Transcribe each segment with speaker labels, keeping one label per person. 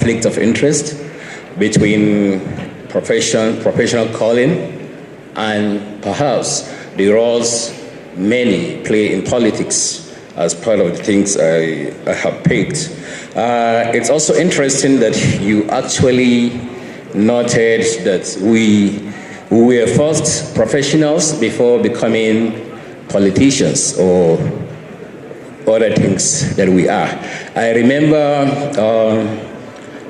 Speaker 1: conflict of interest between professional calling and perhaps the roles many play in politics as part of the things I have picked. It's also interesting that you actually noted that we were first professionals before becoming politicians or other things that we are. I remember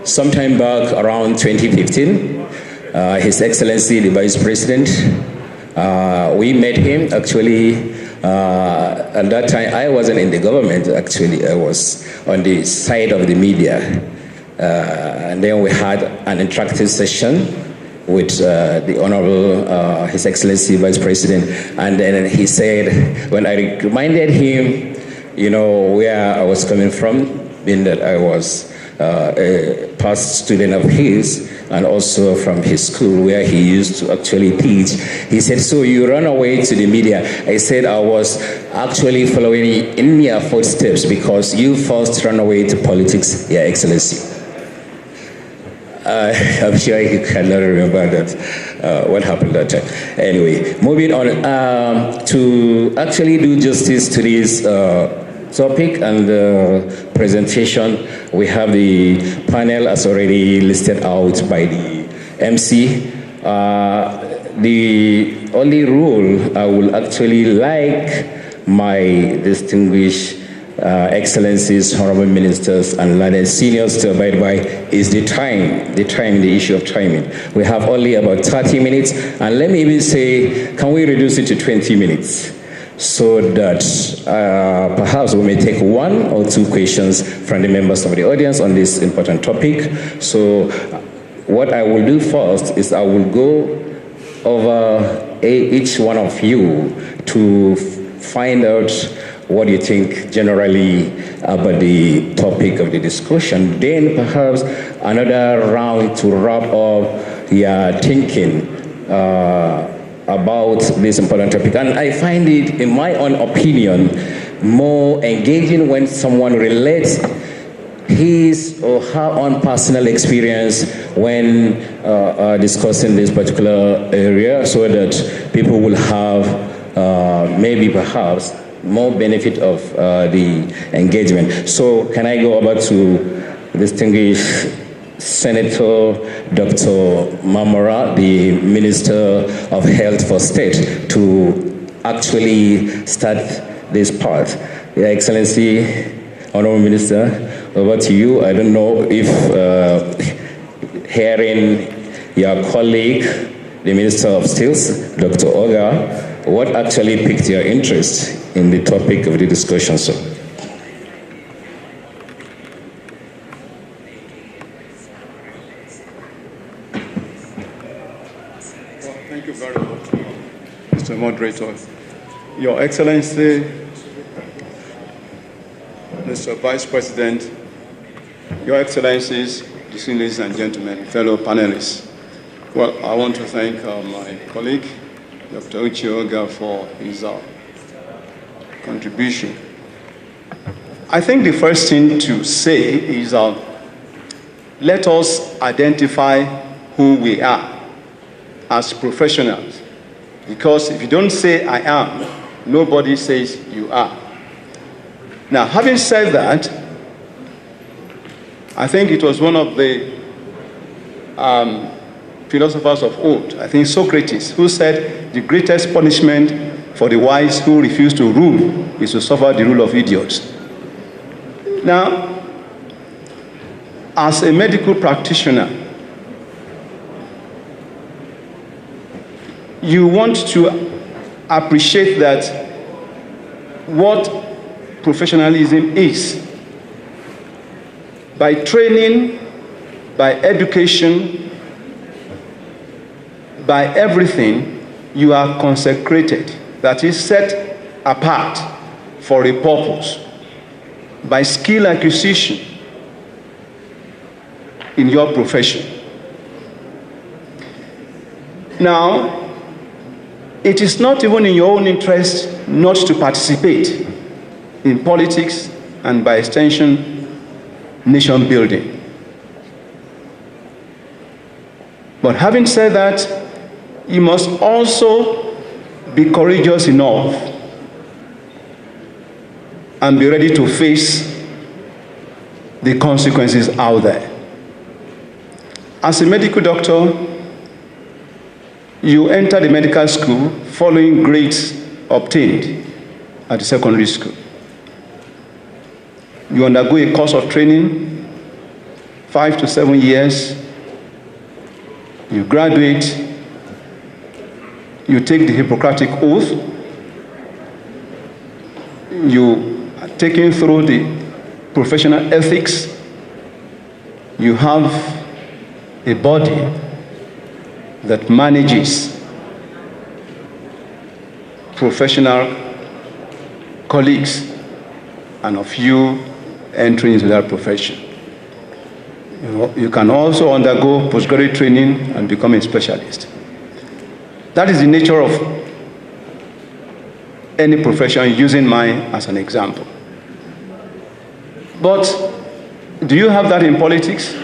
Speaker 1: sometime back around 2015, His Excellency the Vice President, we met him actually. At that time, I wasn't in the government, actually. I was on the side of the media. And then we had an interactive session with the Honorable His Excellency Vice President. And then he said, when I reminded him, you know, where I was coming from, being that I was a past student of his, and also from his school where he used to actually teach. He said, so you run away to the media. I said, I was actually following in your footsteps because you first ran away to politics, Your Excellency. I'm sure you cannot remember that, what happened that time. Anyway, moving on to actually do justice to this topic and presentation. We have the panel as already listed out by the MC. The only rule I would actually like my distinguished excellencies, honorable ministers, and learned seniors to abide by is the issue of timing. We have only about 30 minutes, and let me even say, can we reduce it to 20 minutes? So that perhaps we may take one or two questions from the members of the audience on this important topic. So what I will do first is I will go over each one of you to find out what you think generally about the topic of the discussion. Then perhaps another round to wrap up your thinking about this important topic. And I find it, in my own opinion, more engaging when someone relates his or her own personal experience when discussing this particular area, so that people will have maybe perhaps more benefit of the engagement. So can I go over to distinguished Senator Dr. Mamora, the Minister of Health for State, to actually start this part. Your Excellency, Honorable Minister, over to you. I don't know if hearing your colleague, the Minister of Stills, Dr. Oga, what actually piqued your interest in the topic of the discussion, sir?
Speaker 2: Thank you very much, Mr. Moderator. Your Excellency, Mr. Vice President, Your Excellencies, ladies and gentlemen, fellow panelists. Well, I want to thank my colleague, Dr. Uche Oga, for his contribution. I think the first thing to say is let us identify who we are as professionals, because if you don't say I am, nobody says you are. Now, having said that, I think it was one of the philosophers of old, I think Socrates, who said the greatest punishment for the wise who refuse to rule is to suffer the rule of idiots. Now, as a medical practitioner, you want to appreciate that what professionalism is. By training, by education, by everything, you are consecrated, that is set apart for a purpose. By skill acquisition in your profession. Now, it is not even in your own interest not to participate in politics and by extension, nation building. But having said that, you must also be courageous enough and be ready to face the consequences out there. As a medical doctor, you enter the medical school following grades obtained at the secondary school. You undergo a course of training, 5 to 7 years. You graduate. You take the Hippocratic Oath. You are taken through the professional ethics. You have a body that manages professional colleagues and of you entering into that profession. You can also undergo postgraduate training and become a specialist. That is the nature of any profession, using mine as an example. But do you have that in politics?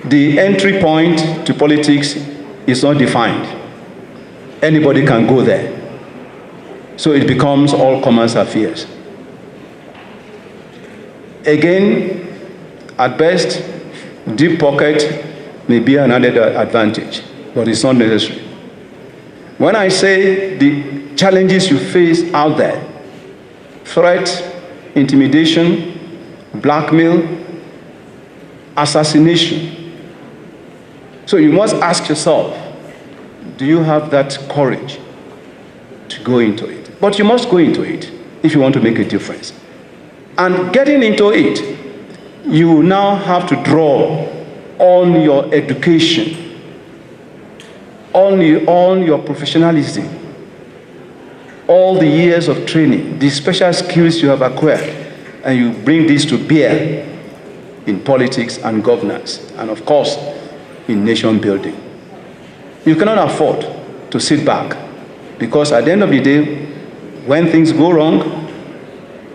Speaker 2: The entry point to politics is not defined. Anybody can go there. So it becomes all commerce affairs. Again, at best, deep pocket may be an added advantage, but it's not necessary. When I say the challenges you face out there, threat, intimidation, blackmail, assassination. So you must ask yourself, do you have that courage to go into it? But you must go into it if you want to make a difference. And getting into it, you now have to draw on your education, on your professionalism, all the years of training, the special skills you have acquired, and you bring this to bear in politics and governance, and of course, in nation building. You cannot afford to sit back, because at the end of the day, when things go wrong,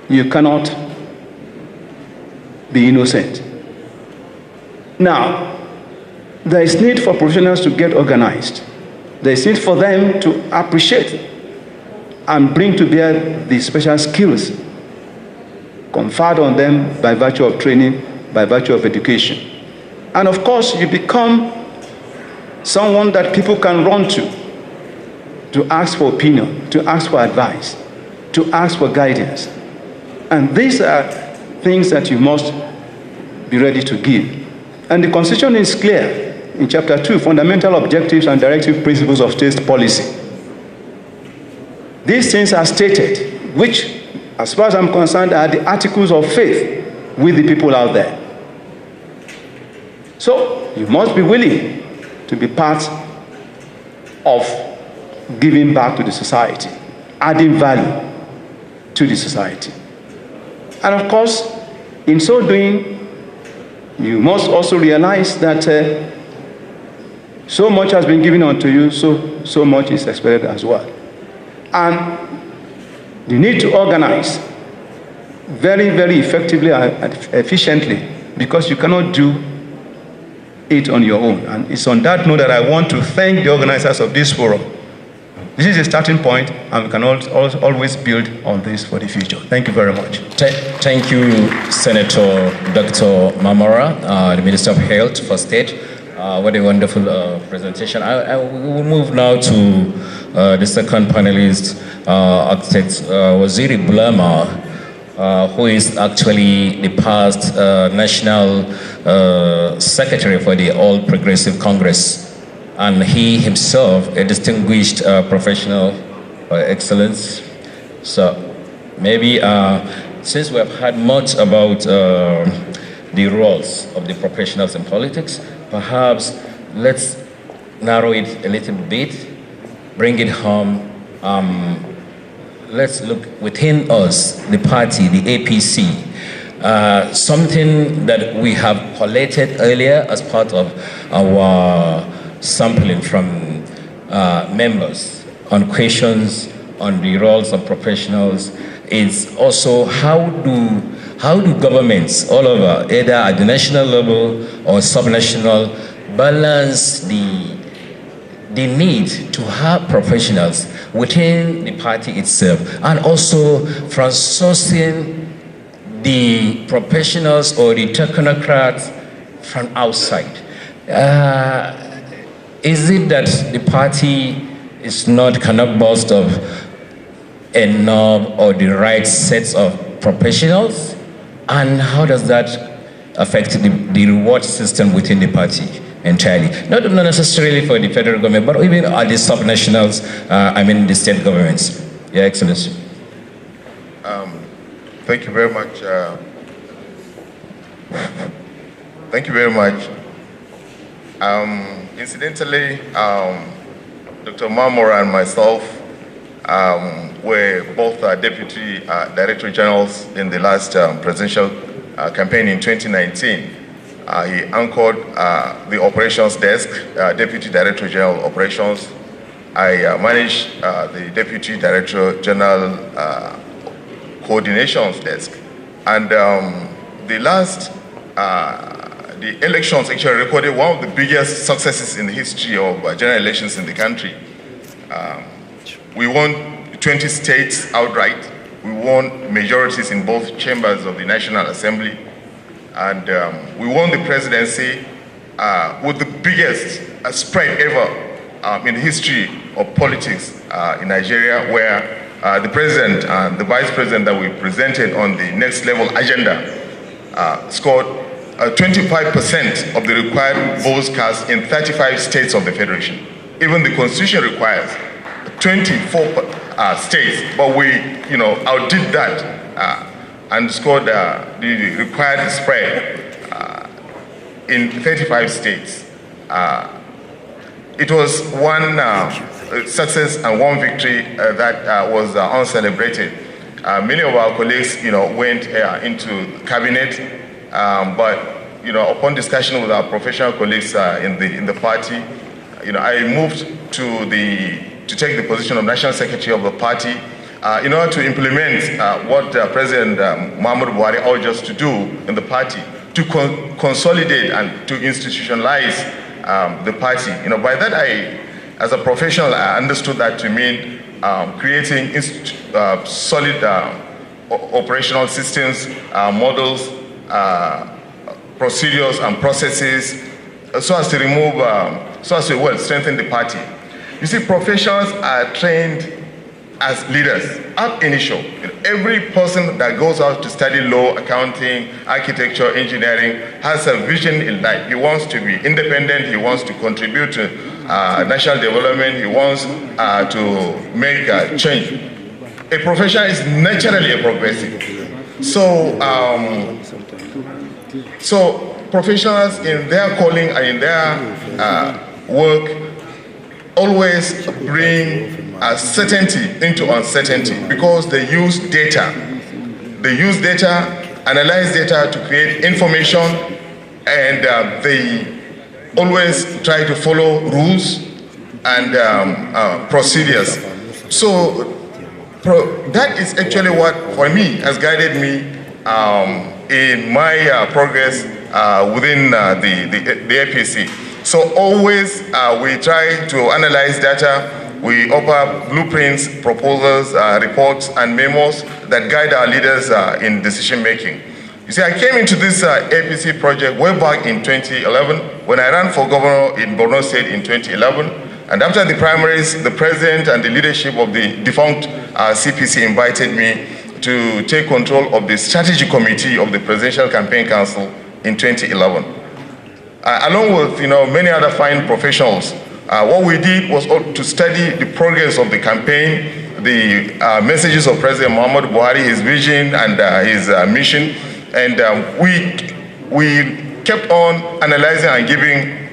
Speaker 2: you cannot be innocent. Now, there is need for professionals to get organized. There is need for them to appreciate and bring to bear the special skills conferred on them by virtue of training, by virtue of education. And of course, you become someone that people can run to ask for opinion, to ask for advice, to ask for guidance. And these are things that you must be ready to give. And the Constitution is clear in Chapter 2, Fundamental Objectives and Directive Principles of State Policy. These things are stated, which, as far as I'm concerned, are the articles of faith with the people out there. So you must be willing to be part of giving back to the society, adding value to the society. And of course, in so doing, you must also realize that so much has been given unto you, so much is expected as well. And you need to organize very, very effectively and efficiently, because you cannot do it on your own. And it's on that note that I want to thank the organizers of this forum. This is a starting point, and we can always build on this for the future. Thank you very much.
Speaker 1: Thank you, Senator Dr. Mamara, the Minister of Health for State. What a wonderful presentation. I will move now to the second panelist, Architect Waziri Bulama, who is actually the past National Secretary for the All Progressive Congress. And he himself, a distinguished professional by excellence. So maybe since we have heard much about the roles of the professionals in politics, perhaps let's narrow it a little bit, bring it home. Let's look within us, the party, the APC, something that we have collated earlier as part of our sampling from members on questions on the roles of professionals is also how do how do governments all over, either at the national level or subnational, balance the need to have professionals within the party itself, and also from sourcing the professionals or the technocrats from outside? Is it that the party cannot boast of enough or the right sets of professionals? And how does that affect the reward system within the party entirely? Not necessarily for the federal government, but even at the subnationals, the state governments. Your Excellency.
Speaker 3: Thank you very much. Thank you very much. Incidentally, Dr. Mamora and myself were both deputy director generals in the last presidential campaign in 2019. He anchored the operations desk, deputy director general operations. I managed the deputy director general coordinations desk. And the elections actually recorded one of the biggest successes in the history of general elections in the country. We won 20 states outright. We won majorities in both chambers of the National Assembly. And we won the presidency with the biggest spread ever in the history of politics in Nigeria, where the president and the vice president that we presented on the next level agenda scored 25% of the required votes cast in 35 states of the Federation. Even the Constitution requires 24 states, but we, outdid that and scored the required spread in 35 states. It was one success and one victory that was uncelebrated. Many of our colleagues, went into cabinet, but upon discussion with our professional colleagues in the party, I moved to take the position of National Secretary of the party in order to implement what President Muhammadu Buhari urged us to do in the party, to consolidate and to institutionalize the party. By that as a professional, I understood that to mean creating solid operational systems, models, procedures and processes, so as to strengthen the party. You see, professionals are trained as leaders ab initio. Every person that goes out to study law, accounting, architecture, engineering has a vision in life. He wants to be independent, he wants to contribute to national development, he wants to make a change. A professional is naturally a progressive. So professionals in their calling and in their work always bring certainty into uncertainty, because they use data. They use data, analyze data to create information, and they always try to follow rules and procedures. So that is actually what, for me, has guided me in my progress within the APC. So always we try to analyze data. We offer blueprints, proposals, reports, and memos that guide our leaders in decision making. You see, I came into this APC project way back in 2011 when I ran for governor in Borno State in 2011. And after the primaries, the president and the leadership of the defunct CPC invited me to take control of the strategy committee of the Presidential Campaign Council in 2011. Along with many other fine professionals, what we did was to study the progress of the campaign, the messages of President Muhammadu Buhari, his vision and his mission, and we kept on analyzing and giving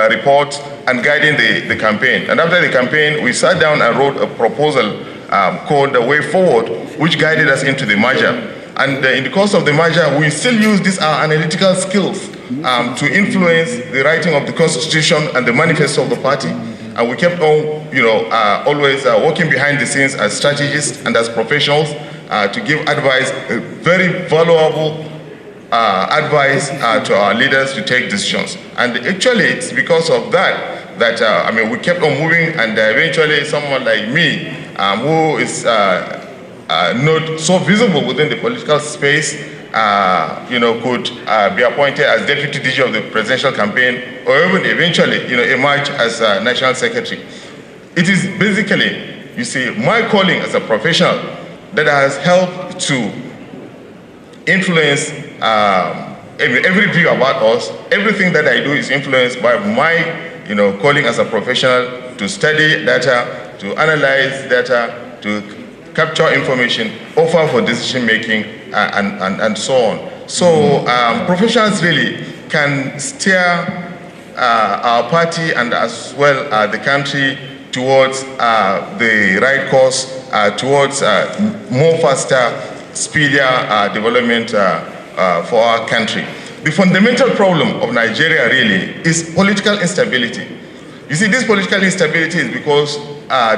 Speaker 3: reports and guiding the campaign. And after the campaign, we sat down and wrote a proposal called The Way Forward, which guided us into the merger. And in the course of the merger, we still use these analytical skills to influence the writing of the Constitution and the manifesto of the party. And we kept on, always working behind the scenes as strategists and as professionals to give advice, very valuable advice to our leaders to take decisions. And actually, it's because of that I mean, we kept on moving, and eventually someone like me, who is not so visible within the political space, could be appointed as deputy DG of the presidential campaign, or even eventually, emerge as national secretary. It is basically, you see, my calling as a professional that has helped to influence every view about us. Everything that I do is influenced by my, calling as a professional to study data, to analyze data, to capture information, offer for decision making, and so on. So professionals really can steer our party and as well the country towards the right course, towards more faster, speedier development for our country. The fundamental problem of Nigeria really is political instability. You see, this political instability is because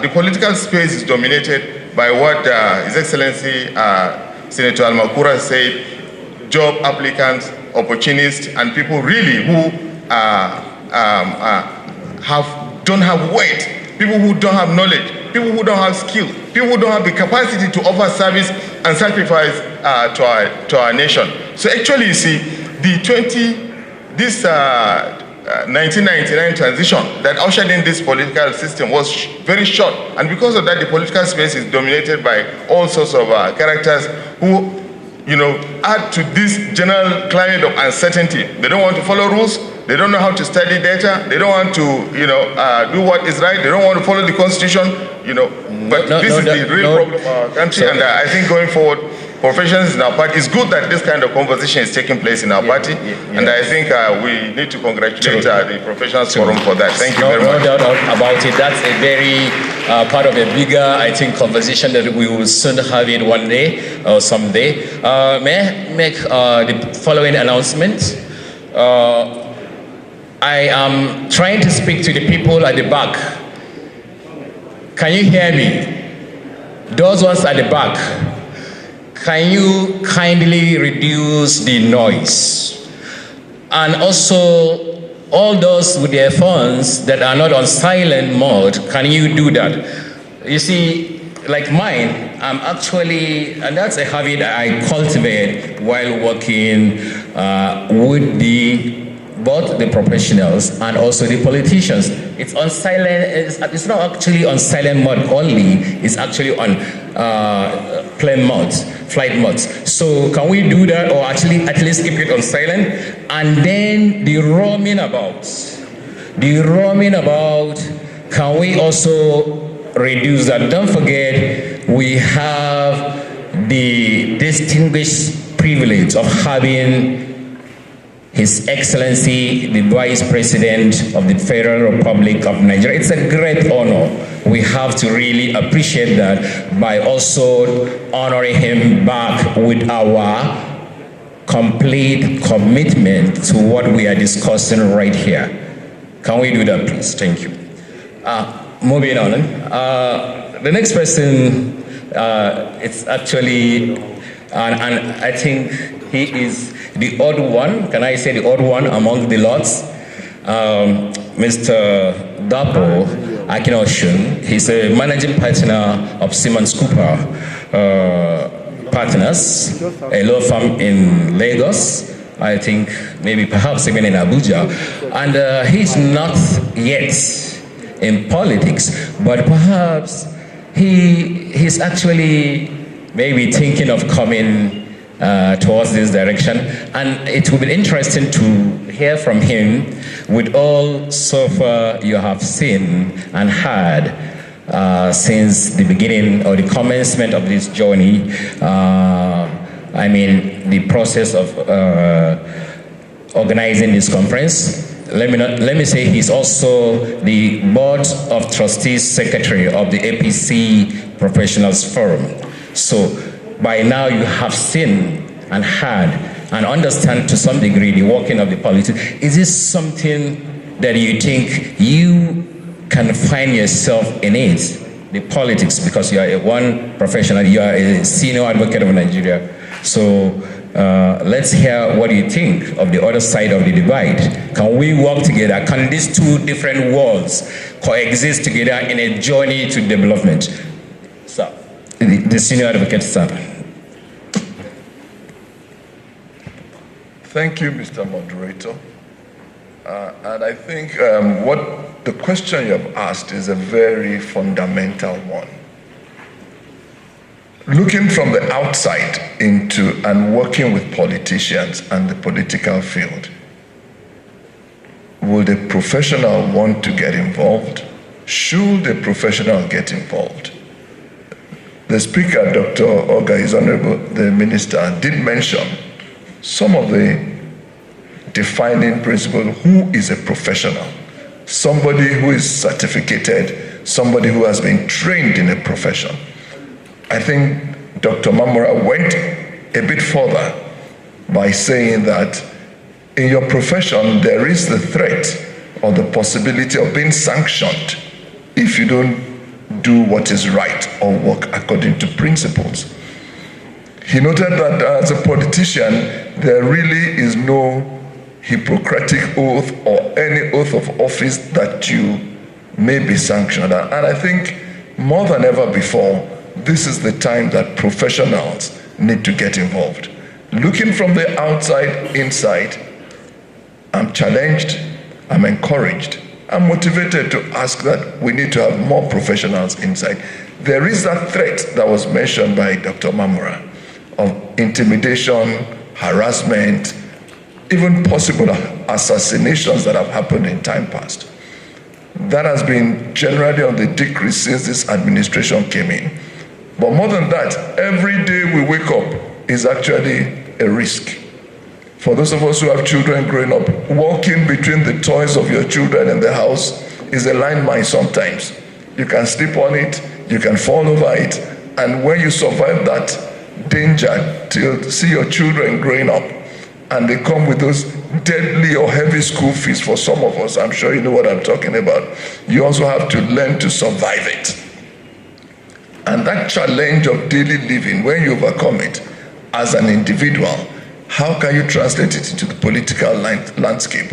Speaker 3: the political space is dominated by what His Excellency Senator Al-Makura said, job applicants, opportunists, and people really who don't have weight, people who don't have knowledge, people who don't have skill, people who don't have the capacity to offer service and sacrifice to our nation. So actually, you see, this 1999 transition that ushered in this political system was very short, and because of that, the political space is dominated by all sorts of characters who, add to this general climate of uncertainty. They don't want to follow rules. They don't know how to study data. They don't want to, do what is right. They don't want to follow the constitution. But this is the real problem of our country, and I think going forward, professions in our party, it's good that this kind of conversation is taking place in our party, and I think we need to congratulate the Professionals Forum for that. Thank you very much.
Speaker 1: No doubt about it. That's a very part of a bigger, I think, conversation that we will soon have it one day or someday. May I make the following announcement? I am trying to speak to the people at the back. Can you hear me? Those ones at the back, can you kindly reduce the noise? And also, all those with their phones that are not on silent mode, can you do that? You see, like mine, I'm actually, and that's a habit I cultivate while working with both the professionals and also the politicians. It's on silent, it's not actually on silent mode only, it's actually on plane modes, flight modes. So can we do that, or actually at least keep it on silent? And then the roaming about, can we also reduce that? Don't forget, we have the distinguished privilege of having His Excellency, the Vice President of the Federal Republic of Nigeria. It's a great honor. We have to really appreciate that by also honoring him back with our complete commitment to what we are discussing right here. Can we do that, please? Thank you. Moving on. The next person, it's actually, and I think he is the odd one, can I say the odd one among the lots? Mr. Dapo Akinoshun. He's a managing partner of Siemens Cooper Partners, a law firm in Lagos, I think maybe perhaps even in Abuja. And he's not yet in politics, but perhaps he's actually maybe thinking of coming towards this direction, and it will be interesting to hear from him with all so far you have seen and heard since the beginning or the commencement of this journey. I mean, the process of organizing this conference. Let me say he's also the Board of Trustees Secretary of the APC Professionals Forum. So by now you have seen and heard and understand to some degree the working of the politics. Is this something that you think you can find yourself in it? the politics, because you are one professional, you are a senior advocate of Nigeria. So let's hear what you think of the other side of the divide. Can we work together? Can these two different worlds coexist together in a journey to development? So, the senior advocate, sir.
Speaker 3: Thank you, Mr. Moderator. And I think what the question you have asked is a very fundamental one. Looking from the outside into and working with politicians and the political field, would a professional want to get involved? Should a professional get involved? The speaker, Dr. Oga, His Honorable, the minister, did mention some of the defining principles. Who is a professional? Somebody who is certificated, somebody who has been trained in a profession. I think Dr. Mamora went a bit further by saying that in your profession, there is the threat or the possibility of being sanctioned if you don't do what is right or work according to principles. He noted that as a politician, there really is no Hippocratic oath or any oath of office that you may be sanctioned. And I think more than ever before, this is the time that professionals need to get involved. Looking from the outside inside, I'm challenged, I'm encouraged, I'm motivated to ask that we need to have more professionals inside. There is that threat that was mentioned by Dr. Mamora of intimidation, harassment, even possible assassinations that have happened in time past. That has been generally on the decrease since this administration came in. But more than that, every day we wake up is actually a risk. For those of us who have children growing up, walking between the toys of your children in the house is a landmine sometimes. You can slip on it, you can fall over it, and when you survive that danger to see your children growing up, and they come with those deadly or heavy school fees for some of us, I'm sure you know what I'm talking about, you also have to learn to survive it. And that challenge of daily living, when you overcome it as an individual, how can you translate it into the political landscape?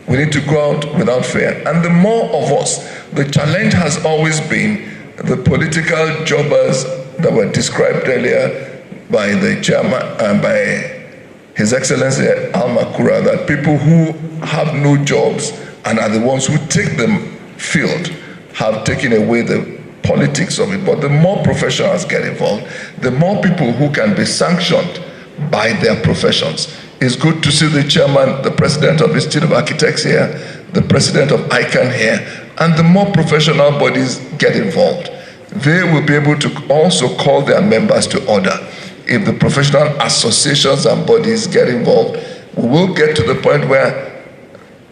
Speaker 3: We need to go out without fear. And the more of us, the challenge has always been the political jobbers that were described earlier by the chairman and by His Excellency Al Makura, that people who have no jobs and are the ones who take the field have taken away the politics of it. But the more professionals get involved, the more people who can be sanctioned by their professions. It's good to see the chairman, the president of the Institute of Architects here, the president of ICANN here, and the more professional bodies get involved, they will be able to also call their members to order. If the professional associations and bodies get involved, we will get to the point where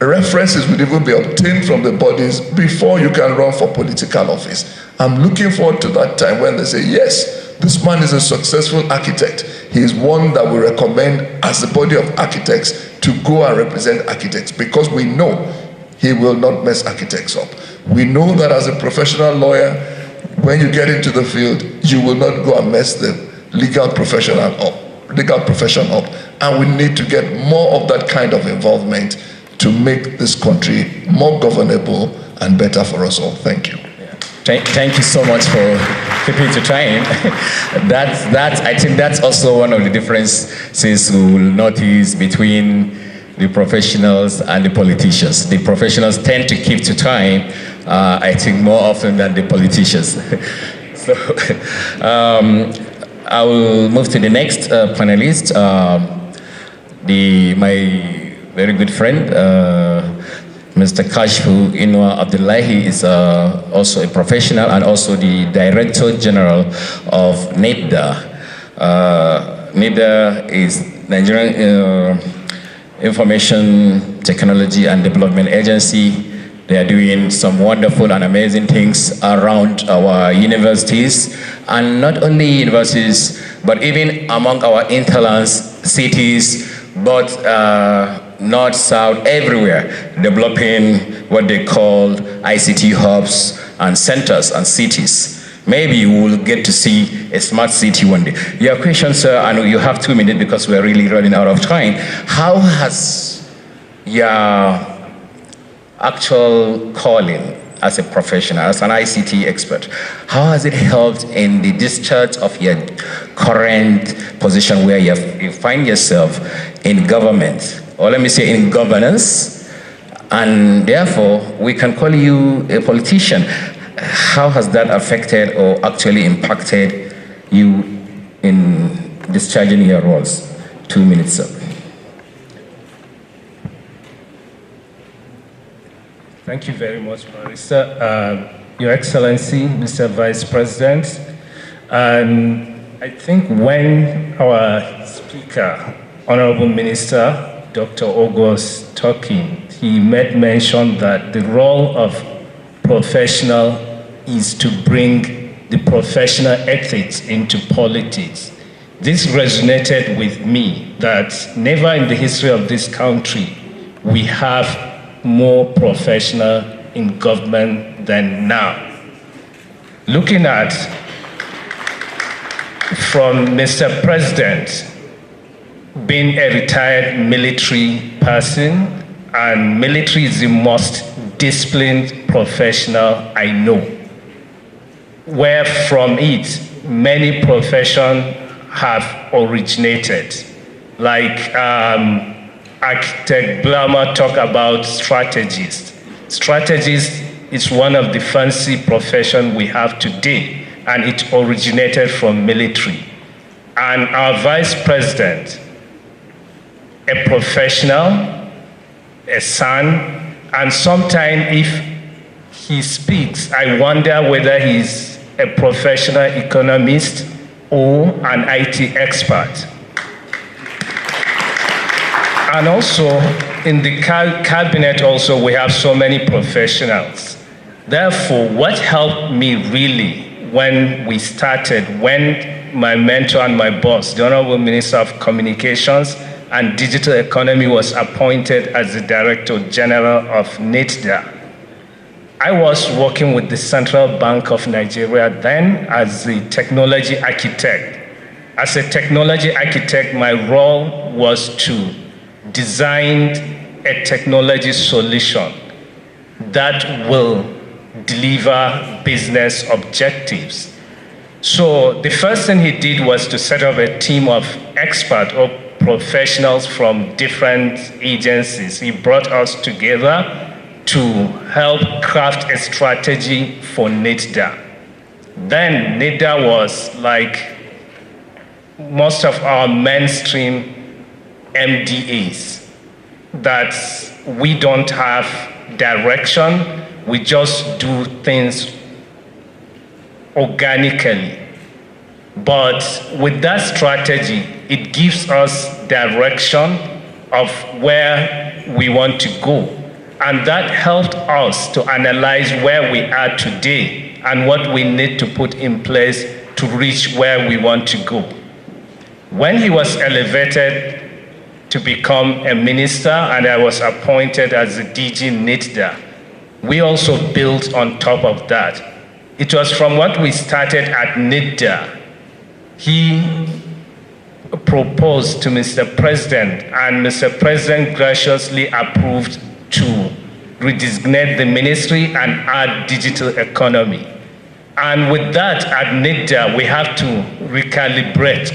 Speaker 3: references will even be obtained from the bodies before you can run for political office. I'm looking forward to that time when they say, yes, this man is a successful architect. He is one that we recommend as the body of architects to go and represent architects, because we know he will not mess architects up. We know that as a professional lawyer, when you get into the field, you will not go and mess the legal profession up. And we need to get more of that kind of involvement to make this country more governable and better for us all. Thank you.
Speaker 1: Thank you so much for keeping to time. I think that's also one of the differences we will notice between the professionals and the politicians. The professionals tend to keep to time, I think, more often than the politicians. So, I will move to the next panelist, my very good friend, Mr. Kashfu Inwa Abdullahi is also a professional and also the Director General of NIDA. NIDA is Nigerian Information Technology and Development Agency. They are doing some wonderful and amazing things around our universities, and not only universities, but even among our interlands, cities, but north, south, everywhere, developing what they call ICT hubs and centers and cities. Maybe you will get to see a smart city one day. Your question, sir, I know you have 2 minutes because we're really running out of time. How has your actual calling as a professional, as an ICT expert, how has it helped in the discharge of your current position where you find yourself in government, or let me say in governance, and therefore we can call you a politician? How has that affected or actually impacted you in discharging your roles? 2 minutes, sir.
Speaker 4: Thank you very much, Barrister. Your Excellency, Mr. Vice President, I think when our Speaker, Honorable Minister, Dr. Ogo was talking, he made mention that the role of professional is to bring the professional ethics into politics. This resonated with me that never in the history of this country we have more professional in government than now. Looking at from Mr. President being a retired military person, and military is the most disciplined professional I know, where from it many professions have originated, like Architect Blama talk about strategists. Strategist is one of the fancy professions we have today, and it originated from military. And our Vice President, a professional, a son, and sometimes if he speaks, I wonder whether he's a professional economist or an IT expert. And also, in the cabinet also, we have so many professionals. Therefore, what helped me really when we started, when my mentor and my boss, the Honorable Minister of Communications and Digital Economy, was appointed as the Director General of NITDA, I was working with the Central Bank of Nigeria then as the technology architect. As a technology architect, my role was to design a technology solution that will deliver business objectives. So the first thing he did was to set up a team of experts or professionals from different agencies. He brought us together to help craft a strategy for NITDA. Then NITDA was like most of our mainstream MDAs, that we don't have direction, we just do things organically. But with that strategy, it gives us direction of where we want to go. And that helped us to analyze where we are today and what we need to put in place to reach where we want to go. When he was elevated to become a minister and I was appointed as the DG NITDA, we also built on top of that. It was from what we started at NITDA. He proposed to Mr. President, and Mr. President graciously approved to redesignate the ministry and add digital economy. And with that, at NITDA, we have to recalibrate,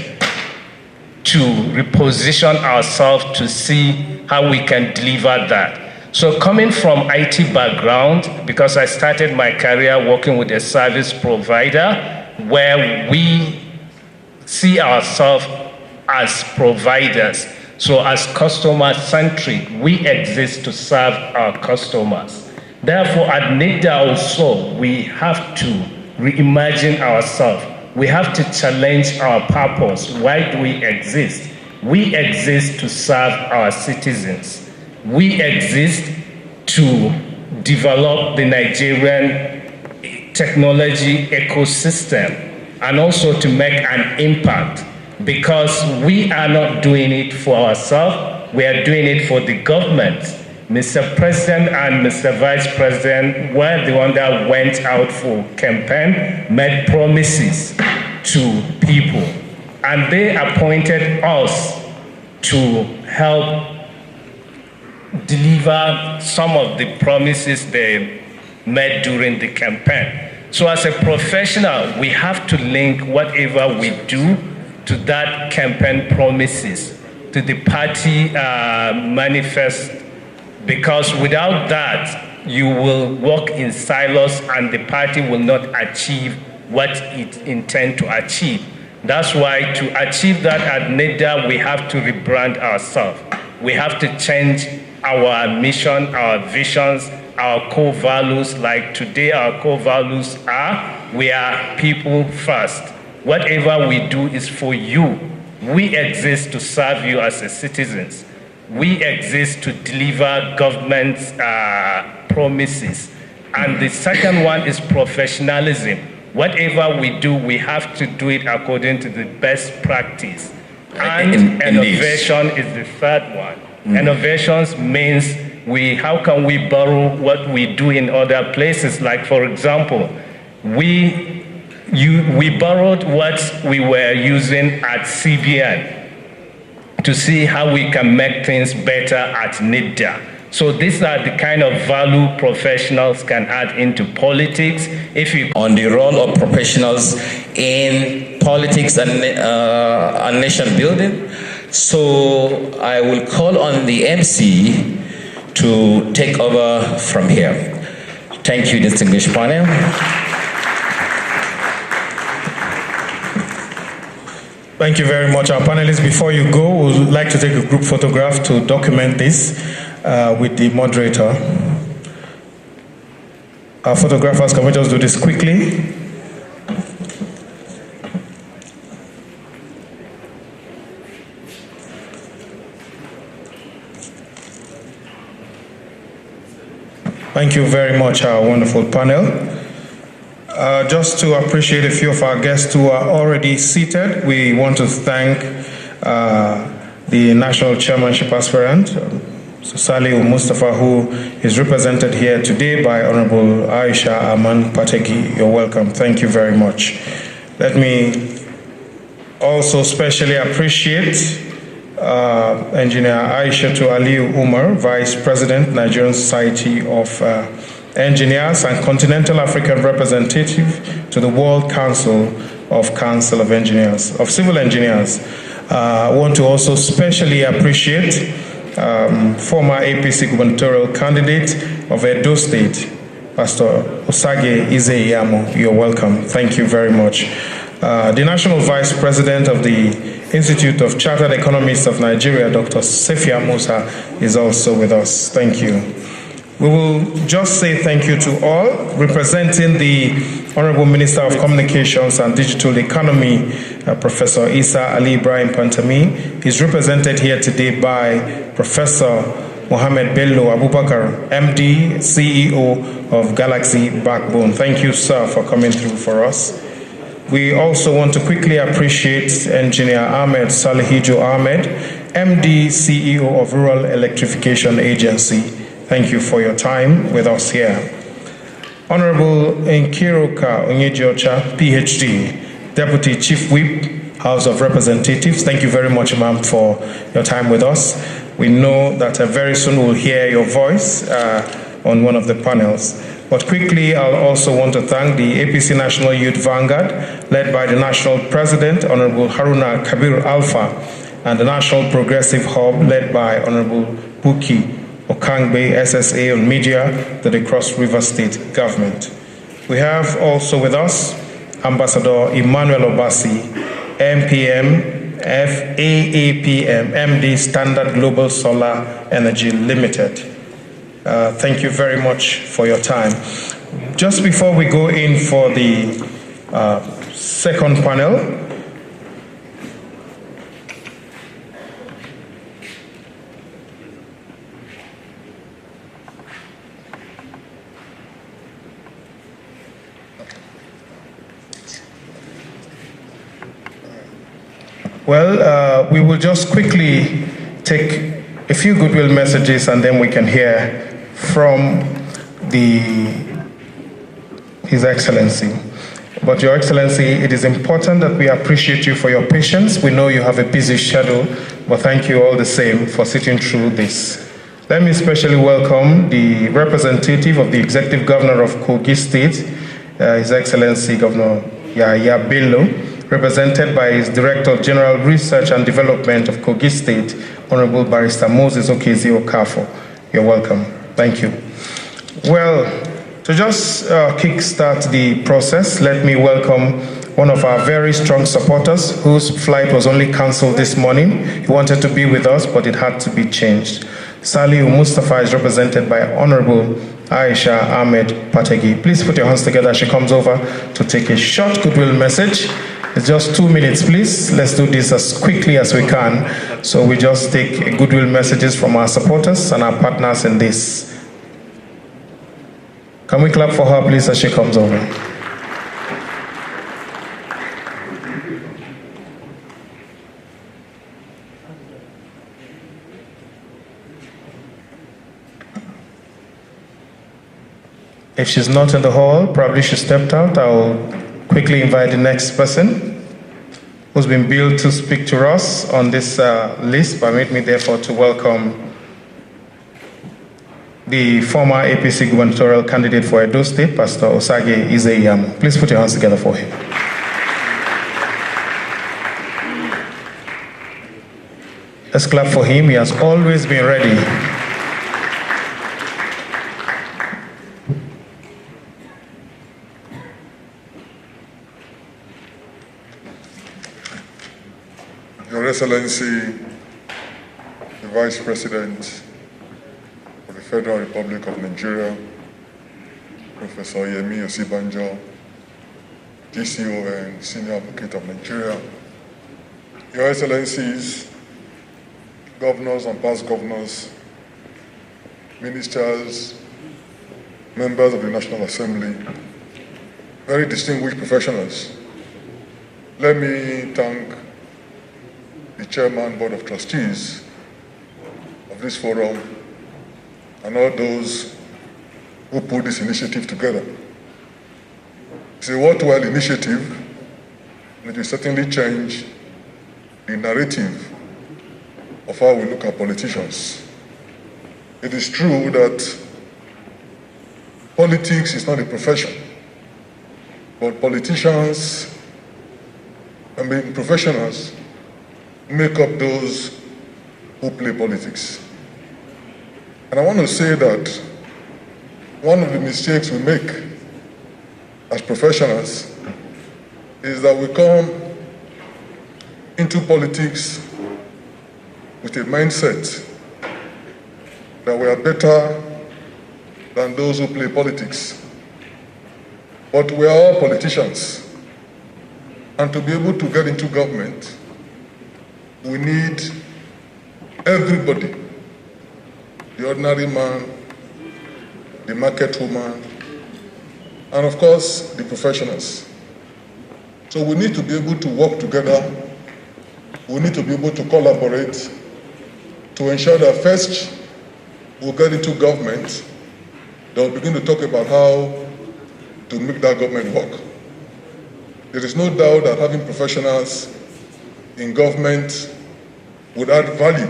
Speaker 4: to reposition ourselves to see how we can deliver that. So coming from IT background, because I started my career working with a service provider where we see ourselves as providers. So as customer-centric, we exist to serve our customers. Therefore, at NITDA also, we have to reimagine ourselves. We have to challenge our purpose. Why do we exist? We exist to serve our citizens. We exist to develop the Nigerian technology ecosystem and also to make an impact, because we are not doing it for ourselves, we are doing it for the government. Mr. President and Mr. Vice President were the one that went out for campaign, made promises to people, and they appointed us to help deliver some of the promises they made during the campaign. So as a professional, we have to link whatever we do to that campaign promises, to the party manifest, because without that, you will work in silos and the party will not achieve what it intends to achieve. That's why to achieve that at NIDA, we have to rebrand ourselves. We have to change our mission, our visions, our core values. Like today, our core values are, we are people first. Whatever we do is for you. We exist to serve you as citizens. We exist to deliver government's promises. And the second one is professionalism. Whatever we do, we have to do it according to the best practice. And innovation is the third one. Innovations means how can we borrow what we do in other places? Like, for example, we borrowed what we were using at CBN to see how we can make things better at NIDA. So these are the kind of value professionals can add into politics.
Speaker 1: On the role of professionals in politics and nation building. So I will call on the MC to take over from here. Thank you, distinguished panel.
Speaker 5: Thank you very much, our panelists. Before you go, we would like to take a group photograph to document this with the moderator. Our photographers, can we just do this quickly? Thank you very much, our wonderful panel. Just to appreciate a few of our guests who are already seated, we want to thank the National Chairmanship aspirant, Salihu Mustafa, who is represented here today by Honorable Aisha Aman Pategi. You're welcome. Thank you very much. Let me also specially appreciate Engineer Aisha Aliyu Umar, Vice President, Nigerian Society of Engineers and Continental African Representative to the World Council of Engineers, of Civil Engineers. I want to also specially appreciate former APC gubernatorial candidate of Edo State, Pastor Osage Izeyamo. You're welcome. Thank you very much. The National Vice President of the Institute of Chartered Economists of Nigeria, Dr. Sefia Musa, is also with us. Thank you. We will just say thank you to all. Representing the Honorable Minister of Communications and Digital Economy, Professor Isa Ali Ibrahim Pantami, is represented here today by Professor Mohammed Bello Abubakar, MD, CEO of Galaxy Backbone. Thank you, sir, for coming through for us. We also want to quickly appreciate Engineer Ahmed Salihijo Ahmed, MD, CEO of Rural Electrification Agency. Thank you for your time with us here. Honorable Nkiruka Onyejiocha, PhD, Deputy Chief Whip, House of Representatives. Thank you very much, ma'am, for your time with us. We know that very soon we'll hear your voice on one of the panels. But quickly, I'll also want to thank the APC National Youth Vanguard, led by the National President, Honorable Haruna Kabir Alpha, and the National Progressive Hub, led by Honorable Buki Okangbe, SSA on Media, to the Cross River State Government. We have also with us Ambassador Emmanuel Obasi, MPM, FAAPM, MD, Standard Global Solar Energy Limited. Thank you very much for your time. Just before we go in for the second panel, we will just quickly take a few goodwill messages, and then we can hear from His Excellency. But Your Excellency, it is important that we appreciate you for your patience. We know you have a busy schedule, but thank you all the same for sitting through this. Let me especially welcome the representative of the Executive Governor of Kogi State, His Excellency Governor Yahaya Bello, represented by his Director of General Research and Development of Kogi State, Honorable Barrister Moses Okezi Okafo. You're welcome. Thank you. Well, to just kickstart the process, let me welcome one of our very strong supporters whose flight was only cancelled this morning. He wanted to be with us, but it had to be changed. Saliu Mustafa is represented by Honorable Aisha Ahmed Pategi. Please put your hands together as she comes over to take a short goodwill message. It's just 2 minutes, please. Let's do this as quickly as we can. So we just take goodwill messages from our supporters and our partners in this. Can we clap for her, please, as she comes over? If she's not in the hall, probably she stepped out. I'll quickly invite the next person who's been billed to speak to us on this list. Permit me, therefore, to welcome the former APC gubernatorial candidate for Edo State, Pastor Osage Izeyamu. Please put your hands together for him. Let's clap for him. He has always been ready.
Speaker 6: Your Excellency, the Vice President of the Federal Republic of Nigeria, Professor Yemi Osibanjo, GCO and Senior Advocate of Nigeria, Your Excellencies, governors and past governors, ministers, members of the National Assembly, very distinguished professionals, let me thank the Chairman, Board of Trustees of this forum, and all those who put this initiative together. It's a worthwhile initiative, and it will certainly change the narrative of how we look at politicians. It is true that politics is not a profession, but politicians, professionals, make up those who play politics. And I want to say that one of the mistakes we make as professionals is that we come into politics with a mindset that we are better than those who play politics. But we are all politicians. And to be able to get into government, we need everybody, the ordinary man, the market woman, and of course, the professionals. So we need to be able to work together. We need to be able to collaborate to ensure that first we'll get into government, then we'll begin to talk about how to make that government work. There is no doubt that having professionals in government would add value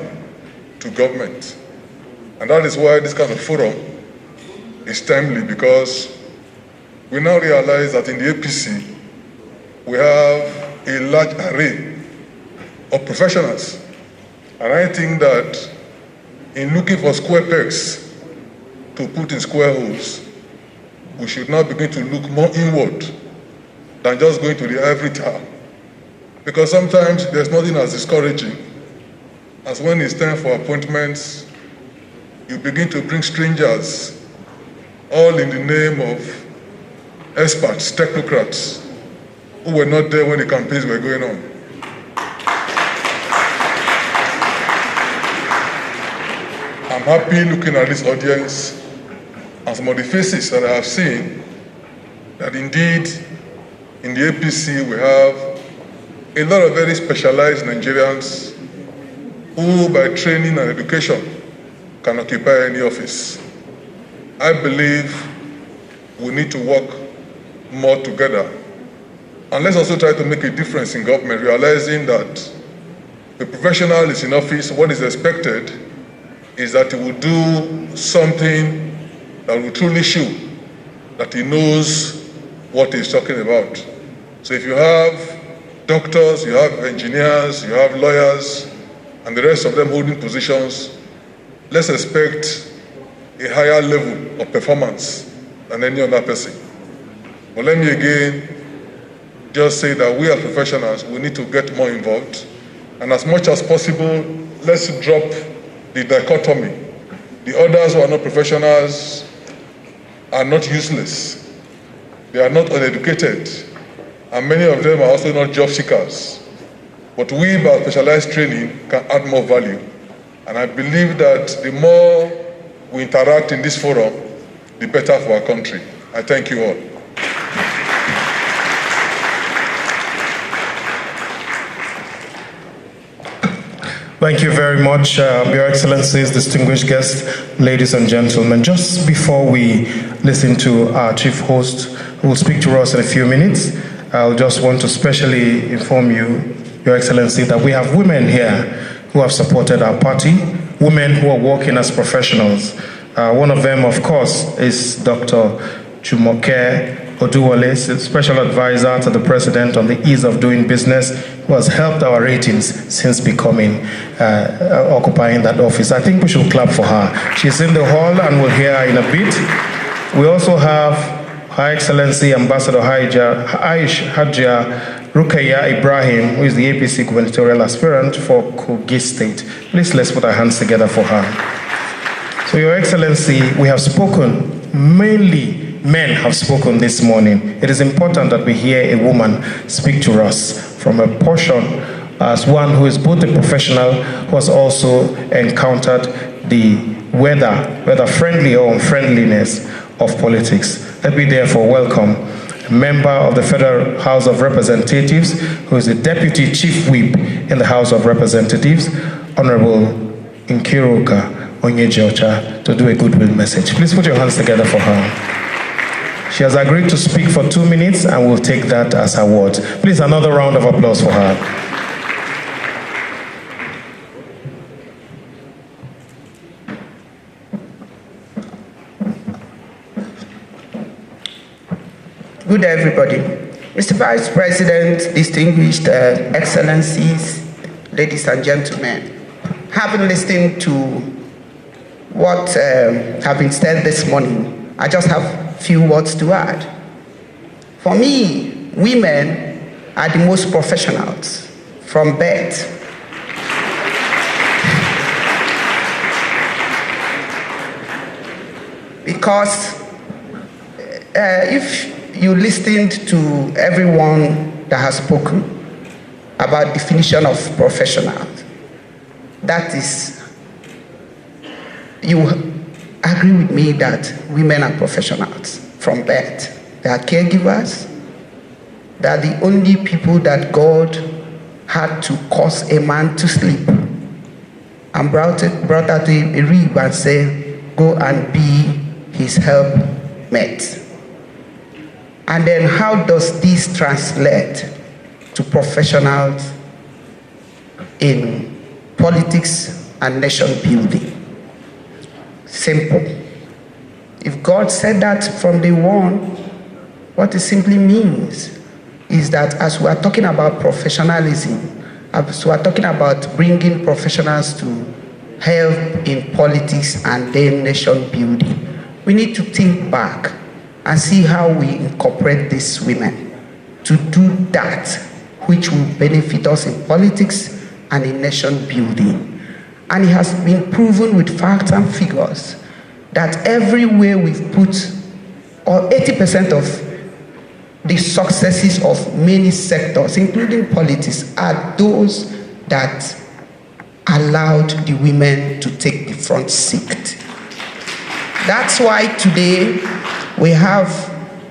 Speaker 6: to government. And that is why this kind of forum is timely, because we now realize that in the APC, we have a large array of professionals. And I think that in looking for square pegs to put in square holes, we should now begin to look more inward than just going to the ivory tower. Because sometimes there's nothing as discouraging as when it's time for appointments, you begin to bring strangers, all in the name of experts, technocrats, who were not there when the campaigns were going on. I'm happy looking at this audience and some of the faces that I have seen, that indeed in the APC we have a lot of very specialized Nigerians who by training and education can occupy any office. I believe we need to work more together. And let's also try to make a difference in government, realizing that the professional is in office. What is expected is that he will do something that will truly show that he knows what he's talking about. So if you have doctors, you have engineers, you have lawyers, and the rest of them holding positions, let's expect a higher level of performance than any other person. But let me again just say that we as professionals, we need to get more involved. And as much as possible, let's drop the dichotomy. The others who are not professionals are not useless. They are not uneducated. And many of them are also not job seekers. But we, by specialized training, can add more value. And I believe that the more we interact in this forum, the better for our country. I thank you all.
Speaker 5: Thank you very much, Your Excellencies, distinguished guests, ladies and gentlemen. Just before we listen to our chief host, who will speak to us in a few minutes, I'll just want to specially inform you, Your Excellency, that we have women here who have supported our party, women who are working as professionals. One of them, of course, is Dr. Jumoke Oduwole, Special Advisor to the President on the ease of doing business, who has helped our ratings since becoming, occupying that office. I think we should clap for her. She's in the hall and we'll hear her in a bit. We also have Her Excellency Ambassador Hajia Rukaya Ibrahim, who is the APC gubernatorial aspirant for Kogi State. Please, let's put our hands together for her. So, Your Excellency, we have spoken, mainly men have spoken this morning. It is important that we hear a woman speak to us from a portion as one who is both a professional who has also encountered the whether friendly or unfriendliness of politics. Let me therefore welcome a member of the Federal House of Representatives who is the Deputy Chief Whip in the House of Representatives, Honorable Nkiruka Onyejocha, to do a goodwill message. Please put your hands together for her. She has agreed to speak for 2 minutes and we'll take that as her words. Please, another round of applause for her.
Speaker 7: Good day, everybody. Mr. Vice President, distinguished excellencies, ladies and gentlemen, having listened to what have been said this morning, I just have few words to add. For me, women are the most professionals from birth. Because if you listened to everyone that has spoken about definition of professionals, that is, you agree with me that women are professionals from birth. They are caregivers. They are the only people that God had to cause a man to sleep and brought out a rib and said, go and be his helpmate. And then how does this translate to professionals in politics and nation building? Simple. If God said that from day one, what it simply means is that as we are talking about professionalism, as we are talking about bringing professionals to help in politics and then nation building, we need to think back and see how we incorporate these women to do that which will benefit us in politics and in nation building. And it has been proven with facts and figures that everywhere we've put, or 80% of the successes of many sectors, including politics, are those that allowed the women to take the front seat. That's why today we have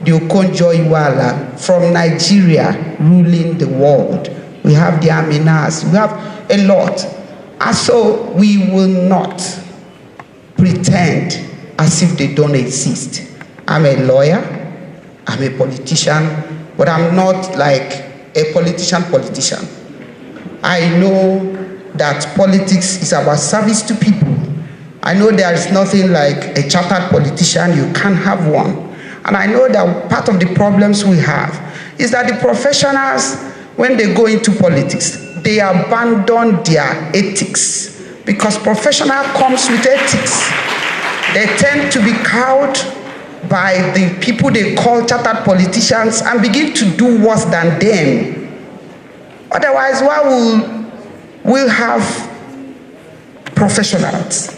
Speaker 7: the Okonjo-Iweala from Nigeria ruling the world. We have the Aminas, we have a lot. And so we will not pretend as if they don't exist. I'm a lawyer, I'm a politician, but I'm not like a politician. I know that politics is about service to people. I know there is nothing like a chartered politician, you can't have one. And I know that part of the problems we have is that the professionals, when they go into politics, they abandon their ethics, because professional comes with ethics. They tend to be cowed by the people they call chartered politicians and begin to do worse than them. Otherwise, why we'll have professionals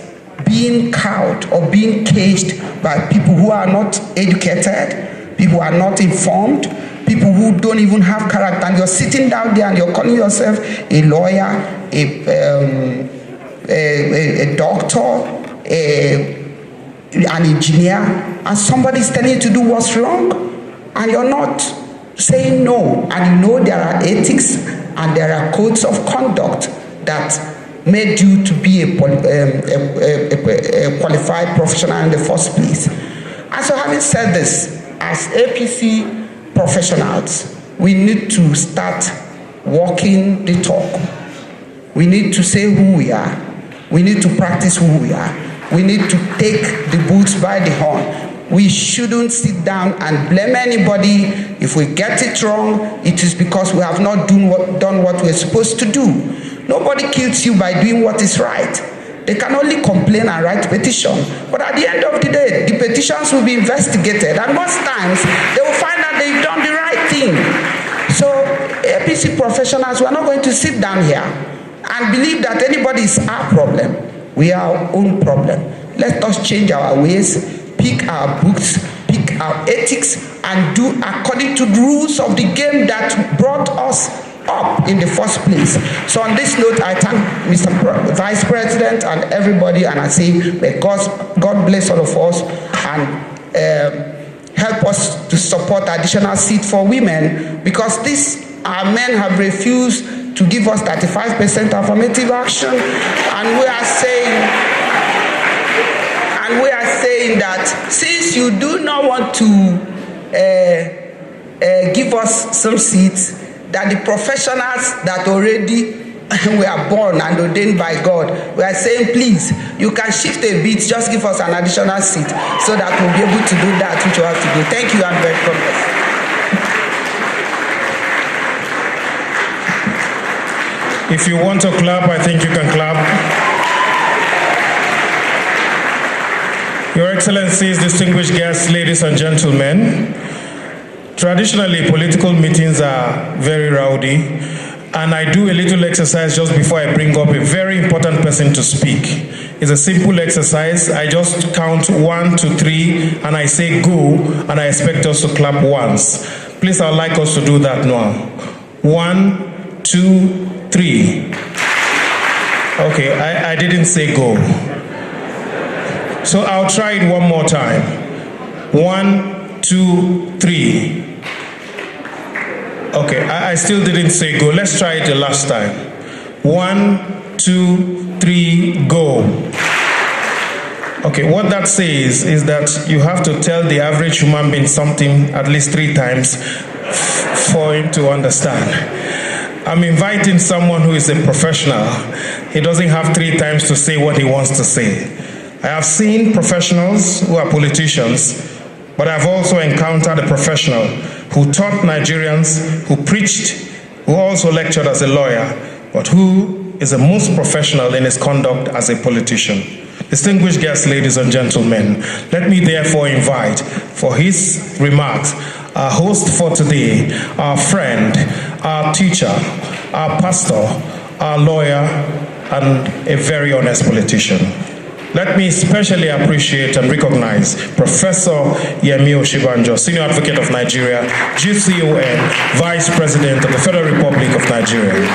Speaker 7: being cowed or being caged by people who are not educated, people who are not informed, people who don't even have character, and you're sitting down there and you're calling yourself a lawyer, a doctor, an engineer, and somebody's telling you to do what's wrong, and you're not saying no, and you know there are ethics and there are codes of conduct that made you to be a qualified professional in the first place. And so, having said this, as APC professionals, we need to start walking the talk. We need to say who we are. We need to practice who we are. We need to take the boots by the horn. We shouldn't sit down and blame anybody. If we get it wrong, it is because we have not done what we're supposed to do. Nobody kills you by doing what is right. They can only complain and write petitions. But at the end of the day, the petitions will be investigated. And most times, they will find that they've done the right thing. So, APC professionals, we are not going to sit down here and believe that anybody is our problem. We are our own problem. Let us change our ways, pick our books, pick our ethics, and do according to the rules of the game that brought us up in the first place. So on this note, I thank Mr. Vice President and everybody, and I say, may God bless all of us and help us to support additional seats for women, because our men have refused to give us 35% affirmative action, and we are saying that since you do not want to give us some seats, that the professionals that already were born and ordained by God, we are saying, please, you can shift a bit, just give us an additional seat so that we'll be able to do that which we have to do. Thank you and very much.
Speaker 5: If you want to clap, I think you can clap. Your Excellencies, distinguished guests, ladies and gentlemen, traditionally, political meetings are very rowdy, and I do a little exercise just before I bring up a very important person to speak. It's a simple exercise. I just count 1 to 3, and I say go, and I expect us to clap once. Please, I'd like us to do that now. 1, 2, 3. Okay, I didn't say go. So I'll try it one more time. 1, 2, 3. Okay, I still didn't say go. Let's try it the last time. 1, 2, 3, go. Okay, what that says is that you have to tell the average human being something at least 3 times for him to understand. I'm inviting someone who is a professional. He doesn't have 3 times to say what he wants to say. I have seen professionals who are politicians, but I've also encountered a professional who taught Nigerians, who preached, who also lectured as a lawyer, but who is the most professional in his conduct as a politician. Distinguished guests, ladies and gentlemen, let me therefore invite for his remarks our host for today, our friend, our teacher, our pastor, our lawyer, and a very honest politician. Let me especially appreciate and recognize Professor Yemi Oshibanjo, Senior Advocate of Nigeria, GCON, Vice President of the Federal Republic of Nigeria.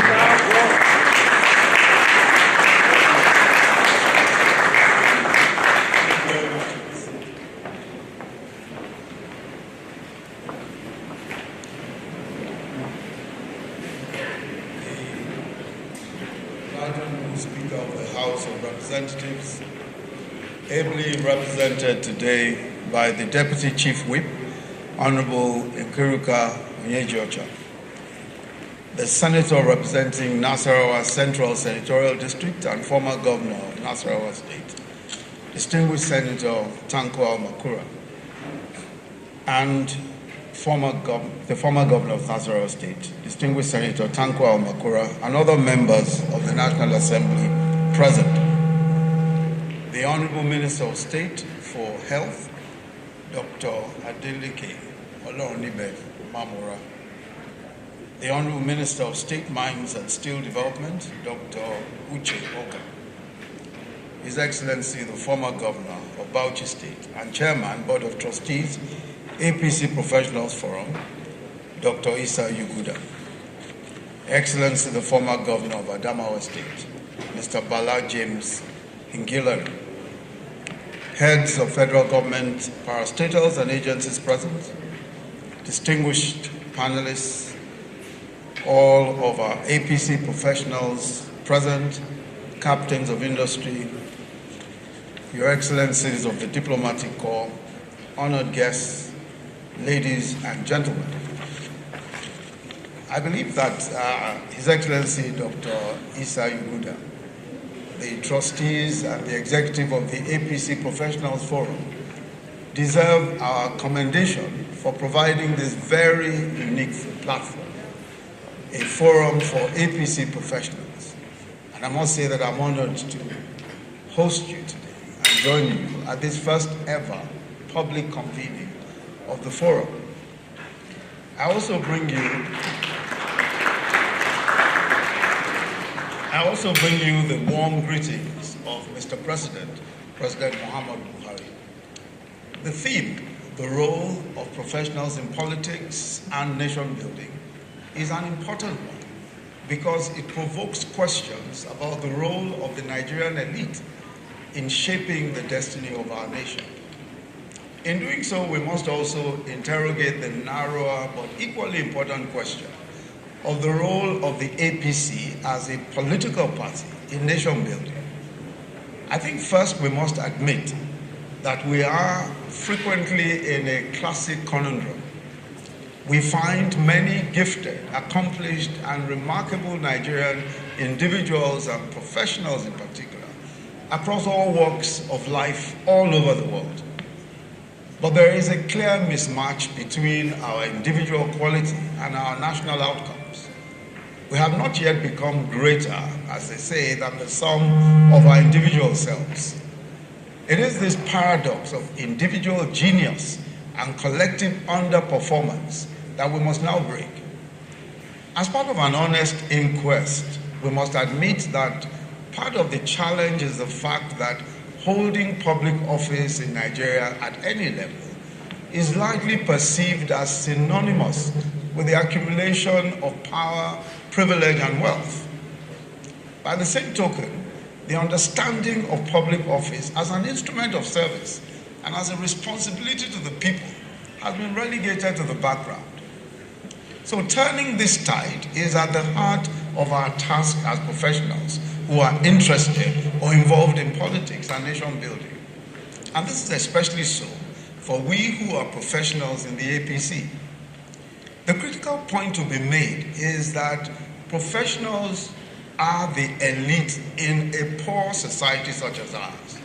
Speaker 5: Speaker
Speaker 8: representatives, ably represented today by the Deputy Chief Whip, Honorable Nkiruka Onyejiocha, the Senator representing Nasarawa Central Senatorial District and former Governor of Nasarawa State, Distinguished Senator Tanko Makura, and the former Governor of Nasarawa State, Distinguished Senator Tanko Makura, and other members of the National Assembly present. The Honorable Minister of State for Health, Dr. Adeleke Olorunibe Mamora, the Honorable Minister of State Mines and Steel Development, Dr. Uche Oka, His Excellency the former Governor of Bauchi State and Chairman, Board of Trustees, APC Professionals Forum, Dr. Isa Yuguda, Excellency the former Governor of Adamawa State, Mr. Bala James Ngilari, heads of federal government, parastatals and agencies present, distinguished panelists, all of our APC professionals present, captains of industry, Your Excellencies of the Diplomatic Corps, honored guests, ladies and gentlemen. I believe that His Excellency Dr. Isa Yuguda, the trustees and the executive of the APC Professionals Forum, deserve our commendation for providing this very unique platform, a forum for APC professionals. And I must say that I'm honored to host you today and join you at this first ever public convening of the forum. I also bring you the warm greetings of Mr. President, President Muhammad Buhari. The theme, the role of professionals in politics and nation building, is an important one because it provokes questions about the role of the Nigerian elite in shaping the destiny of our nation. In doing so, we must also interrogate the narrower but equally important question of the role of the APC as a political party in nation building. I think first we must admit that we are frequently in a classic conundrum. We find many gifted, accomplished, and remarkable Nigerian individuals and professionals in particular across all walks of life all over the world. But there is a clear mismatch between our individual quality and our national outcomes. We have not yet become greater, as they say, than the sum of our individual selves. It is this paradox of individual genius and collective underperformance that we must now break. As part of an honest inquest, we must admit that part of the challenge is the fact that holding public office in Nigeria at any level is largely perceived as synonymous with the accumulation of power, privilege, and wealth. By the same token, the understanding of public office as an instrument of service and as a responsibility to the people has been relegated to the background. So turning this tide is at the heart of our task as professionals who are interested or involved in politics and nation building. And this is especially so for we who are professionals in the APC. The critical point to be made is that professionals are the elite in a poor society such as ours,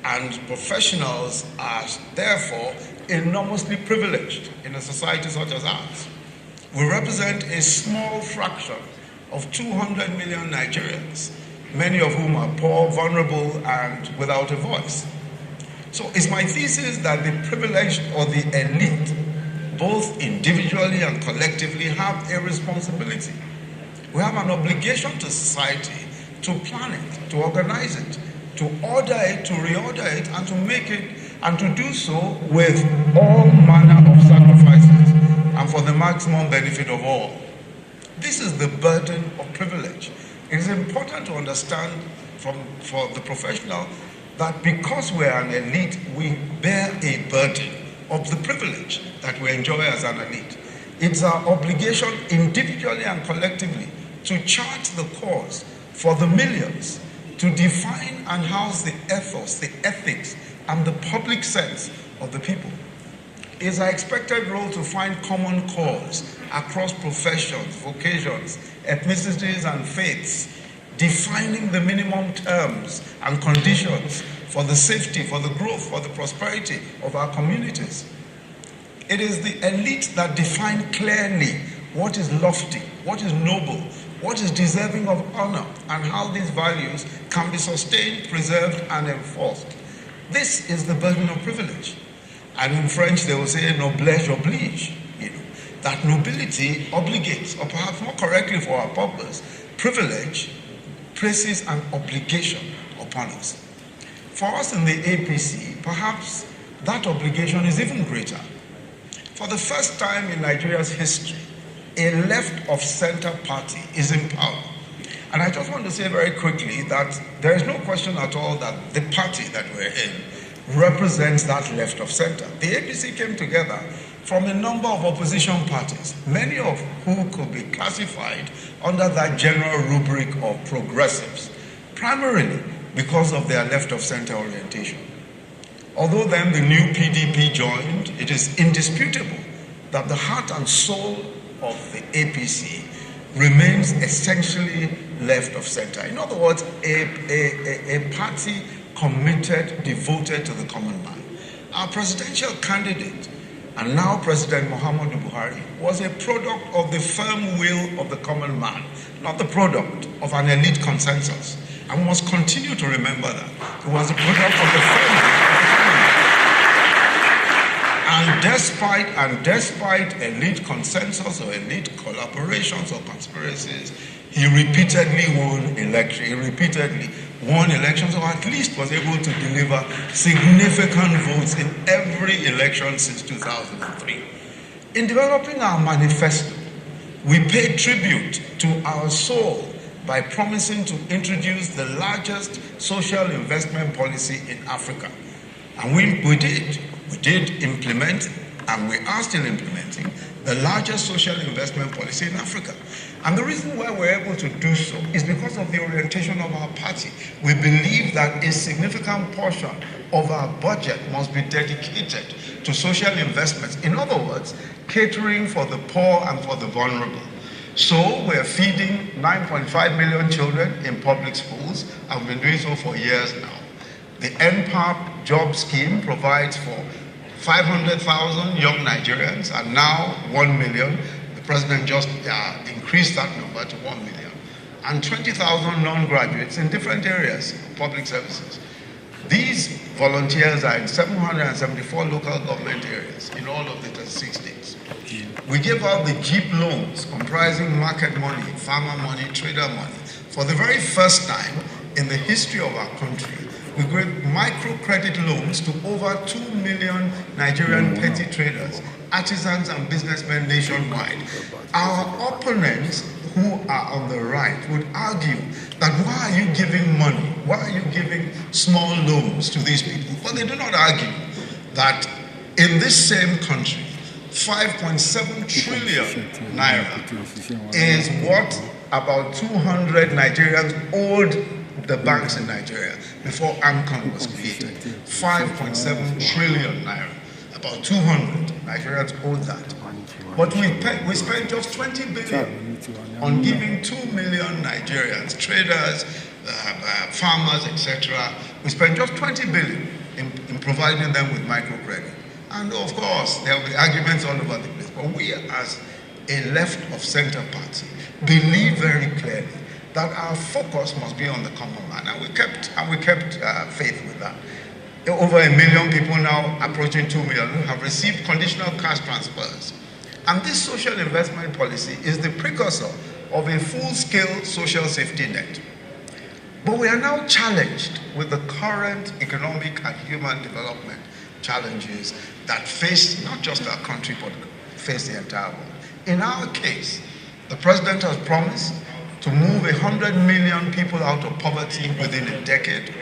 Speaker 8: and professionals are therefore enormously privileged in a society such as ours. We represent a small fraction of 200 million Nigerians, many of whom are poor, vulnerable, and without a voice. So it's my thesis that the privileged or the elite, both individually and collectively, have a responsibility. We have an obligation to society to plan it, to organize it, to order it, to reorder it, and to make it, and to do so with all manner of sacrifices and for the maximum benefit of all. This is the burden of privilege. It is important to understand for the professional that because we are an elite, we bear a burden of the privilege that we enjoy as an elite. It's our obligation individually and collectively to chart the course for the millions, to to define and house the ethos, the ethics, and the public sense of the people. It is our expected role to find common cause across professions, vocations, ethnicities, and faiths, defining the minimum terms and conditions for the safety, for the growth, for the prosperity of our communities. It is the elite that define clearly what is lofty, what is noble, what is deserving of honor, and how these values can be sustained, preserved, and enforced. This is the burden of privilege. And in French, they will say, noblesse oblige, that nobility obligates, or perhaps more correctly for our purpose, privilege places an obligation upon us. For us in the APC, perhaps that obligation is even greater. For the first time in Nigeria's history, a left-of-center party is in power. And I just want to say very quickly that there is no question at all that the party that we're in represents that left-of-center. The APC came together from a number of opposition parties, many of who could be classified under that general rubric of progressives, primarily because of their left-of-center orientation. Although then the new PDP joined, it is indisputable that the heart and soul of the APC remains essentially left of center. In other words, a party committed, devoted to the common man. Our presidential candidate, and now President Muhammadu Buhari, was a product of the firm will of the common man, not the product of an elite consensus. And we must continue to remember that. It was the product of the firm will of the common man. And despite elite consensus or elite collaborations or conspiracies, he repeatedly won elections, or at least was able to deliver significant votes in every election since 2003. In developing our manifesto, we paid tribute to our soul by promising to introduce the largest social investment policy in Africa. And we did implement, and we are still implementing, the largest social investment policy in Africa. And the reason why we're able to do so is because of the orientation of our party. We believe that a significant portion of our budget must be dedicated to social investments. In other words, catering for the poor and for the vulnerable. So we're feeding 9.5 million children in public schools, and we've been doing so for years now. The NPAP job scheme provides for 500,000 young Nigerians, and now 1 million. The president just increased that number to 1 million. And 20,000 non-graduates in different areas of public services. These volunteers are in 774 local government areas in all of the 36 states. We give out the Jeep loans comprising market money, farmer money, trader money. For the very first time in the history of our country, we gave microcredit loans to over 2 million Nigerian petty traders, artisans and businessmen nationwide. Our opponents who are on the right would argue that why are you giving money? Why are you giving small loans to these people? But they do not argue that in this same country, 5.7 trillion naira is what about 200 Nigerians owed the banks in Nigeria before AMCON was created. 5.7 trillion naira. About 200 Nigerians owed that. But we spent just 20 billion on giving 2 million Nigerians, traders, farmers, etc. We spent just 20 billion in providing them with microcredit. And of course, there will be arguments all over the place. But we, as a left-of-center party, believe very clearly that our focus must be on the common man. And we kept faith with that. Over 1 million people now, approaching 2 million, have received conditional cash transfers. And this social investment policy is the precursor of a full-scale social safety net. But we are now challenged with the current economic and human development challenges that face not just our country, but face the entire world. In our case, the president has promised to move 100 million people out of poverty within a decade.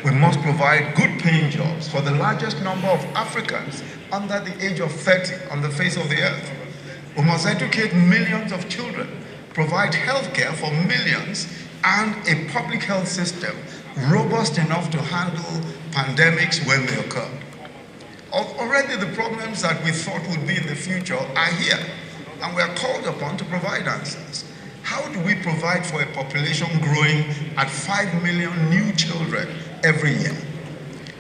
Speaker 8: We must provide good paying jobs for the largest number of Africans under the age of 30 on the face of the earth. We must educate millions of children, provide health care for millions, and a public health system robust enough to handle pandemics when they occur. Already the problems that we thought would be in the future are here, and we are called upon to provide answers. How do we provide for a population growing at 5 million new children every year?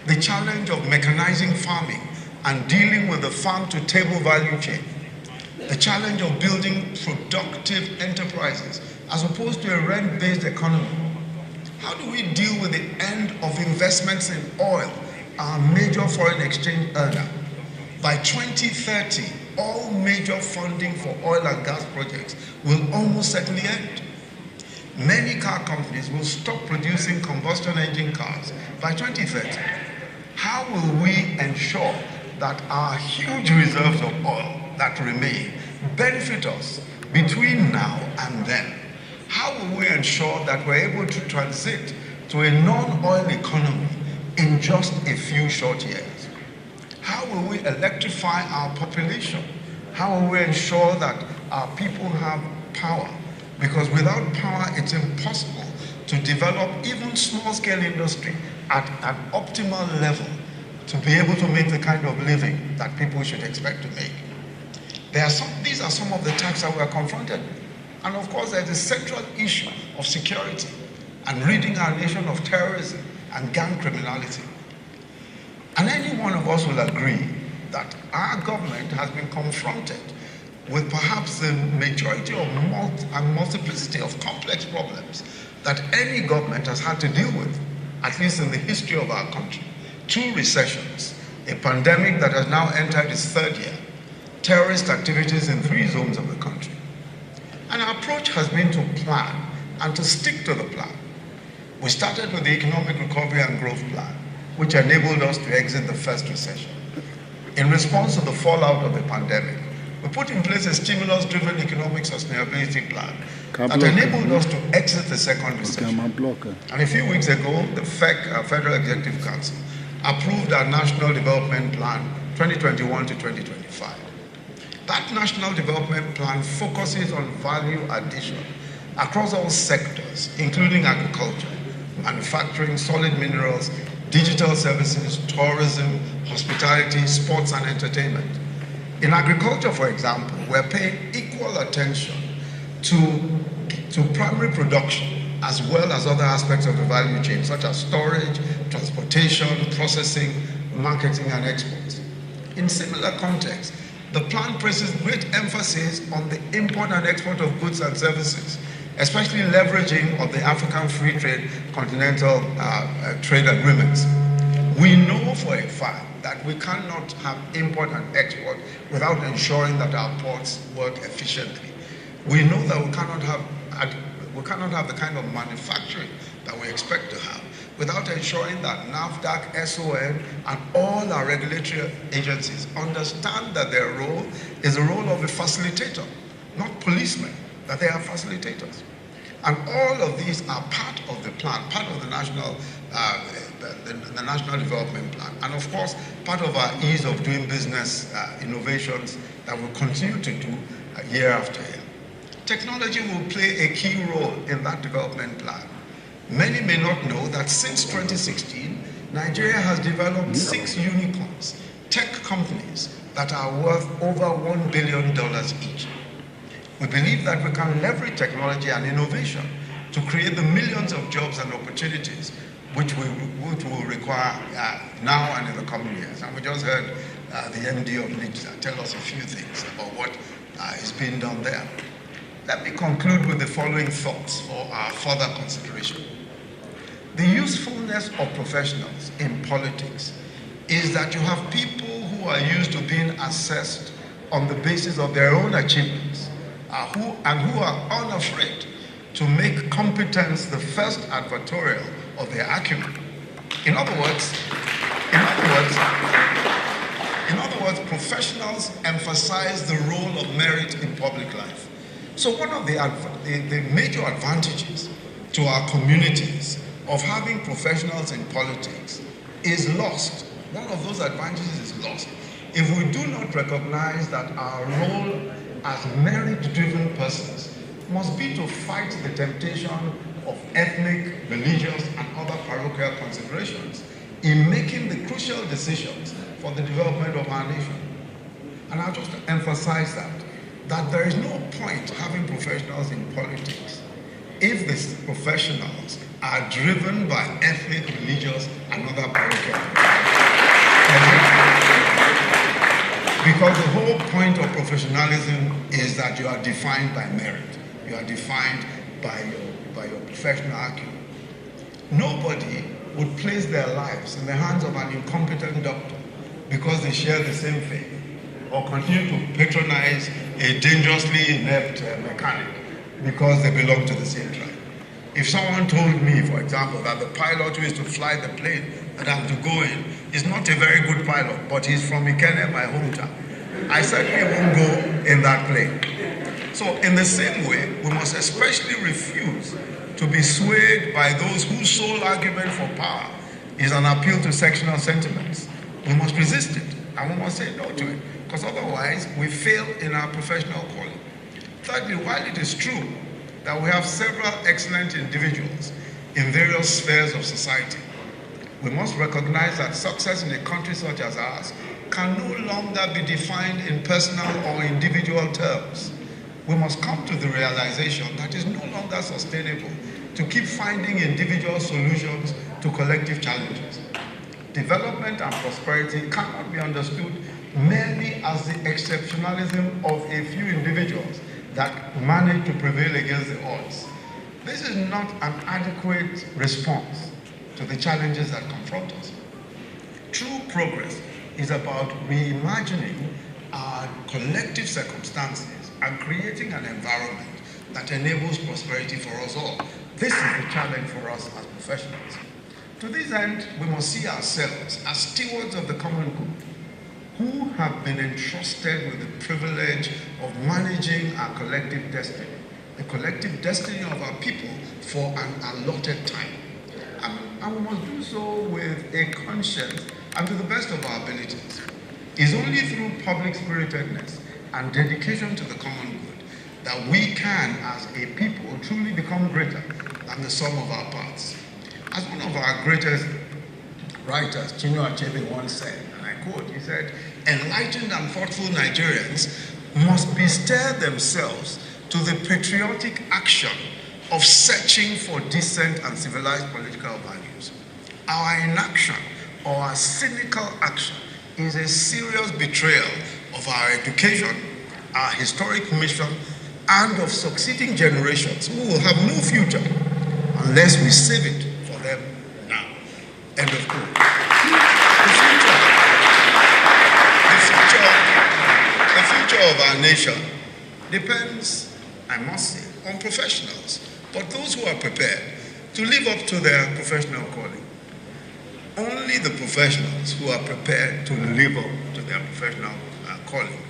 Speaker 8: The challenge of mechanizing farming and dealing with the farm-to-table value chain. The challenge of building productive enterprises as opposed to a rent-based economy. How do we deal with the end of investments in oil, our major foreign exchange earner? By 2030, all major funding for oil and gas projects will almost certainly end. Many car companies will stop producing combustion engine cars by 2030. How will we ensure that our huge reserves of oil that remain benefit us between now and then? How will we ensure that we're able to transit to a non-oil economy in just a few short years? How will we electrify our population? How will we ensure that our people have power? Because without power, it's impossible to develop even small-scale industry at an optimal level to be able to make the kind of living that people should expect to make. These are some of the tasks that we are confronted with. And of course, there's the central issue of security and ridding our nation of terrorism and gang criminality. And any one of us will agree that our government has been confronted with perhaps the majority of multiplicity of complex problems that any government has had to deal with, at least in the history of our country. 2 recessions, a pandemic that has now entered its 3rd year, terrorist activities in 3 zones of the country. And our approach has been to plan and to stick to the plan. We started with the Economic Recovery and Growth Plan, which enabled us to exit the first recession. In response to the fallout of the pandemic, we put in place a stimulus-driven economic sustainability plan that enabled us to exit the second recession. And a few weeks ago, the FEC, Federal Executive Council, approved our National Development Plan 2021 to 2025. That National Development Plan focuses on value addition across all sectors, including agriculture, manufacturing, solid minerals, digital services, tourism, hospitality, sports and entertainment. In agriculture, for example, we're paying equal attention to primary production as well as other aspects of the value chain, such as storage, transportation, processing, marketing and exports. In similar contexts, the plan places great emphasis on the import and export of goods and services, especially leveraging of the African Free Trade Continental Trade Agreements. We know for a fact that we cannot have import and export without ensuring that our ports work efficiently. We know that we cannot have the kind of manufacturing that we expect to have without ensuring that NAFDAC, SON, and all our regulatory agencies understand that their role is the role of a facilitator, not policemen, that they are facilitators. And all of these are part of the plan, part of the National Development Plan, and of course, part of our ease of doing business innovations that we'll continue to do year after year. Technology will play a key role in that development plan. Many may not know that since 2016, Nigeria has developed 6 unicorns, tech companies that are worth over $1 billion each. We believe that we can leverage technology and innovation to create the millions of jobs and opportunities which will require now and in the coming years. And we just heard the MD of NIGSA tell us a few things about what is being done there. Let me conclude with the following thoughts for our further consideration. The usefulness of professionals in politics is that you have people who are used to being assessed on the basis of their own achievements, who are unafraid to make competence the first advertorial of their acumen. In other words, professionals emphasize the role of merit in public life. So one of the major advantages to our communities of having professionals in politics is lost. One of those advantages is lost if we do not recognize that our role as merit-driven persons must be to fight the temptation of ethnic, religious, and other parochial considerations in making the crucial decisions for the development of our nation. And I'll just emphasize that there is no point having professionals in politics if these professionals are driven by ethnic, religious, and other parochial. Because the whole point of professionalism is that you are defined by merit. You are defined by your professional acumen. Nobody would place their lives in the hands of an incompetent doctor because they share the same faith, or continue to patronize a dangerously inept mechanic because they belong to the same tribe. If someone told me, for example, that the pilot who is to fly the plane that I'm to go in is not a very good pilot, but he's from Ikene, my hometown, I certainly won't go in that plane. So in the same way, we must especially refuse to be swayed by those whose sole argument for power is an appeal to sectional sentiments. We must resist it, and we must say no to it, because otherwise we fail in our professional calling. Thirdly, while it is true that we have several excellent individuals in various spheres of society, we must recognize that success in a country such as ours can no longer be defined in personal or individual terms. We must come to the realization that it is no longer sustainable to keep finding individual solutions to collective challenges. Development and prosperity cannot be understood merely as the exceptionalism of a few individuals that manage to prevail against the odds. This is not an adequate response to the challenges that confront us. True progress is about reimagining our collective circumstances and creating an environment that enables prosperity for us all. This is the challenge for us as professionals. To this end, we must see ourselves as stewards of the common good, who have been entrusted with the privilege of managing our collective destiny, the collective destiny of our people for an allotted time. And we must do so with a conscience and to the best of our abilities. It's only through public spiritedness and dedication to the common good that we can, as a people, truly become greater than the sum of our parts. As one of our greatest writers, Chinua Achebe, once said, and I quote, he said, "Enlightened and thoughtful Nigerians must bestir themselves to the patriotic action of searching for decent and civilized political values. Our inaction or our cynical action is a serious betrayal of our education, our historic mission, and of succeeding generations who will have no future unless we save it for them now." End of quote. The future of our nation depends, I must say, on professionals, but those who are prepared to live up to their professional calling. Only the professionals who are prepared to live up to their professional calling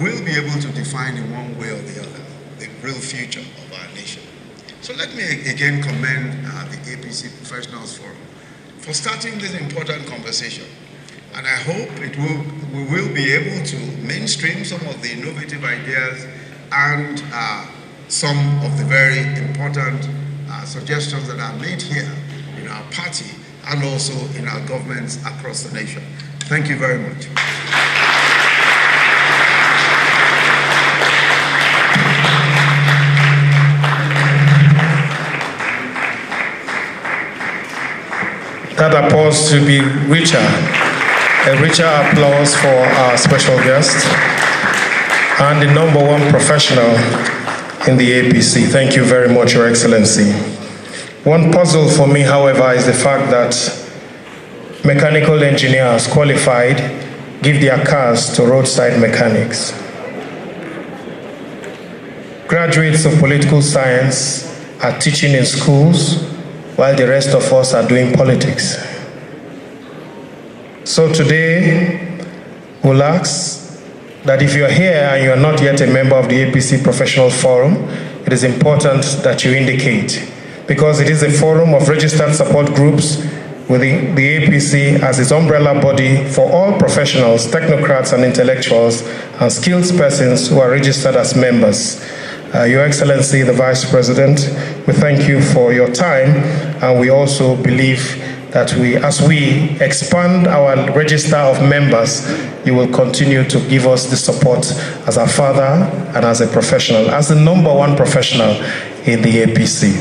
Speaker 8: will be able to define in one way or the other the real future of our nation. So let me again commend the APC Professionals Forum for starting this important conversation. And I hope we will be able to mainstream some of the innovative ideas and some of the very important suggestions that are made here in our party and also in our governments across the nation. Thank you very much.
Speaker 5: That applause should be richer. A richer applause for our special guest and the #1 professional in the APC. Thank you very much, Your Excellency. One puzzle for me, however, is the fact that mechanical engineers qualified give their cars to roadside mechanics. Graduates of political science are teaching in schools while the rest of us are doing politics. So today, we'll ask that if you're here and you're not yet a member of the APC Professional Forum, it is important that you indicate, because it is a forum of registered support groups with the APC as its umbrella body for all professionals, technocrats and intellectuals and skilled persons who are registered as members. Your Excellency, the Vice President, we thank you for your time, and we also believe that as we expand our register of members, you will continue to give us the support as a father and as a professional, as the #1 professional in the APC.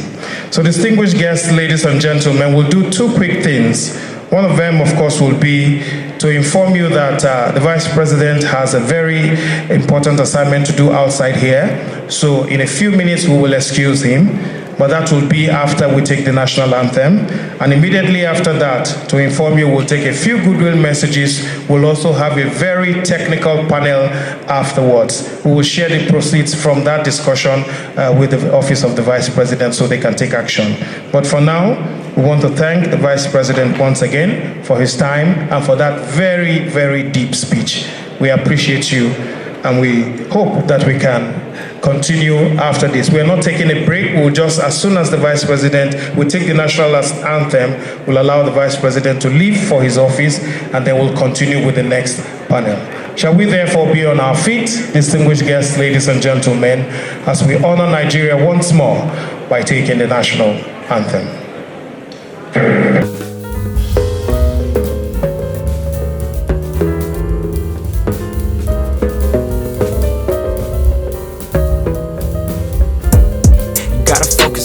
Speaker 5: So distinguished guests, ladies and gentlemen, we'll do two quick things. One of them, of course, will be to inform you that the Vice President has a very important assignment to do outside here. So in a few minutes, we will excuse him, but that will be after we take the national anthem. And immediately after that, to inform you, we'll take a few goodwill messages. We'll also have a very technical panel afterwards. We will share the proceeds from that discussion with the Office of the Vice President so they can take action. But for now, we want to thank the Vice President once again for his time and for that very, very deep speech. We appreciate you, and we hope that we can continue after this. We are not taking a break. We'll just, as soon as the Vice President will take the national anthem, we'll allow the Vice President to leave for his office, and then we'll continue with the next panel. Shall we therefore be on our feet, distinguished guests, ladies and gentlemen, as we honor Nigeria once more by taking the national anthem.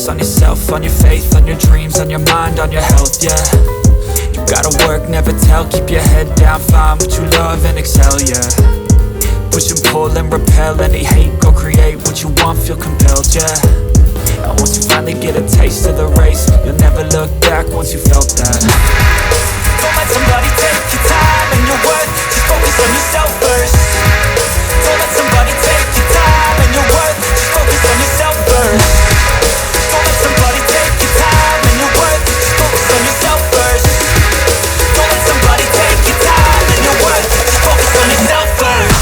Speaker 9: On yourself, on your faith, on your dreams, on your mind, on your health, yeah. You gotta work, never tell, keep your head down, find what you love and excel, yeah. Push and pull and repel any hate, go create what you want, feel compelled, yeah. And once you finally get a taste of the race, you'll never look back once you felt that. Don't let somebody take your time and your worth, just focus on yourself first. Don't let somebody take your time and your worth, just focus on yourself first. Don't let somebody take your time and your worth, just focus on yourself first. Don't let somebody take your time and your worth, just focus on yourself first.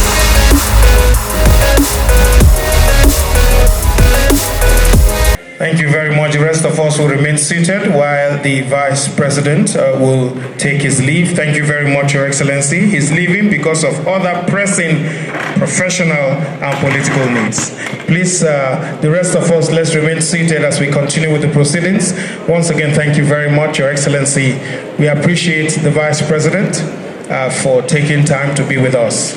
Speaker 5: Thank you very much. The rest of us will remain seated while the Vice President will take his leave. Thank you very much, Your Excellency. He's leaving because of other pressing professional and political needs. Please, the rest of us, let's remain seated as we continue with the proceedings. Once again, thank you very much, Your Excellency. We appreciate the Vice President for taking time to be with us.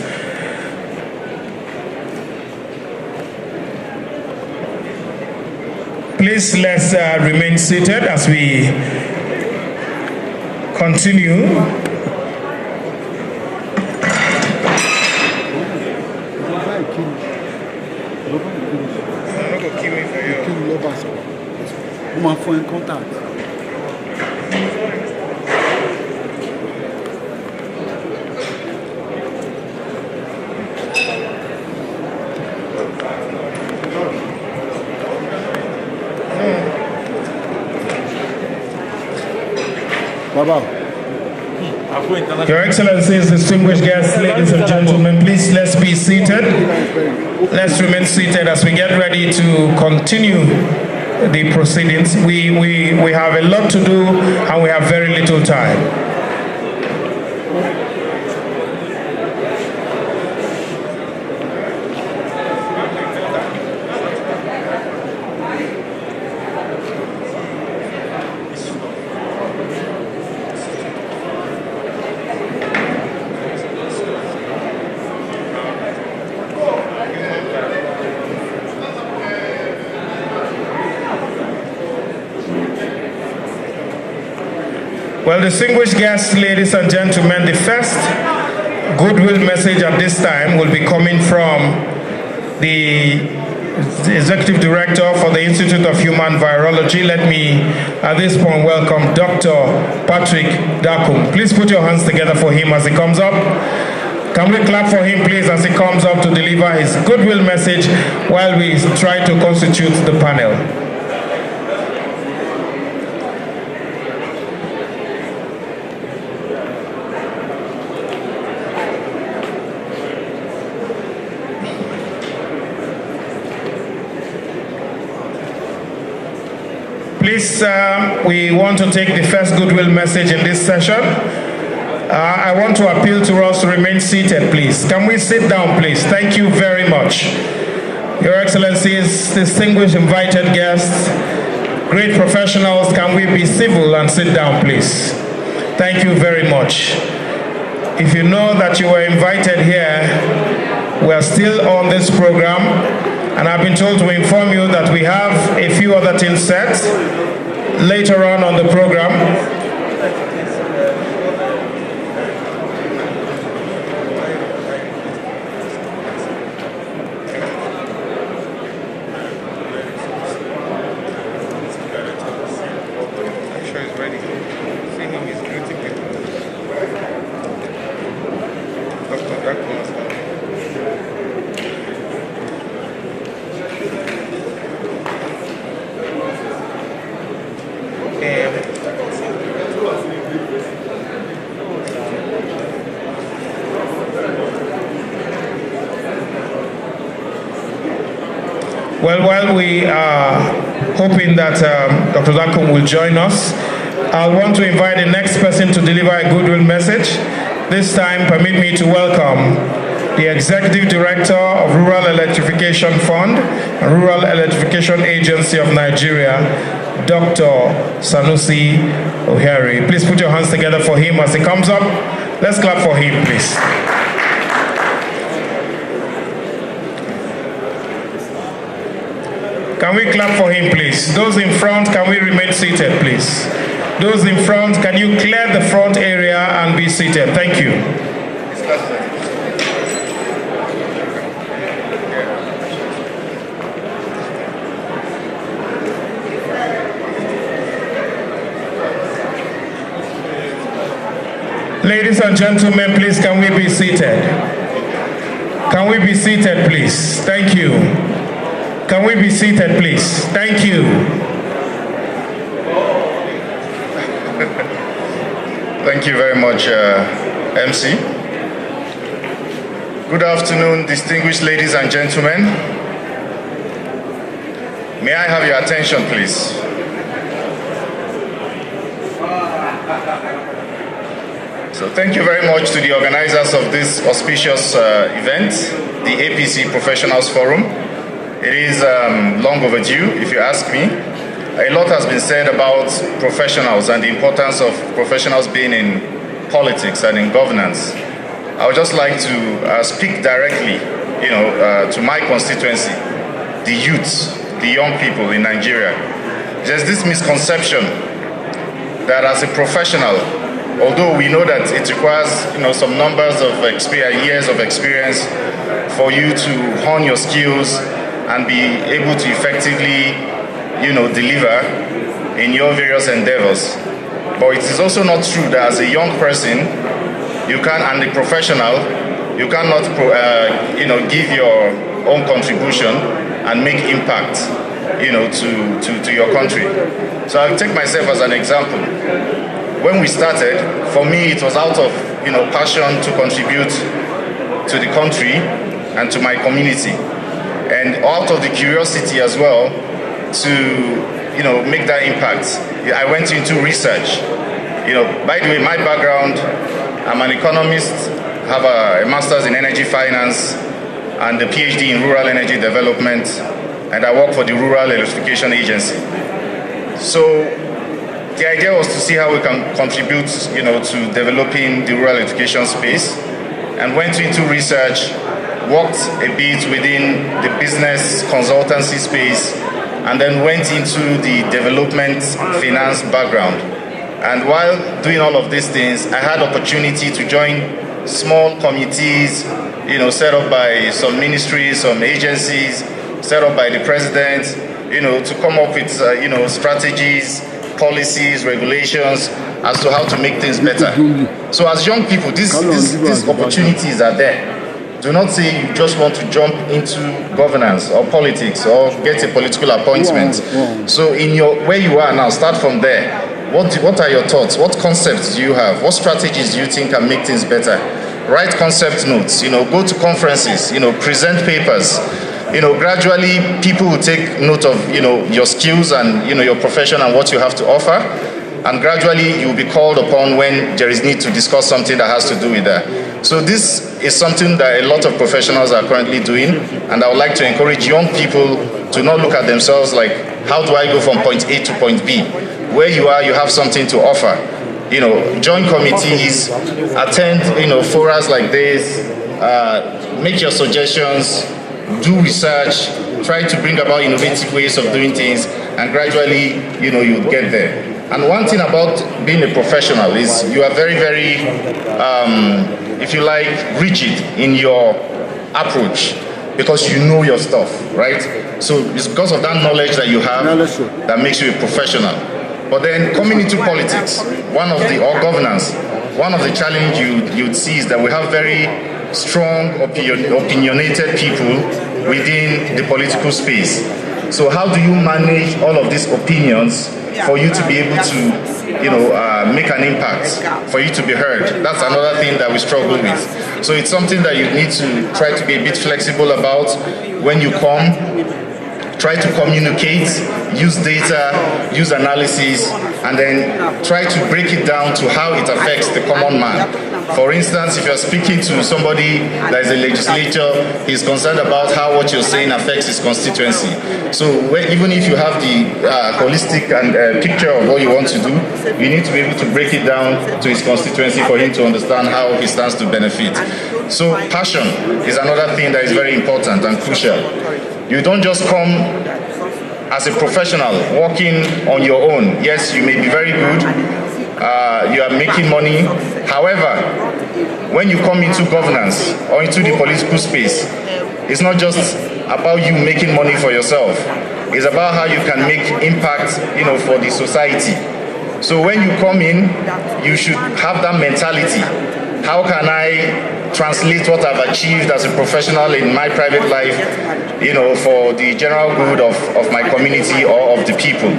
Speaker 5: Please, let's remain seated as we continue. Your Excellencies, distinguished guests, ladies and gentlemen, please let's be seated. Let's remain seated as we get ready to continue the proceedings. We have a lot to do and we have very little time. Well, distinguished guests, ladies and gentlemen, the first goodwill message at this time will be coming from the Executive Director for the Institute of Human Virology. Let me, at this point, welcome Dr. Patrick Dakum. Please put your hands together for him as he comes up. Can we clap for him, please, as he comes up to deliver his goodwill message while we try to constitute the panel. Please, we want to take the first goodwill message in this session. I want to appeal to us to remain seated, please. Can we sit down, please? Thank you very much. Your Excellencies, distinguished invited guests, great professionals, can we be civil and sit down, please? Thank you very much. If you know that you were invited here, we are still on this program, and I've been told to inform you that we have a few other things set later on the program. Well, while we are hoping that Dr. Zakum will join us, I want to invite the next person to deliver a goodwill message. This time, permit me to welcome the Executive Director of Rural Electrification Fund and Rural Electrification Agency of Nigeria, Dr. Sanusi Ohiari. Please put your hands together for him as he comes up. Let's clap for him, please. Can we clap for him, please? Those in front, can we remain seated, please? Those in front, can you clear the front area and be seated? Thank you. Ladies and gentlemen, please, can we be seated? Can we be seated, please? Thank you. Can we be seated, please? Thank you.
Speaker 3: Thank you very much, MC. Good afternoon, distinguished ladies and gentlemen. May I have your attention, please? So thank you very much to the organizers of this auspicious event, the APC Professionals Forum. It is long overdue, if you ask me. A lot has been said about professionals and the importance of professionals being in politics and in governance. I would just like to speak directly, to my constituency, the youths, the young people in Nigeria. There's this misconception that as a professional, although we know that it requires, some numbers of years of experience for you to hone your skills and be able to effectively, deliver in your various endeavors. But it is also not true that as a young person, and a professional, you cannot, give your own contribution and make impact, to your country. So I'll take myself as an example. When we started, for me, it was out of, passion to contribute to the country and to my community. And out of the curiosity as well to, make that impact. I went into research. By the way, my background, I'm an economist, have a master's in energy finance and a PhD in rural energy development, and I work for the Rural Electrification Agency. So the idea was to see how we can contribute, to developing the rural education space, and went into research, worked a bit within the business consultancy space, and then went into the development finance background. And while doing all of these things, I had opportunity to join small committees, set up by some ministries, some agencies, set up by the president, to come up with, strategies, policies, regulations as to how to make things better. So as young people, these opportunities are there. Do not say you just want to jump into governance or politics or get a political appointment. So where you are now, start from there. What are your thoughts? What concepts do you have? What strategies do you think can make things better? Write concept notes, go to conferences, present papers. Gradually people will take note of, your skills and, your profession and what you have to offer. and gradually you'll be called upon when there is need to discuss something that has to do with that. So this is something that a lot of professionals are currently doing, and I would like to encourage young people to not look at themselves like, how do I go from point A to point B? Where you are, you have something to offer. You know, join committees, attend, forums like this, make your suggestions, do research, try to bring about innovative ways of doing things, and gradually, you'll get there. And one thing about being a professional is you are very, very, if you like, rigid in your approach, because you know your stuff, right? So it's because of that knowledge that you have that makes you a professional. But then coming into politics, or governance, one of the challenges you'd see is that we have very strong, opinionated people within the political space. So how do you manage all of these opinions for you to be able to, make an impact, for you to be heard? That's another thing that we struggle with. So it's something that you need to try to be a bit flexible about when you come. Try to communicate, use data, use analysis, and then try to break it down to how it affects the common man. For instance, if you're speaking to somebody that is a legislator, he's concerned about how what you're saying affects his constituency. So even if you have the holistic picture of what you want to do, you need to be able to break it down to his constituency for him to understand how he stands to benefit. So passion is another thing that is very important and crucial. You don't just come as a professional working on your own. Yes, you may be very good, you are making money. However, when you come into governance or into the political space, it's not just about you making money for yourself. It's about how you can make impact, for the society. So when you come in, you should have that mentality. How can I translate what I've achieved as a professional in my private life, for the general good of my community or of the people?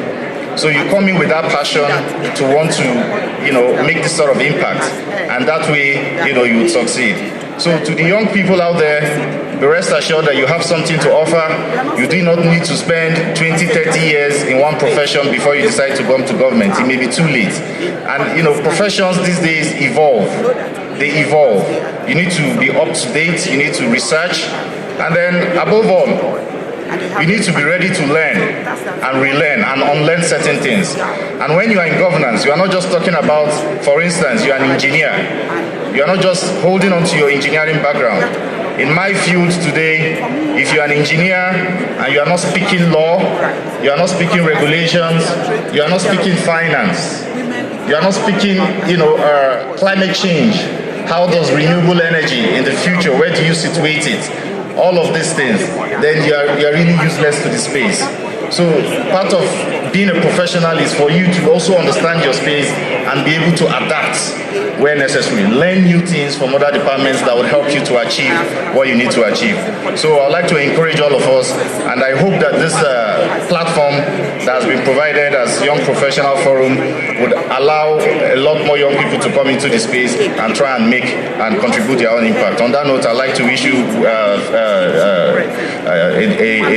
Speaker 3: So you come in with that passion to want to, make this sort of impact, and that way, you would succeed. So to the young people out there, be rest assured that you have something to offer. You do not need to spend 20, 30 years in one profession before you decide to come to government. It may be too late. And, professions these days evolve. They evolve. You need to be up to date. You need to research. And then, above all, you need to be ready to learn and relearn and unlearn certain things. And when you are in governance, you are not just talking about, for instance, you are an engineer. You are not just holding on to your engineering background. In my field today, if you are an engineer and you are not speaking law, you are not speaking regulations, you are not speaking finance, you are not speaking, climate change, how does renewable energy in the future, where do you situate it? All of these things, then you are really useless to the space. So part of being a professional is for you to also understand your space and be able to adapt where necessary. Learn new things from other departments that will help you to achieve what you need to achieve. So I'd like to encourage all of us, and I hope that this platform that has been provided as Young Professional Forum would allow a lot more young people to come into the space and try and make and contribute their own impact. On that note, I'd like to wish you a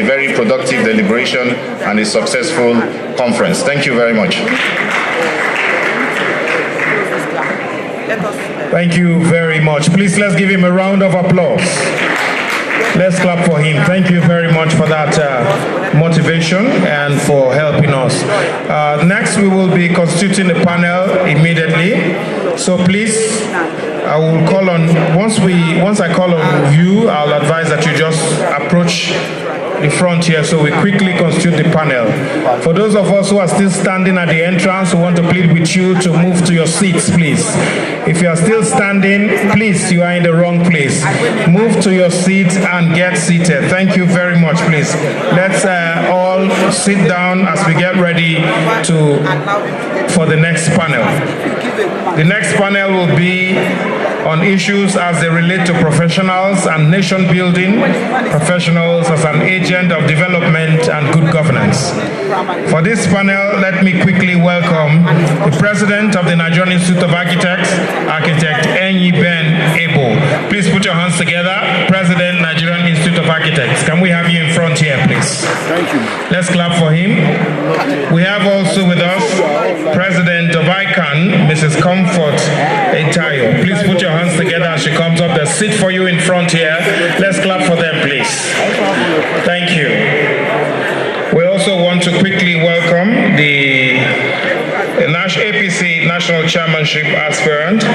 Speaker 3: very productive deliberation and a successful conference. Thank you very much.
Speaker 5: Thank you very much. Please, let's give him a round of applause. Let's clap for him. Thank you very much for that motivation and for helping us. Next, we will be constituting a panel immediately. So please, I will call on, once I call on you, I'll advise that you just approach the front here so we quickly constitute the panel. For those of us who are still standing at the entrance, we want to plead with you to move to your seats, please. If you are still standing, please, you are in the wrong place. Move to your seats and get seated. Thank you very much, please. Let's all sit down as we get ready for the next panel. The next panel will be on issues as they relate to professionals and nation building, professionals as an agent of development and good governance. For this panel, let me quickly welcome the President of the Nigerian Institute of Architects, Architect Enyi Ben Ebo. Please put your hands together. President, Nigerian Institute of Architects. Can we have you in front here, please?
Speaker 2: Thank you.
Speaker 5: Let's clap for him. We have also with us President of Mrs. Comfort Entayo. Please put your hands together as she comes up. There's a seat for you in front here. Let's clap for them, please. Thank you. We also want to quickly welcome the APC National Chairmanship aspirant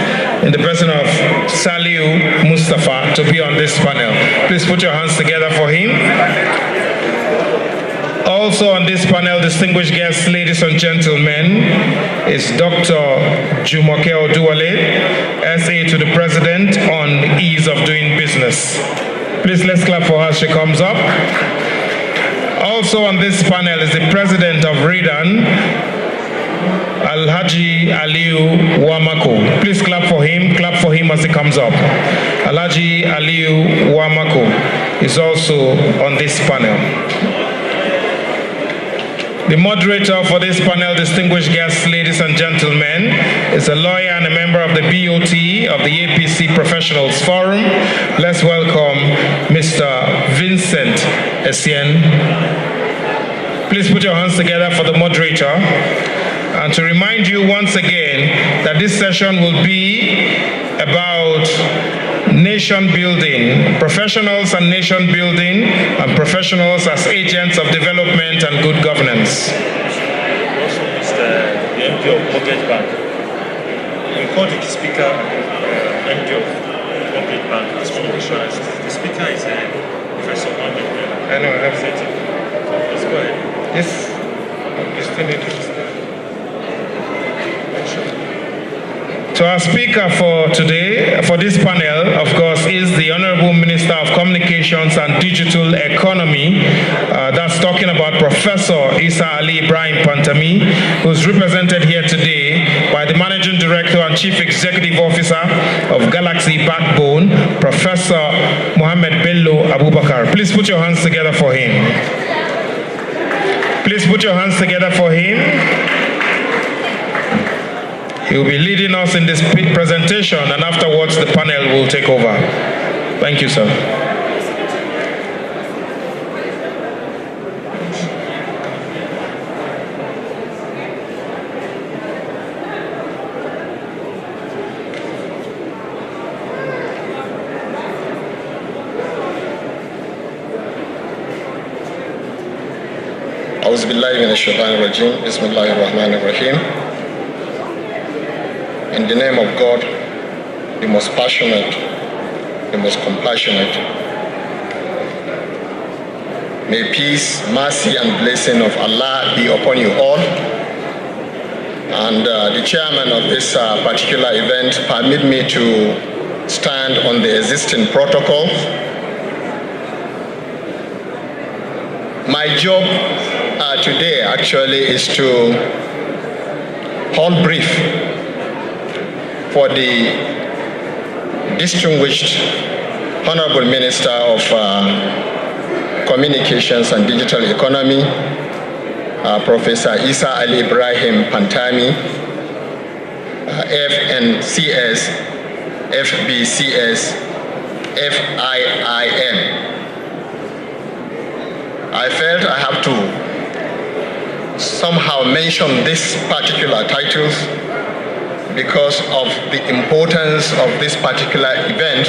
Speaker 5: in the person of Saliu Mustafa to be on this panel. Please put your hands together for him. Also on this panel, distinguished guests, ladies and gentlemen, is Dr. Jumoke Oduwale, SA to the President on ease of doing business. Please let's clap for her as she comes up. Also on this panel is the President of RIDAN, Alhaji Aliu Wamako. Please clap for him as he comes up. Alhaji Aliu Wamako is also on this panel. The moderator for this panel, distinguished guests, ladies and gentlemen, is a lawyer and a member of the BOT of the APC Professionals Forum. Let's welcome Mr. Vincent Essien. Please put your hands together for the moderator. And to remind you once again that this session will be about nation building, professionals and nation building, and professionals as agents of development and good governance.
Speaker 4: Also, Mr. the MD of Mortgage Bank. We call the speaker MD of Mortgage Bank as one of the insurance. The speaker is Professor Mohammed.
Speaker 5: I know, I have said it.
Speaker 4: Let's go ahead.
Speaker 5: Yes, you still need to. So our speaker for today, for this panel, of course, is the Honorable Minister of Communications and Digital Economy. That's talking about Professor Isa Ali Ibrahim Pantami, who's represented here today by the Managing Director and Chief Executive Officer of Galaxy Backbone, Professor Mohammed Bello Abubakar. Please put your hands together for him. Please put your hands together for him. He will be leading us in this presentation, and afterwards the panel will take over. Thank you, sir.
Speaker 10: أعوذ بالله من الشيطان الرجيم بسم الله الرحمن الرحيم. In the name of God, the most passionate, the most compassionate, may peace, mercy, and blessing of Allah be upon you all. And the chairman of this particular event, permit me to stand on the existing protocol. My job today actually is to hold brief for the distinguished Honorable Minister of Communications and Digital Economy, Professor Isa Ali Ibrahim Pantami, FNCS, FBCS, FIIM. I felt I have to somehow mention these particular titles because of the importance of this particular event.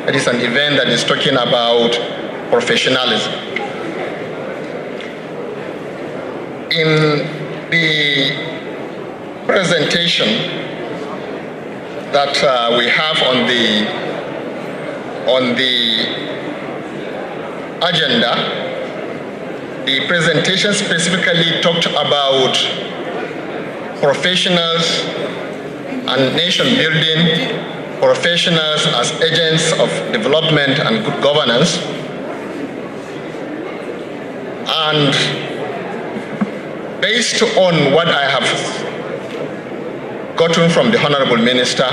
Speaker 10: It is an event that is talking about professionalism. In the presentation that we have on the agenda, the presentation specifically talked about professionals and nation building, professionals as agents of development and good governance. And based on what I have gotten from the Honorable Minister,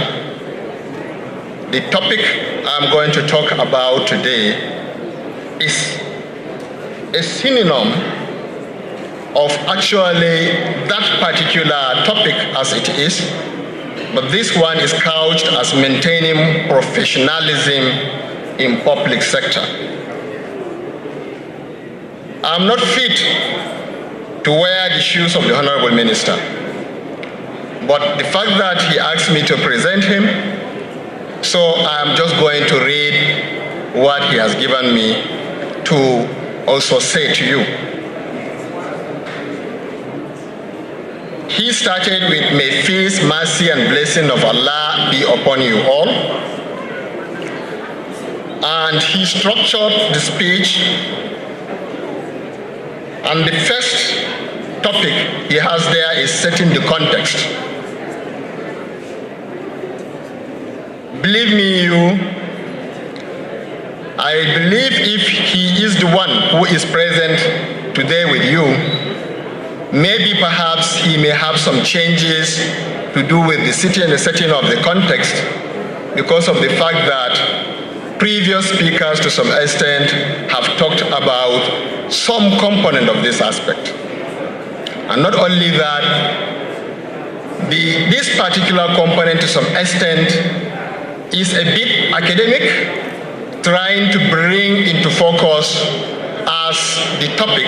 Speaker 10: the topic I'm going to talk about today is a synonym of actually that particular topic as it is, but this one is couched as maintaining professionalism in public sector. I'm not fit to wear the shoes of the Honorable Minister, but the fact that he asked me to present him, so I'm just going to read what he has given me to also say to you. He started with, "May peace, mercy, and blessing of Allah be upon you all." And he structured the speech, and the first topic he has there is setting the context. Believe me, I believe if he is the one who is present today with you, maybe perhaps he may have some changes to do with the city and the setting of the context, because of the fact that previous speakers to some extent have talked about some component of this aspect. And not only that, this particular component to some extent is a bit academic, trying to bring into focus as the topic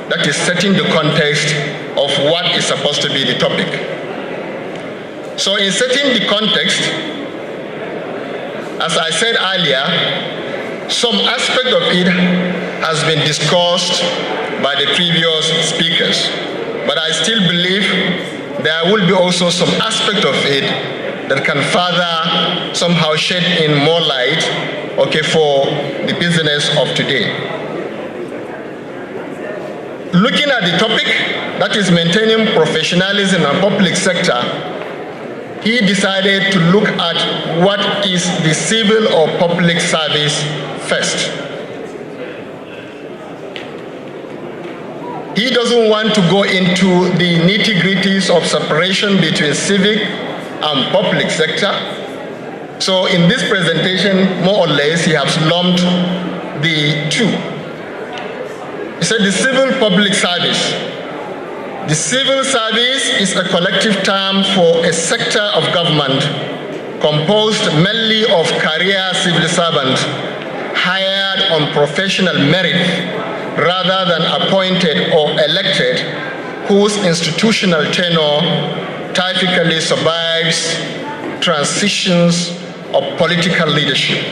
Speaker 10: that is setting the context of what is supposed to be the topic. So in setting the context, as I said earlier, some aspect of it has been discussed by the previous speakers, but I still believe there will be also some aspect of it that can further somehow shed in more light, okay, for the business of today. Looking at the topic, that is maintaining professionalism in the public sector, he decided to look at what is the civil or public service first. He doesn't want to go into the nitty-gritties of separation between civic and public sector. So in this presentation, more or less, he has lumped the two. He said the civil public service. The civil service is a collective term for a sector of government composed mainly of career civil servants hired on professional merit rather than appointed or elected, whose institutional tenure typically survives transitions of political leadership.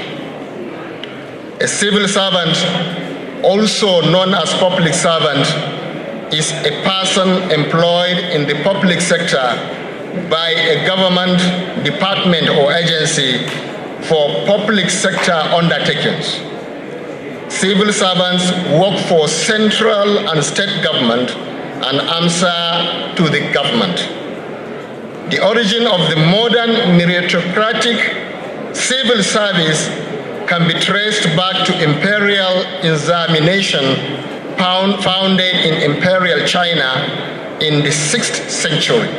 Speaker 10: A civil servant, also known as public servant, is a person employed in the public sector by a government, department, or agency for public sector undertakings. Civil servants work for central and state government and answer to the government. The origin of the modern meritocratic civil service can be traced back to imperial examination founded in imperial China in the 6th century.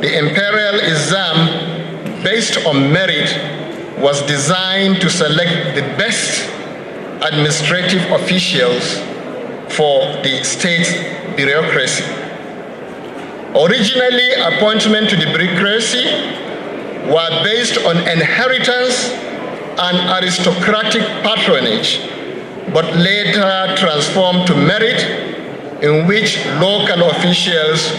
Speaker 10: The imperial exam, based on merit, was designed to select the best administrative officials for the state bureaucracy. Originally, appointment to the bureaucracy were based on inheritance and aristocratic patronage, but later transformed to merit, in which local officials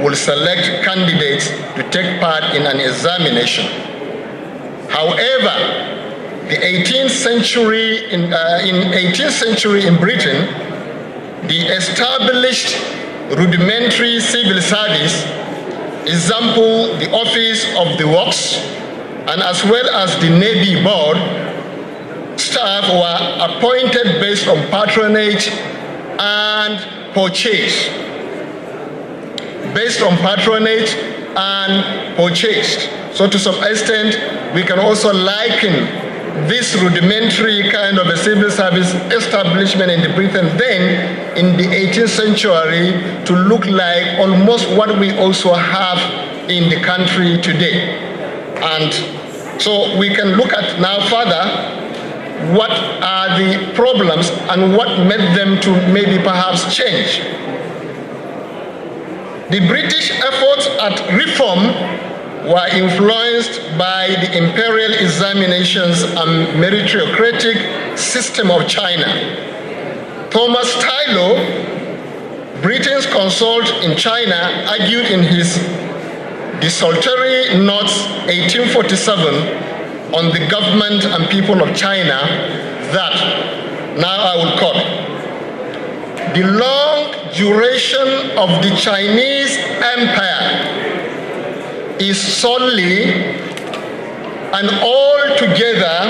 Speaker 10: will select candidates to take part in an examination. However, the 18th century in 18th century in Britain, the established rudimentary civil service, example the office of the works, and as well as the Navy Board, staff were appointed based on patronage and purchase. Based on patronage and purchased. So to some extent, we can also liken this rudimentary kind of a civil service establishment in the Britain then in the 18th century to look like almost what we also have in the country today. And so we can look at now further what are the problems and what made them to maybe perhaps change. The British efforts at reform were influenced by the imperial examinations and meritocratic system of China. Thomas Tylor, Britain's consul in China, argued in his desultory notes 1847 on the government and people of China that, now I will quote, the long duration of the Chinese empire is solely and altogether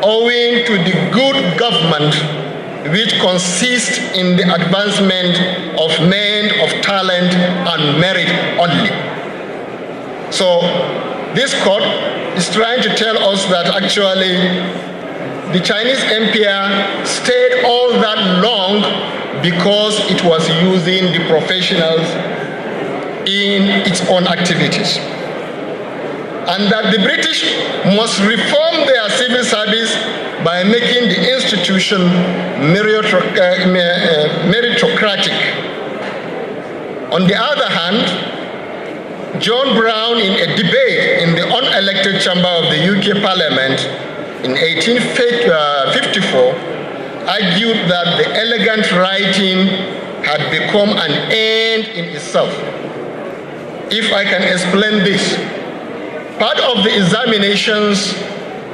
Speaker 10: owing to the good government which consists in the advancement of men of talent and merit only. So this quote is trying to tell us that actually the Chinese empire stayed all that long because it was using the professionals in its own activities. And that the British must reform their civil service by making the institution meritocratic. On the other hand, John Brown, in a debate in the unelected chamber of the UK Parliament in 1854, argued that the elegant writing had become an end in itself. If I can explain this, part of the examinations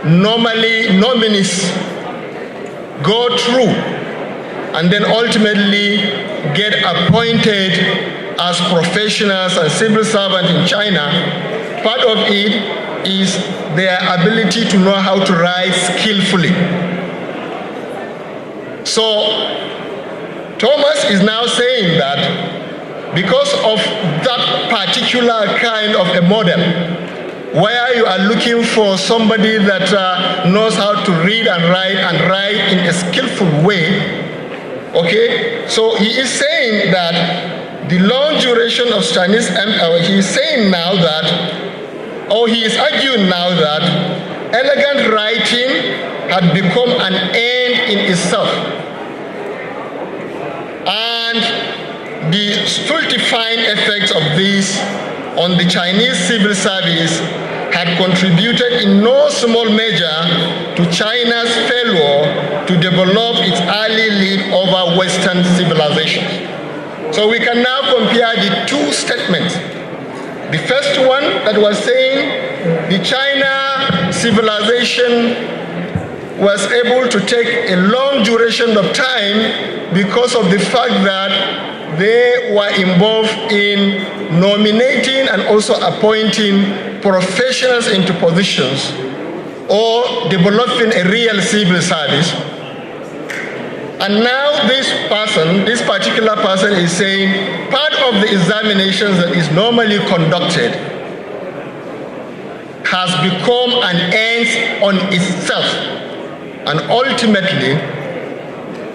Speaker 10: normally nominees go through and then ultimately get appointed as professionals and civil servants in China. Part of it is their ability to know how to write skillfully. So Thomas is now saying that because of that particular kind of a model, where you are looking for somebody that knows how to read and write in a skillful way, okay? So he is saying that the long duration of Chinese empire, he is saying now that, or he is arguing now that elegant writing had become an end in itself. And the stultifying effects of this on the Chinese civil service had contributed in no small measure to China's failure to develop its early lead over Western civilizations. So we can now compare the two statements. The first one that was saying the China civilization was able to take a long duration of time because of the fact that they were involved in nominating and also appointing professionals into positions or developing a real civil service. And now this particular person is saying part of the examinations that is normally conducted has become an end on itself. And ultimately,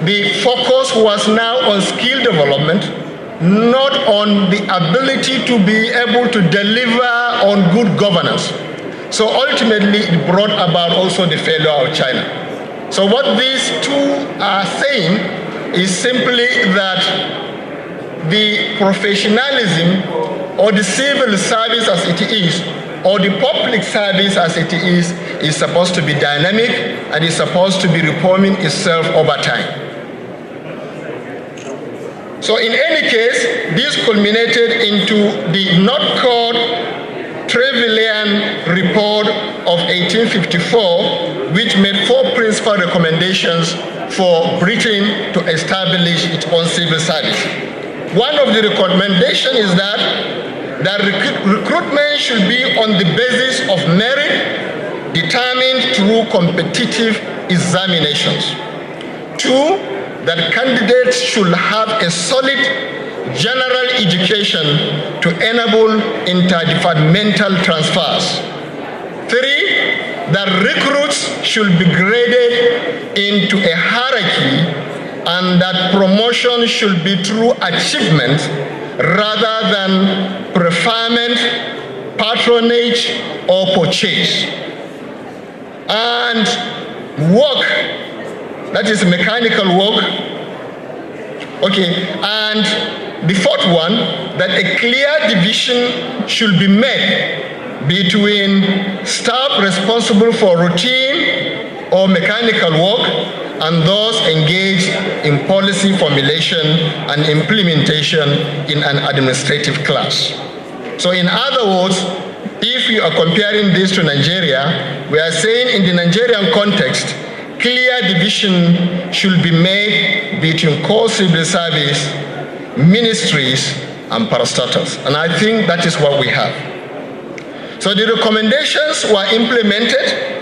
Speaker 10: the focus was now on skill development, not on the ability to be able to deliver on good governance. So ultimately, it brought about also the failure of China. So what these two are saying is simply that the professionalism or the civil service as it is, or the public service as it is supposed to be dynamic and is supposed to be reforming itself over time. So in any case, this culminated into the not-called Trevelyan Report of 1854, which made 4 principal recommendations for Britain to establish its own civil service. One of the recommendations is that recruitment should be on the basis of merit determined through competitive examinations. 2, that candidates should have a solid general education to enable interdepartmental transfers. 3, that recruits should be graded into a hierarchy and that promotion should be through achievement rather than preferment, patronage, or purchase. And work, that is mechanical work. Okay, and the 4th one, that a clear division should be made between staff responsible for routine or mechanical work and those engaged in policy formulation and implementation in an administrative class. So in other words, if we are comparing this to Nigeria, we are saying in the Nigerian context, clear division should be made between core civil service, ministries, and parastatals. And I think that is what we have. So the recommendations were implemented,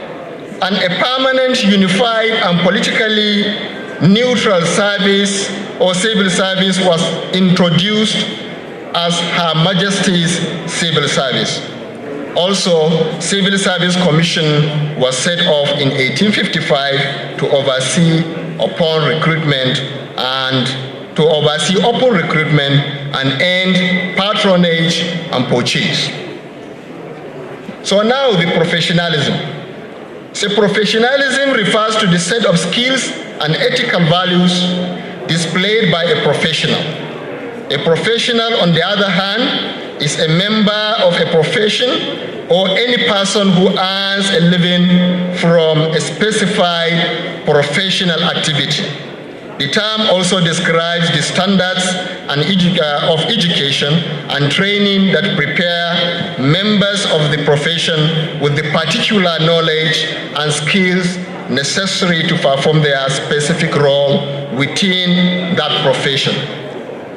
Speaker 10: and a permanent, unified, and politically neutral service or civil service was introduced as Her Majesty's Civil Service. Also, Civil Service Commission was set off in 1855 to oversee upon recruitment and to oversee open recruitment and end patronage and purchase. So now the professionalism. So professionalism refers to the set of skills and ethical values displayed by a professional. A professional, on the other hand, is a member of a profession or any person who earns a living from a specified professional activity. The term also describes the standards of education and training that prepare members of the profession with the particular knowledge and skills necessary to perform their specific role within that profession.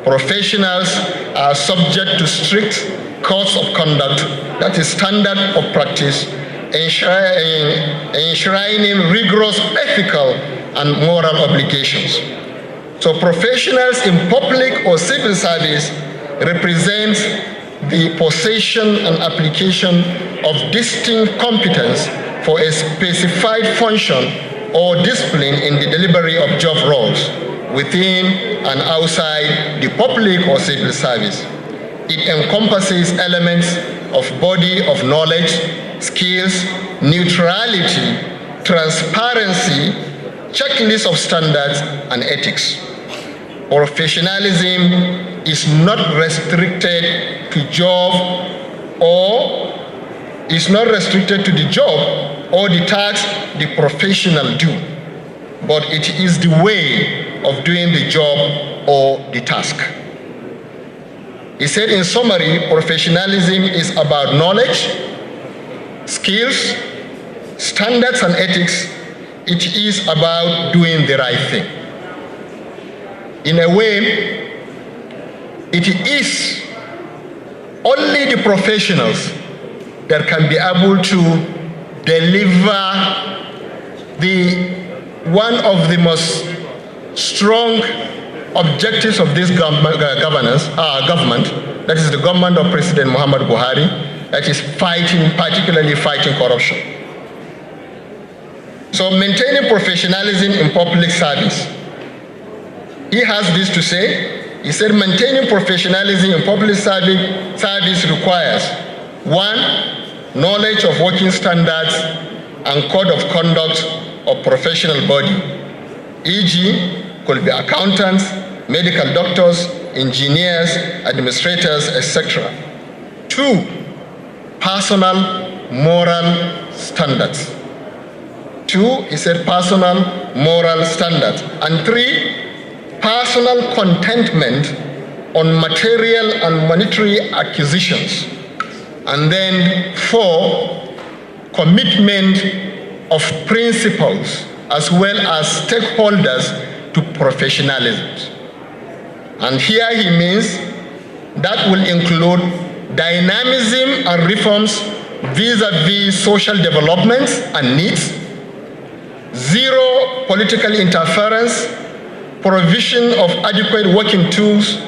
Speaker 10: Professionals are subject to strict codes of conduct, that is standard of practice, enshrining rigorous ethical and moral obligations. So professionals in public or civil service represent the possession and application of distinct competence for a specified function or discipline in the delivery of job roles within and outside the public or civil service. It encompasses elements of body of knowledge, skills, neutrality, transparency, checklist of standards, and ethics. Professionalism is not restricted to job or is not restricted to the job or the tasks the professional do, but it is the way of doing the job or the task. He said, in summary, professionalism is about knowledge, skills, standards, and ethics. It is about doing the right thing. In a way, it is only the professionals that can be able to deliver one of the most strong objectives of this government, that is the government of President Muhammad Buhari, that is particularly fighting corruption. So maintaining professionalism in public service. He has this to say. He said maintaining professionalism in public service requires 1. Knowledge of working standards and code of conduct of professional body, e.g., could be accountants, medical doctors, engineers, administrators, etc. 2. Personal moral standards. 2, he said personal moral standards. And 3, personal contentment on material and monetary acquisitions. And then 4, commitment of principles as well as stakeholders to professionalism. And here he means that will include dynamism and reforms vis-a-vis social developments and needs, 0 political interference, provision of adequate working tools,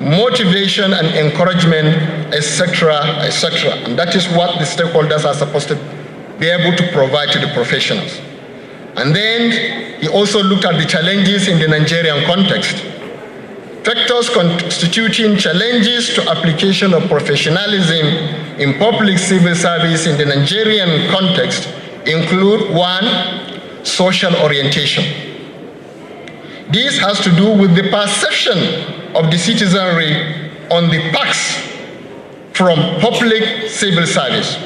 Speaker 10: motivation and encouragement, etc., etc. And that is what the stakeholders are supposed to be able to provide to the professionals. And then he also looked at the challenges in the Nigerian context. Factors constituting challenges to application of professionalism in public civil service in the Nigerian context include 1, social orientation. This has to do with the perception of the citizenry on the perks from public civil service.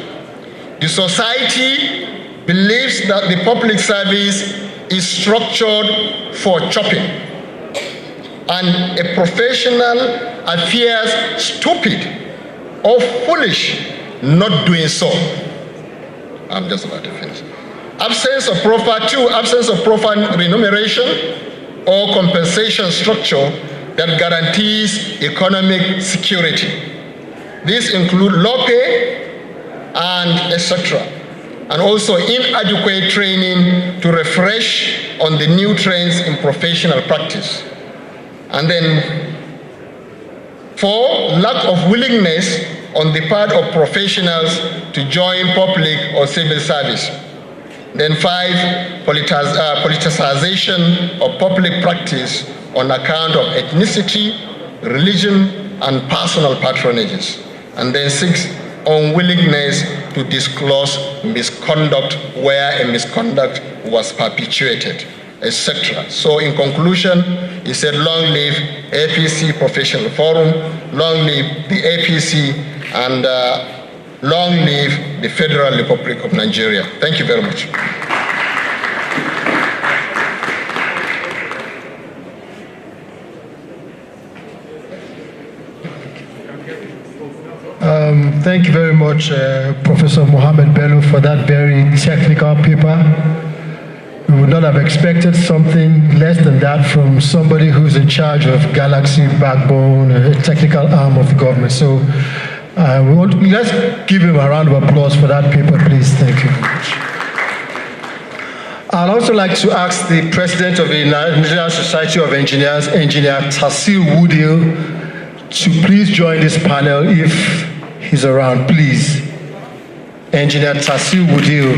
Speaker 10: The society believes that the public service is structured for chopping, and a professional appears stupid or foolish not doing so. I'm just about to finish. Absence of proper remuneration or compensation structure that guarantees economic security. These include low pay and etc. And also inadequate training to refresh on the new trends in professional practice. And then 4, lack of willingness on the part of professionals to join public or civil service. Then 5, politicization of public practice on account of ethnicity, religion, and personal patronages. And then 6, unwillingness to disclose misconduct where a misconduct was perpetuated, etc. So in conclusion, he said, long live APC Professional Forum, long live the APC, and long live the Federal Republic of Nigeria. Thank you very much.
Speaker 11: Thank you very much, Professor Mohammed Bello, for that very technical paper. We would not have expected something less than that from somebody who's in charge of Galaxy Backbone, a technical arm of the government. So let's give him a round of applause for that paper, please. Thank you very much. I'd also like to ask the President of the Nigerian Society of Engineers, Engineer Tasil Wudil, to please join this panel if he's around, please. Engineer Tasil Wudil.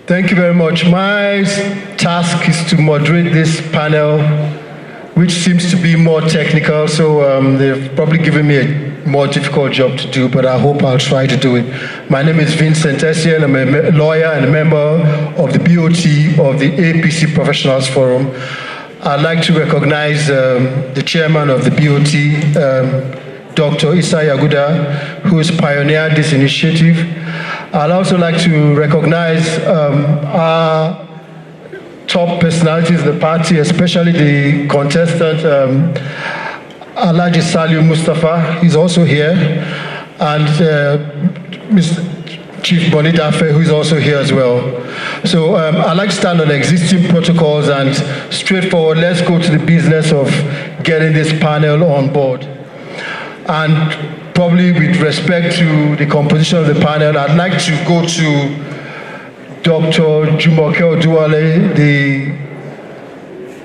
Speaker 11: Thank you very much. My task is to moderate this panel, which seems to be more technical, so they've probably given me a more difficult job to do, but I hope I'll try to do it. My name is Vincent Essien. I'm a lawyer and a member of the BOT of the APC Professionals Forum. I'd like to recognize the chairman of the BOT, Dr. Issa Yaguda, who has pioneered this initiative. I'd also like to recognize our top personalities of the party, especially the contestant, Alhaji Saliu Mustafa. He's also here. And Mr. Chief Boni Dafe, who's also here as well. So I'd like to stand on existing protocols and straightforward, let's go to the business of getting this panel on board. And probably with respect to the composition of the panel, I'd like to go to Dr. Jumoke Oduwale, the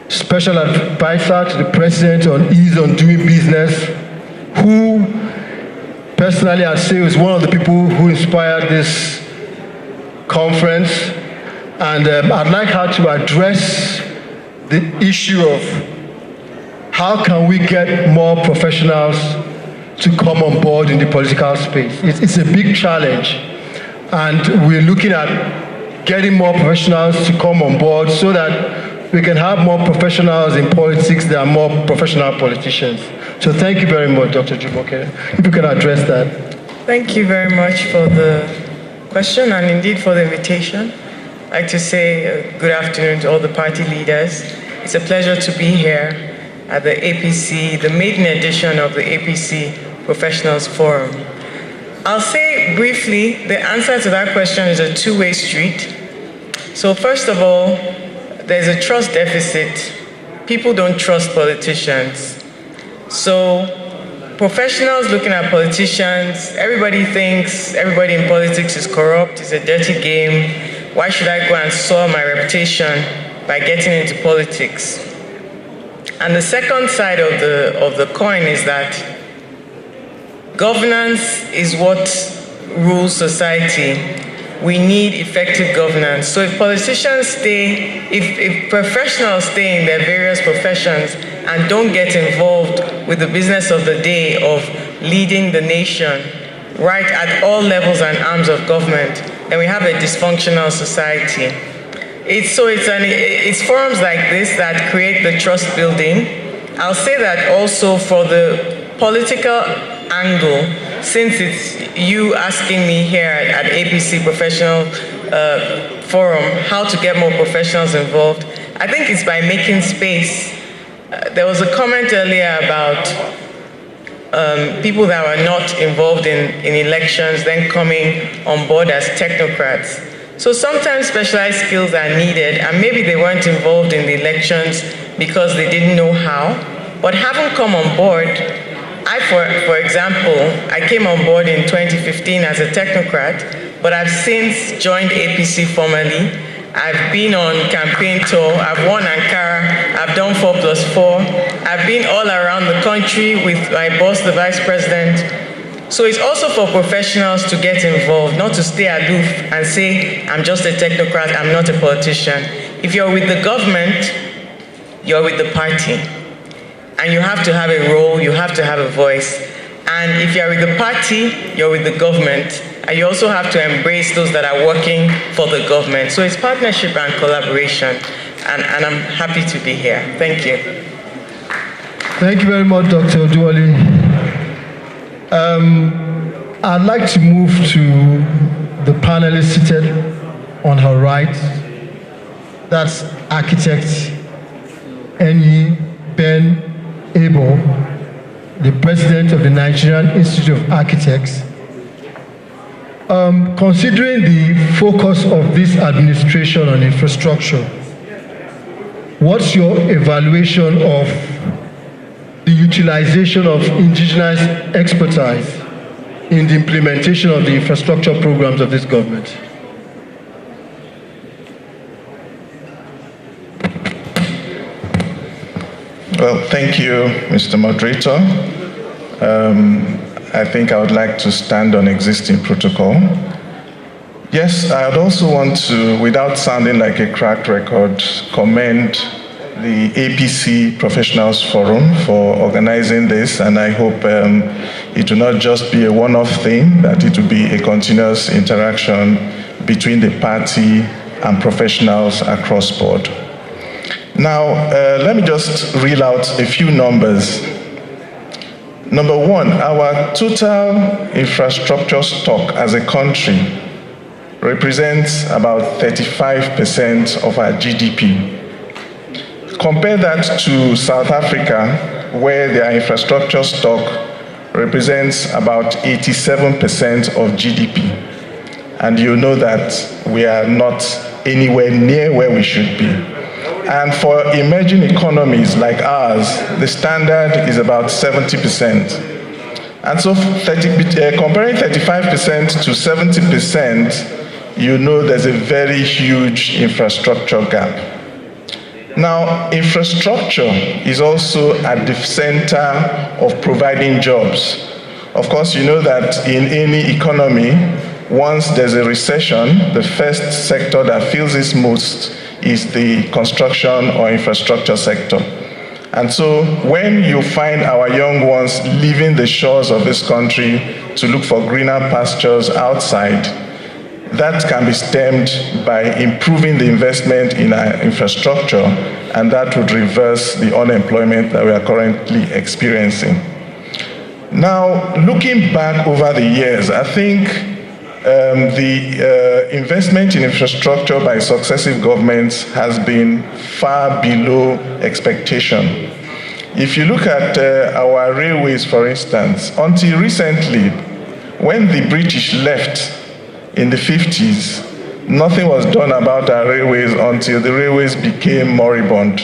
Speaker 11: Special Advisor to the President on Ease on Doing Business, who personally I'd say is one of the people who inspired this conference. And I'd like her to address the issue of how can we get more professionals to come on board in the political space. It's a big challenge, and we're looking at getting more professionals to come on board so that we can have more professionals in politics that are more professional politicians. So thank you very much, Dr. Jumoke. If you can address that.
Speaker 12: Thank you very much for the question and indeed for the invitation. I'd like to say good afternoon to all the party leaders. It's a pleasure to be here at the APC, the maiden edition of the APC Professionals Forum. I'll say briefly, the answer to that question is a two-way street. So first of all, there's a trust deficit. People don't trust politicians. So professionals looking at politicians, everybody thinks everybody in politics is corrupt, it's a dirty game. Why should I go and soil my reputation by getting into politics? And the second side of the coin is that governance is what rules society. We need effective governance. So if politicians stay, if professionals stay in their various professions and don't get involved with the business of the day of leading the nation right at all levels and arms of government, then we have a dysfunctional society. It's forums like this that create the trust building. I'll say that also for the political angle, since it's you asking me here at APC Professional forum, how to get more professionals involved, I think it's by making space. There was a comment earlier about people that were not involved in elections then coming on board as technocrats. So sometimes specialized skills are needed, and maybe they weren't involved in the elections because they didn't know how. But having come on board, for example, I came on board in 2015 as a technocrat, but I've since joined APC formally. I've been on campaign tour, I've won Ankara, I've done 4+4. I've been all around the country with my boss, the Vice President. So it's also for professionals to get involved, not to stay aloof and say, I'm just a technocrat, I'm not a politician. If you're with the government, you're with the party. And you have to have a role, you have to have a voice. And if you're with the party, you're with the government. And you also have to embrace those that are working for the government. So it's partnership and collaboration. And I'm happy to be here. Thank you.
Speaker 11: Thank you very much, Dr. Oduwole. I'd like to move to the panelist seated on her right. That's architect Enyi Ben Abel, the president of the Nigerian Institute of Architects. Considering the focus of this administration on infrastructure, what's your evaluation of the utilization of indigenous expertise in the implementation of the infrastructure programs of this government?
Speaker 3: Well, thank you, Mr. Moderator. I think I would like to stand on existing protocol. Yes, I would also want to, without sounding like a cracked record, commend the APC Professionals Forum for organizing this, and I hope it will not just be a one-off thing, that it will be a continuous interaction between the party and professionals across board. Now, let me just reel out a few numbers. Number one, our total infrastructure stock as a country represents about 35% of our GDP. Compare that to South Africa, where their infrastructure stock represents about 87% of GDP. And you know that we are not anywhere near where we should be. And for emerging economies like ours, the standard is about 70%. And so comparing 35% to 70%, you know there's a very huge infrastructure gap. Now, infrastructure is also at the center of providing jobs. Of course, you know that in any economy, once there's a recession, the first sector that feels it most is the construction or infrastructure sector. And so when you find our young ones leaving the shores of this country to look for greener pastures outside, that can be stemmed by improving the investment in our infrastructure, and that would reverse the unemployment that we are currently experiencing. Now, looking back over the years, I think the investment in infrastructure by successive governments has been far below expectation. If you look at our railways, for instance, until recently, when the British left in the 50s, nothing was done about our railways until the railways became moribund.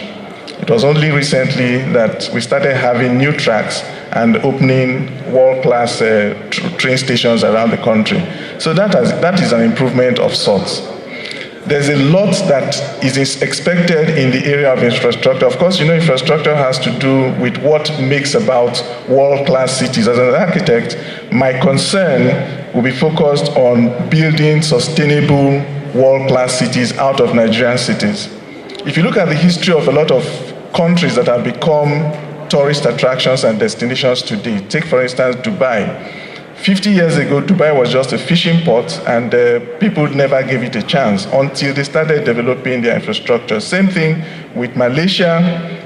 Speaker 3: It was only recently that we started having new tracks and opening world-class train stations around the country. So that is an improvement of sorts. There's a lot that is expected in the area of infrastructure. Of course, you know, infrastructure has to do with what makes about world-class cities. As an architect, my concern will be focused on building sustainable world-class cities out of Nigerian cities. If you look at the history of a lot of countries that have become tourist attractions and destinations today, take for instance Dubai. 50 years ago, Dubai was just a fishing port, and people never gave it a chance until they started developing their infrastructure. Same thing with Malaysia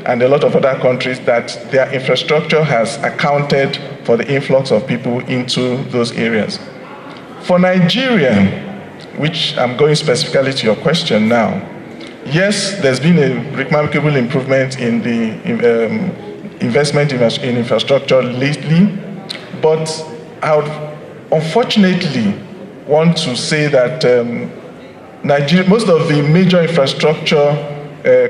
Speaker 3: and a lot of other countries, that their infrastructure has accounted for the influx of people into those areas. For Nigeria, which I'm going specifically to your question now. Yes, there's been a remarkable improvement in the investment in infrastructure lately, but I would unfortunately want to say that Nigeria, most of the major infrastructure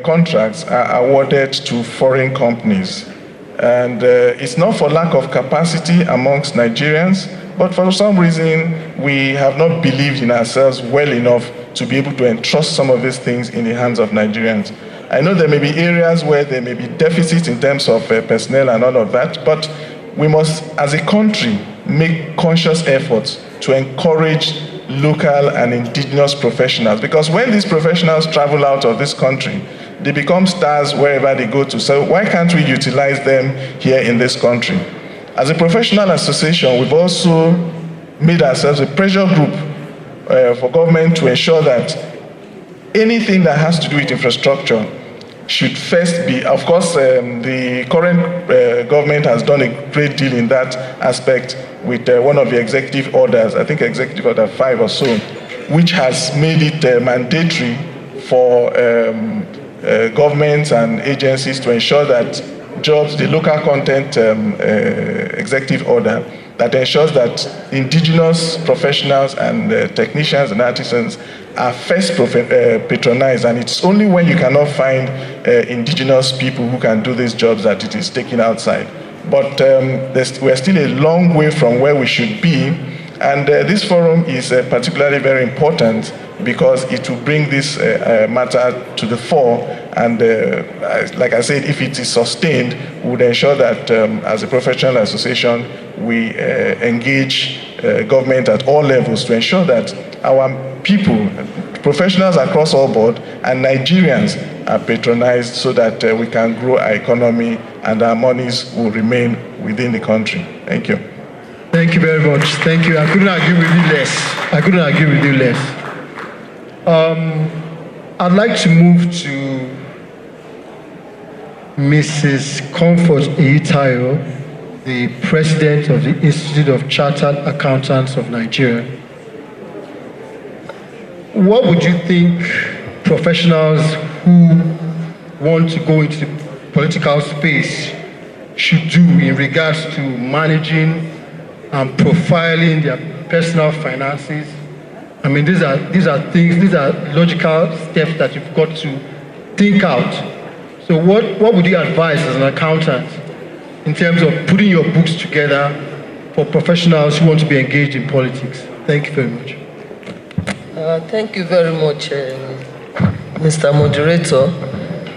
Speaker 3: contracts are awarded to foreign companies. And it's not for lack of capacity amongst Nigerians, but for some reason we have not believed in ourselves well enough to be able to entrust some of these things in the hands of Nigerians. I know there may be areas where there may be deficits in terms of personnel and all of that, but we must, as a country, make conscious efforts to encourage local and indigenous professionals, because when these professionals travel out of this country, they become stars wherever they go to. So why can't we utilize them here in this country? As a professional association, we've also made ourselves a pressure group for government to ensure that anything that has to do with infrastructure should first be, of course, the current government has done a great deal in that aspect with one of the executive orders, I think Executive Order 5 or so, which has made it mandatory for governments and agencies to ensure that jobs, the local content executive order, that ensures that indigenous professionals and technicians and artisans are first patronized, and it's only when you cannot find indigenous people who can do these jobs that it is taken outside. But we're still a long way from where we should be, and this forum is particularly very important because it will bring this matter to the fore, and like I said, if it is sustained, we would ensure that as a professional association, we engage government at all levels to ensure that our people, professionals across all board, and Nigerians are patronized so that we can grow our economy and our monies will remain within the country. Thank you.
Speaker 11: Thank you very much. Thank you. I couldn't agree with you less. I couldn't agree with you less. I'd like to move to Mrs. Comfort Eitayo, the President of the Institute of Chartered Accountants of Nigeria. What would you think professionals who want to go into the political space should do in regards to managing and profiling their personal finances? I mean, these are things, these are logical steps that you've got to think out. So what would you advise as an accountant in terms of putting your books together for professionals who want to be engaged in politics? Thank you very much.
Speaker 13: Thank you very much, Mr. Moderator.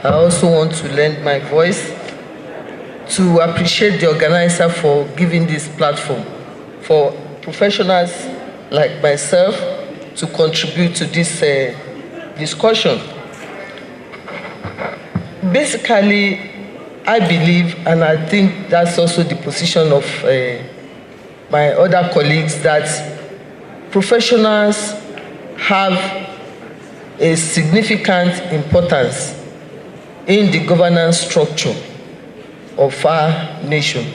Speaker 13: I also want to lend my voice to appreciate the organizer for giving this platform for professionals like myself to contribute to this discussion. Basically, I believe, and I think that's also the position of my other colleagues, that professionals have a significant importance in the governance structure of our nation.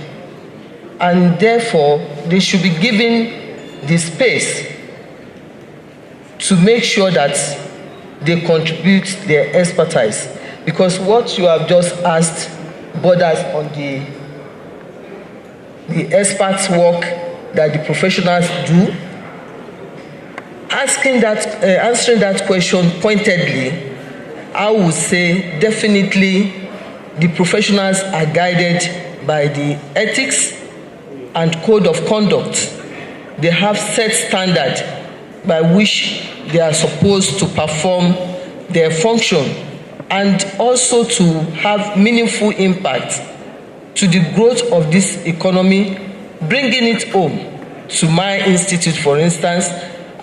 Speaker 13: And therefore, they should be given the space to make sure that they contribute their expertise. Because what you have just asked borders on the experts' work that the professionals do. Answering that question pointedly, I would say definitely the professionals are guided by the ethics and code of conduct. They have set standards by which they are supposed to perform their function and also to have meaningful impact to the growth of this economy, bringing it home to my institute, for instance,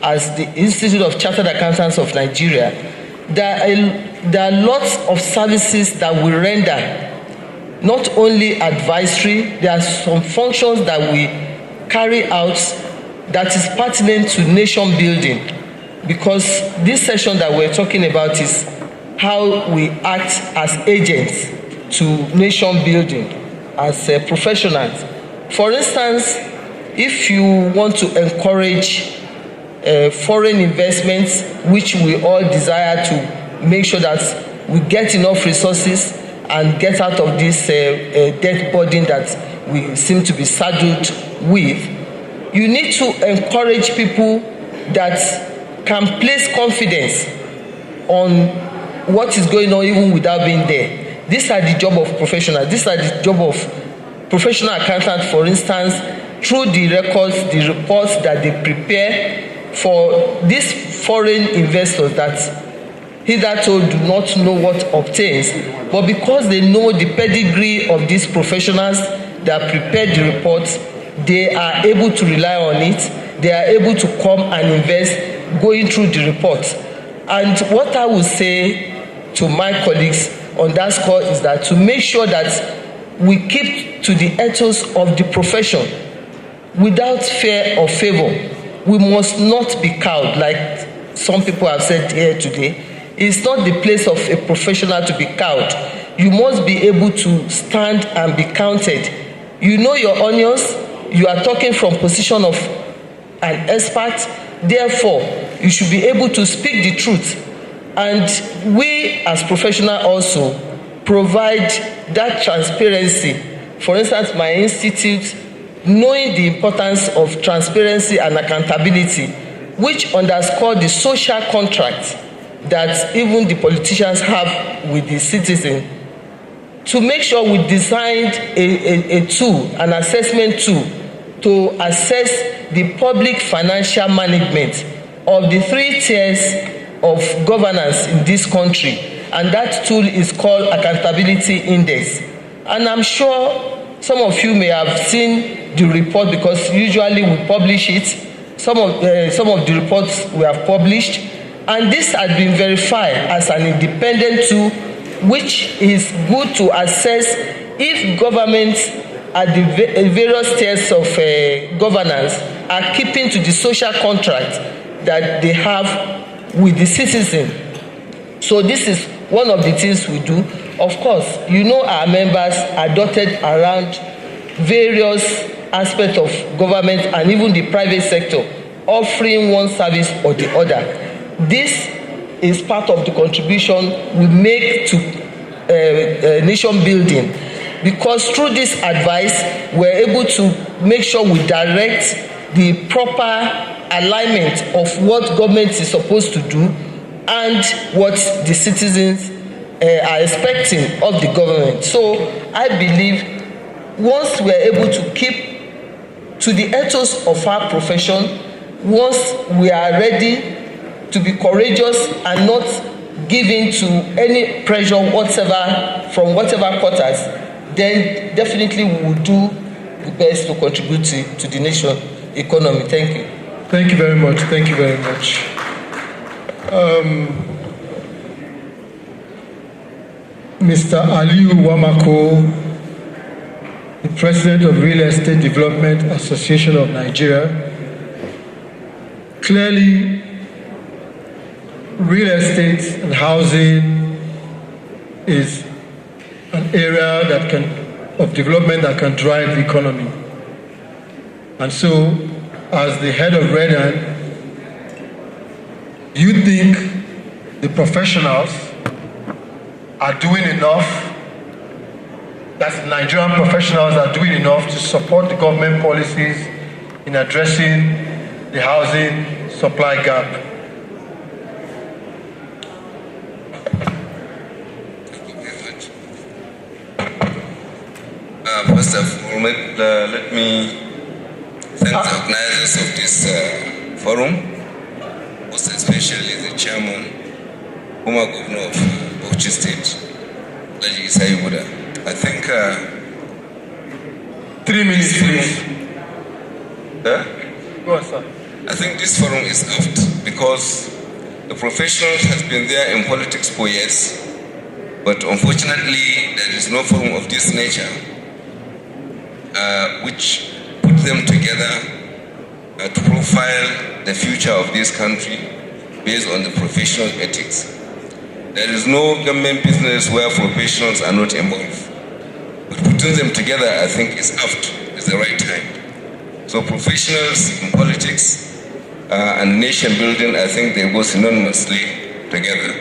Speaker 13: as the Institute of Chartered Accountants of Nigeria. There are lots of services that we render, not only advisory, there are some functions that we carry out that is pertinent to nation building, because this session that we're talking about is how we act as agents to nation building as professionals. For instance, if you want to encourage foreign investments, which we all desire to make sure that we get enough resources and get out of this debt burden that we seem to be saddled with. You need to encourage people that can place confidence on what is going on even without being there. These are the job of professionals. These are the job of professional accountants, for instance, through the records, the reports that they prepare for these foreign investors that hitherto do not know what obtains, but because they know the pedigree of these professionals that prepare the reports, they are able to rely on it. They are able to come and invest going through the reports. And what I will say to my colleagues on that score is that to make sure that we keep to the ethos of the profession without fear or favor. We must not be cowed, like some people have said here today. It's not the place of a professional to be cowed. You must be able to stand and be counted. You know your onions. You are talking from position of an expert. Therefore, you should be able to speak the truth. And we as professionals also provide that transparency. For instance, my institute, knowing the importance of transparency and accountability, which underscore the social contract that even the politicians have with the citizen, to make sure we designed a tool, an assessment tool, to assess the public financial management of the 3 tiers of governance in this country. And that tool is called Accountability Index. And I'm sure some of you may have seen the report, because usually we publish it. Some of the reports we have published, and this has been verified as an independent tool, which is good to assess if governments at the various tiers of governance are keeping to the social contract that they have with the citizen. So this is one of the things we do. Of course, you know our members are dotted around various aspects of government and even the private sector, offering one service or the other. This is part of the contribution we make to nation building, because through this advice, we're able to make sure we direct the proper alignment of what government is supposed to do and what the citizens are expecting of the government. So I believe once we're able to keep to the ethos of our profession, once we are ready to be courageous and not give in to any pressure whatsoever from whatever quarters, then definitely we will do the best to contribute to the nation economy. Thank you.
Speaker 11: Thank you very much. Thank you very much. Mr. Aliu Wamako, the President of Real Estate Development Association of Nigeria. Clearly, real estate and housing is an area that of development that can drive the economy. And so, as the head of REDAN, do you think the professionals are doing enough, that Nigerian professionals are doing enough to support the government policies in addressing the housing supply gap?
Speaker 14: Thank you very much. First of all, let me thank the organizers of this forum, most especially the chairman, former governor of Bauchi State, Laji Isai Buda. I think
Speaker 11: 3 minutes, please.
Speaker 14: Go on, sir. I think this forum is apt because the professionals has been there in politics for years, but unfortunately there is no forum of this nature which put them together to profile the future of this country based on the professional ethics. There is no government business where professionals are not involved. But putting them together, I think, is apt, is the right time. So professionals in politics, and nation building, I think they go synonymously together.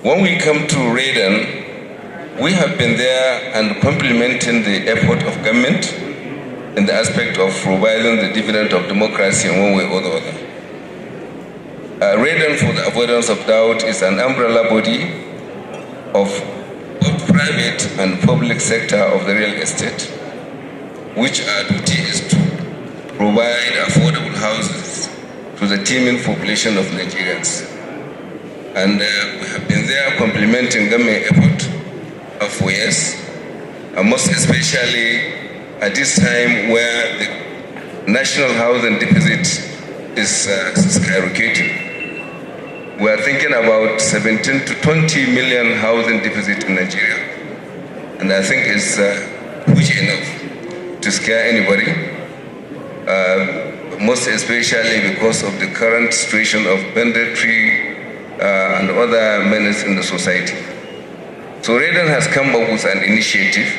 Speaker 14: When we come to Raiden, we have been there and complementing the effort of government in the aspect of providing the dividend of democracy in one way or the other. Raiden, for the avoidance of doubt, is an umbrella body of both private and public sector of the real estate, which our duty is to provide affordable houses to the teeming population of Nigerians. And we have been there complementing government effort for years, most especially at this time where the national housing deficit is skyrocketing. We are thinking about 17 to 20 million housing deficit in Nigeria. And I think it's huge enough to scare anybody, most especially because of the current situation of banditry and other menaces in the society. So Raiden has come up with an initiative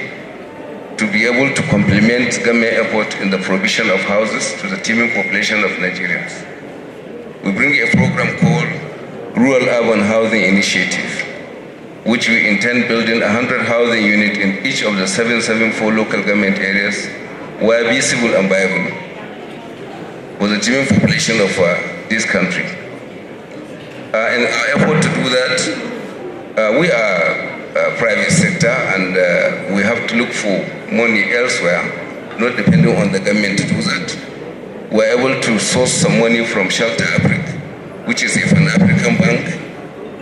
Speaker 14: to be able to complement government effort in the provision of houses to the teeming population of Nigerians. We bring a program called Rural Urban Housing Initiative, which we intend building 100 housing units in each of the 774 local government areas where visible and viable for the teeming population of this country. In our effort to do that, we are private sector and we have to look for money elsewhere, not depending on the government to do that. We're able to source some money from Shelter Africa, which is an African bank,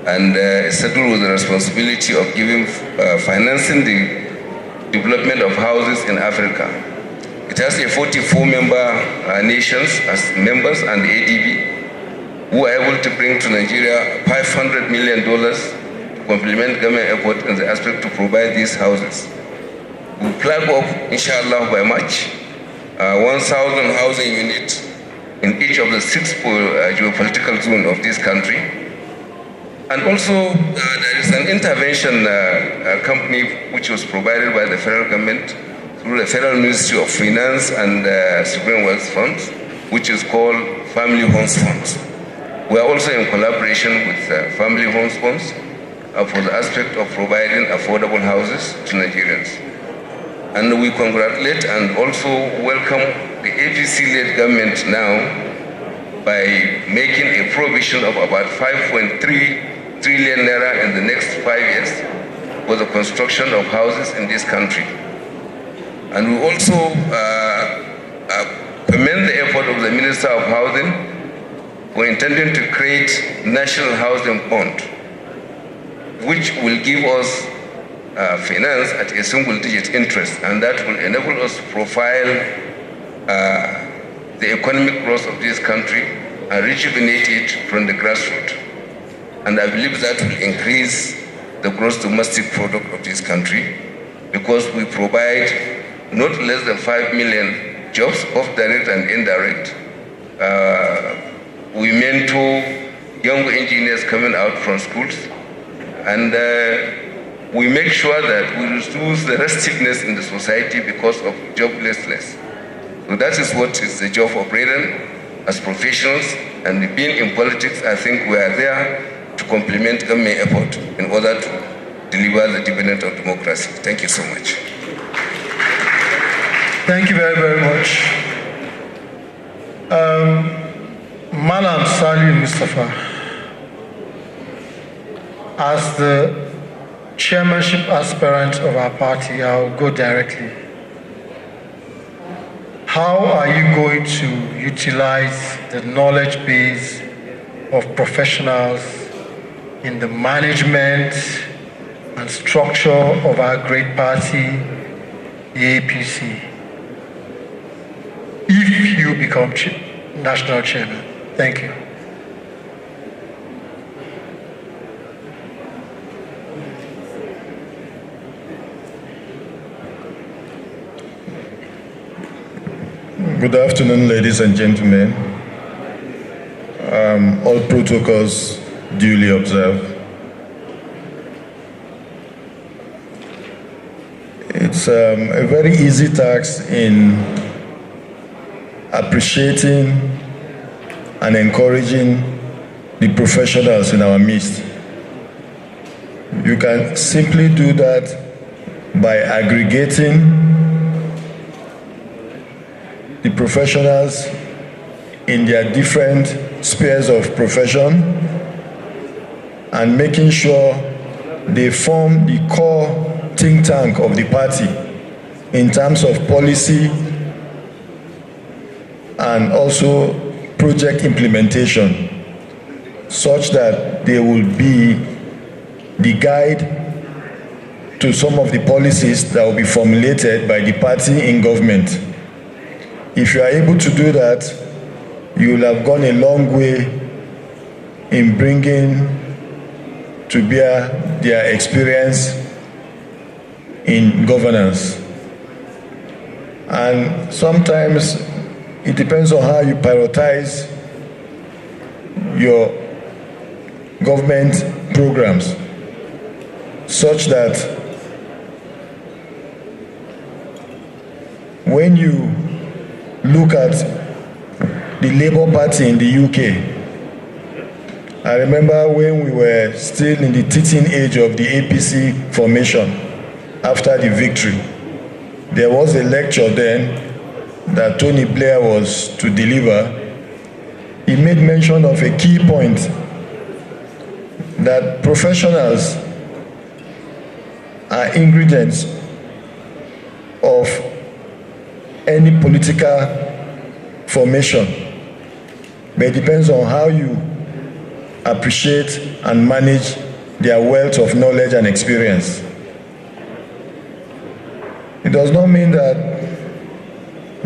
Speaker 14: and settled with the responsibility of giving financing the development of houses in Africa. It has a 44-member nations as members and the ADB, who are able to bring to Nigeria $500 million to complement government effort in the aspect to provide these houses. We plug up, inshallah, by March, 1,000 housing units in each of the 6 geopolitical zones of this country. And also, there is an intervention company which was provided by the federal government through the Federal Ministry of Finance and Sovereign Wealth Funds, which is called Family Homes Funds. We are also in collaboration with Family Homes Funds for the aspect of providing affordable houses to Nigerians. And we congratulate and also welcome the APC-led government now by making a provision of about 5.3 trillion naira in the next 5 years for the construction of houses in this country. And we also commend the effort of the Minister of Housing for intending to create National Housing Fund, which will give us finance at a single-digit interest, and that will enable us to profile the economic growth of this country and rejuvenate it from the grassroots. And I believe that will increase the gross domestic product of this country, because we provide not less than 5 million jobs, both direct and indirect. We mentor young engineers coming out from schools, and we make sure that we reduce the restiveness in the society because of joblessness. So that is what is the job of Raiden as professionals, and being in politics, I think we are there to complement government effort in order to deliver the dividend of democracy. Thank you so much.
Speaker 11: Thank you very, very much. Malam Salih Mustafa, as the chairmanship aspirant of our party, I'll go directly. How are you going to utilize the knowledge base of professionals in the management and structure of our great party, the APC, if you become national chairman? Thank you.
Speaker 15: Good afternoon, ladies and gentlemen. All protocols duly observed. It's a very easy task in appreciating and encouraging the professionals in our midst. You can simply do that by aggregating the professionals in their different spheres of profession and making sure they form the core think tank of the party in terms of policy and also project implementation, such that they will be the guide to some of the policies that will be formulated by the party in government. If you are able to do that, you will have gone a long way in bringing to bear their experience in governance. And sometimes it depends on how you prioritize your government programs, such that when you look at the Labour Party in the UK, I remember when we were still in the teething age of the APC formation after the victory, there was a lecture then that Tony Blair was to deliver. He made mention of a key point, that professionals are ingredients of any political formation, but it depends on how you appreciate and manage their wealth of knowledge and experience. It does not mean that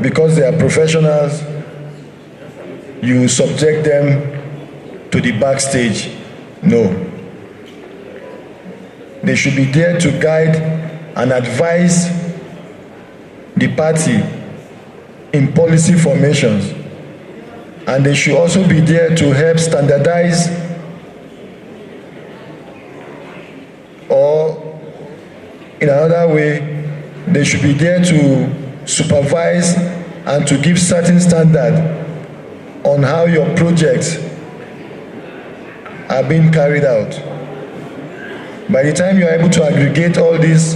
Speaker 15: because they are professionals, you subject them to the backstage. No. They should be there to guide and advise the party in policy formations, and they should also be there to help standardize or in another way, they should be there to supervise and to give certain standard on how your projects are being carried out. By the time you are able to aggregate all this,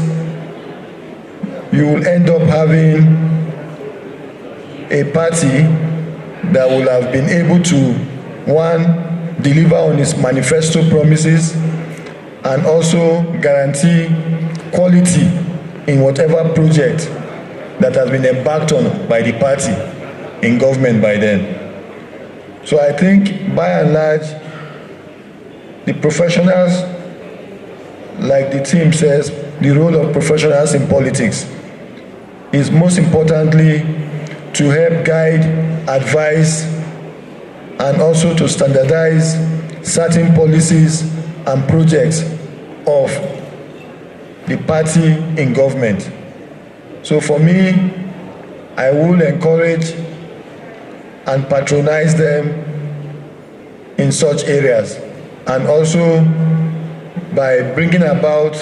Speaker 15: you will end up having a party that will have been able to, one, deliver on its manifesto promises and also guarantee quality in whatever project that has been embarked on by the party in government by then. So I think by and large, the professionals, like the team says, the role of professionals in politics is most importantly to help guide, advise, and also to standardize certain policies and projects of the party in government. So for me, I will encourage and patronize them in such areas, and also by bringing about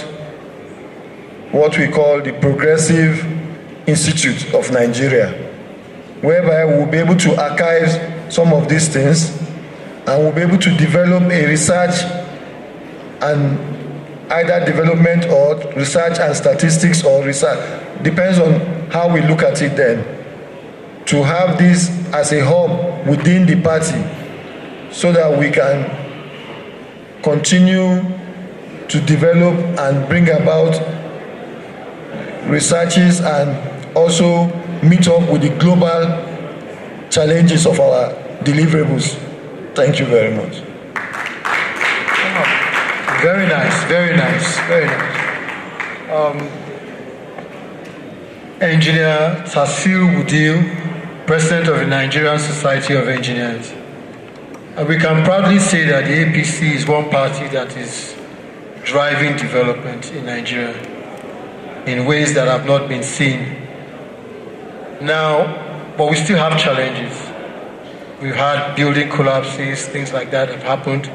Speaker 15: what we call the Progressive Institute of Nigeria, whereby we'll be able to archive some of these things and we'll be able to develop a research and either development or research and statistics or research, depends on how we look at it then, to have this as a hub within the party so that we can continue to develop and bring about researches and also meet up with the global challenges of our deliverables. Thank you very much.
Speaker 11: Very nice, very nice, very nice. Engineer Tasil Wudil, President of the Nigerian Society of Engineers. We can proudly say that the APC is one party that is driving development in Nigeria in ways that have not been seen. Now, but we still have challenges. We've had building collapses, things like that have happened.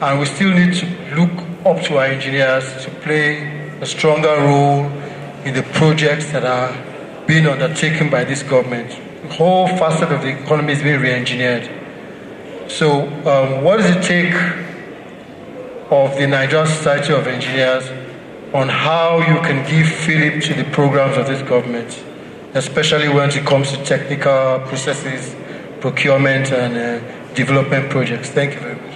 Speaker 11: And we still need to look up to our engineers to play a stronger role in the projects that are being undertaken by this government whole facet of the economy is being re-engineered. So what does it take of the Nigerian Society of Engineers on how you can give fillip to the programs of this government, especially when it comes to technical processes, procurement and development projects? Thank you very much.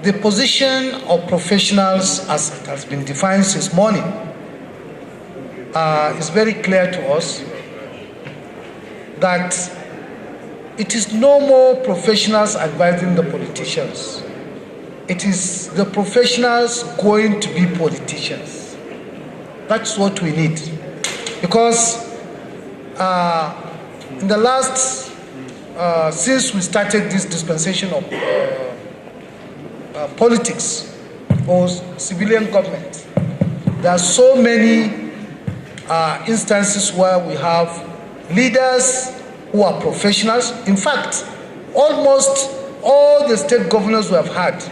Speaker 16: The position of professionals, as it has been defined since morning, is very clear to us that it is no more professionals advising the politicians. It is the professionals going to be politicians. That's what we need. Because in the last, since we started this dispensation of politics or civilian government, there are so many instances where we have leaders who are professionals. In fact, almost all the state governors we have had,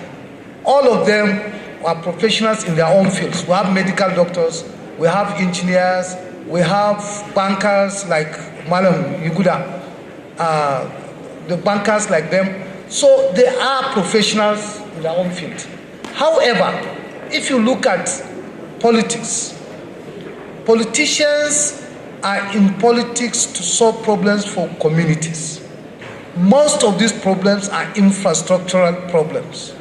Speaker 16: all of them are professionals in their own fields. We have medical doctors, we have engineers, we have bankers like Malam Yuguda, the bankers like them. So they are professionals in their own field. However, if you look at politics, politicians are in politics to solve problems for communities. Most of these problems are infrastructural problems.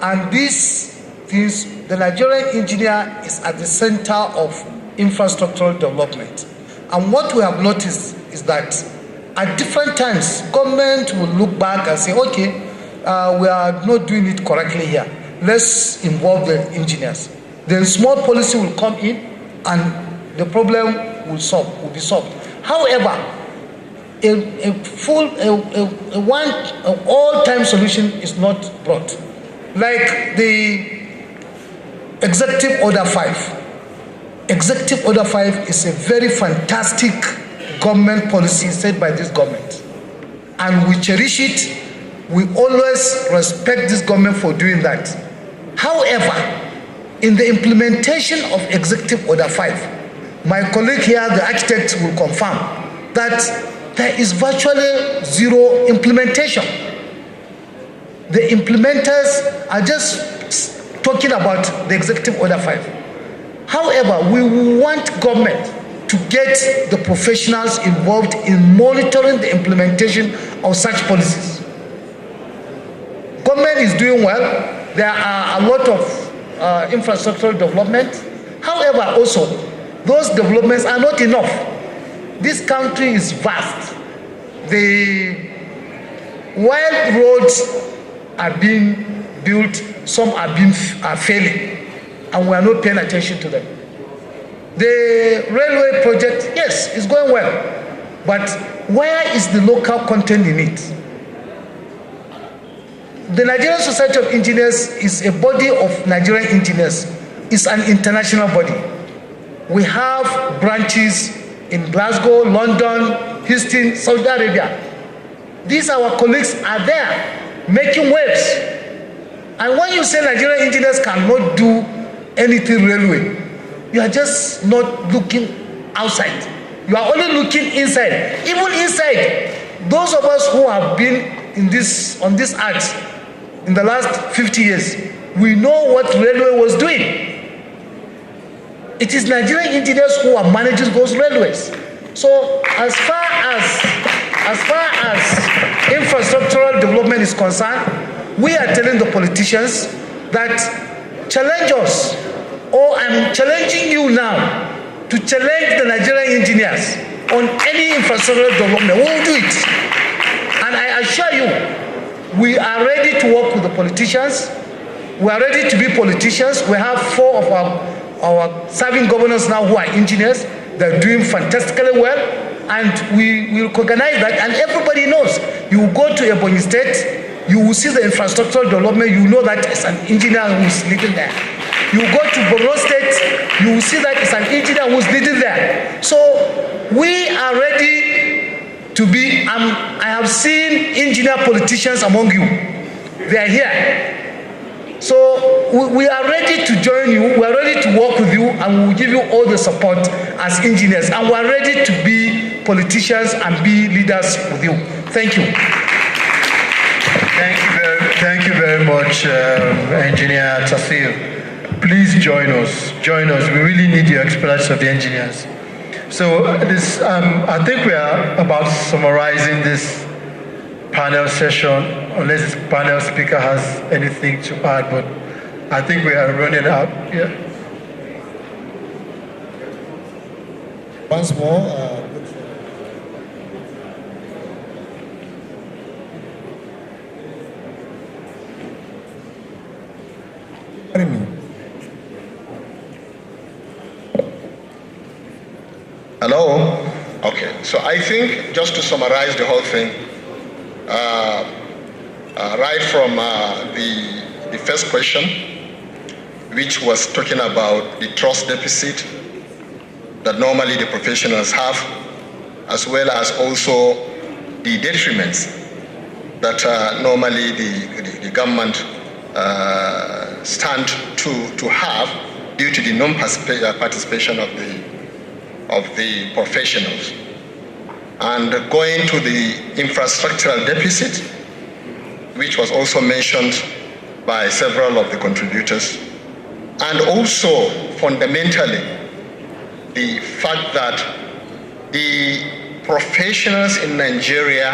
Speaker 16: And these things, the Nigerian engineer is at the center of infrastructural development. And what we have noticed is that at different times, government will look back and say, okay, we are not doing it correctly here. Let's involve the engineers. Then small policy will come in and the problem will be solved. However, an all-time solution is not brought. Like the Executive Order 5. Executive Order 5 is a very fantastic government policy set by this government. And we cherish it. We always respect this government for doing that. However, in the implementation of Executive Order 5, my colleague here, the architect, will confirm that there is virtually zero implementation. The implementers are just talking about the Executive Order 5. However, we want government to get the professionals involved in monitoring the implementation of such policies. Government is doing well. There are a lot of infrastructural development. However, also, those developments are not enough. This country is vast. While roads are being built, some are failing, and we are not paying attention to them. The railway project, yes, is going well, but where is the local content in it? The Nigerian Society of Engineers is a body of Nigerian engineers. It's an international body. We have branches in Glasgow, London, Houston, Saudi Arabia. These our colleagues are there making waves. And when you say Nigerian engineers cannot do anything railway, you are just not looking outside. You are only looking inside. Even inside, those of us who have been on this earth in the last 50 years, we know what railway was doing. It is Nigerian engineers who are managing those railways. So as far as infrastructural development is concerned, we are telling the politicians that challenge us, or I'm challenging you now to challenge the Nigerian engineers on any infrastructural development. We will do it. And I assure you, we are ready to work with the politicians. We are ready to be politicians. We have 4 of our serving governors now who are engineers. They're doing fantastically well, and we recognize that, and everybody knows. You go to Ebonyi State, you will see the infrastructural development, you know that it's an engineer who's leading there. You go to Borno State, you will see that it's an engineer who's leading there. So we are ready to be, I have seen engineer politicians among you. They are here. So we are ready to join you, we are ready to work with you, and we will give you all the support as engineers. And we are ready to be politicians and be leaders with you. Thank you.
Speaker 11: Thank you very much, Engineer Tasir. Please join us. Join us. We really need the expertise of the engineers. So I think we are about summarizing this panel session, unless the panel speaker has anything to add, but I think we are running out. Yeah.
Speaker 15: Once more.
Speaker 10: Hello? Okay, so I think just to summarize the whole thing, right from the first question, which was talking about the trust deficit that normally the professionals have, as well as also the detriments that normally the government stand to have due to the non-participation of the professionals. And going to the infrastructural deficit, which was also mentioned by several of the contributors, and also fundamentally the fact that the professionals in Nigeria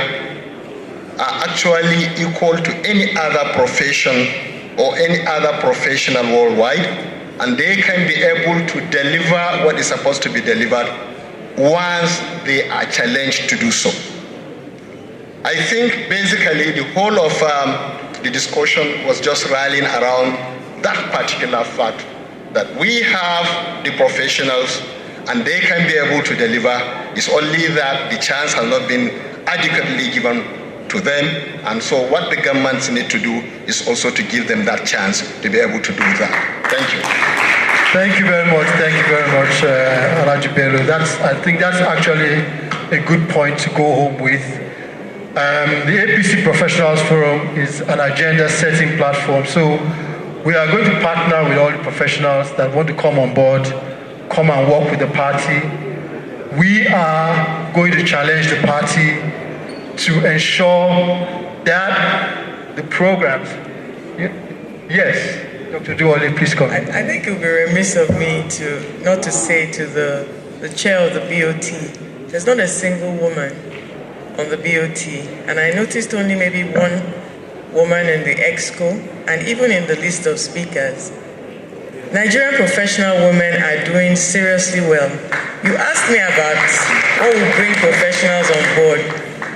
Speaker 10: are actually equal to any other profession or any other professional worldwide, and they can be able to deliver what is supposed to be delivered once they are challenged to do so. I think basically the whole of the discussion was just rallying around that particular fact that we have the professionals and they can be able to deliver. It's only that the chance has not been adequately given to them, and so what the governments need to do is also to give them that chance to be able to do that. Thank you.
Speaker 11: Thank you very much. Thank you very much, Alhaji Bello. I think that's actually a good point to go home with. The APC Professionals Forum is an agenda-setting platform, so we are going to partner with all the professionals that want to come on board, come and work with the party. We are going to challenge the party to ensure that the programs, yes, Dr. Duwale, please come.
Speaker 12: I think it would be remiss of me not to say to the chair of the BOT, there's not a single woman on the BOT, and I noticed only maybe one woman in the EXCO, and even in the list of speakers. Nigerian professional women are doing seriously well. You asked me about what will bring professionals on board.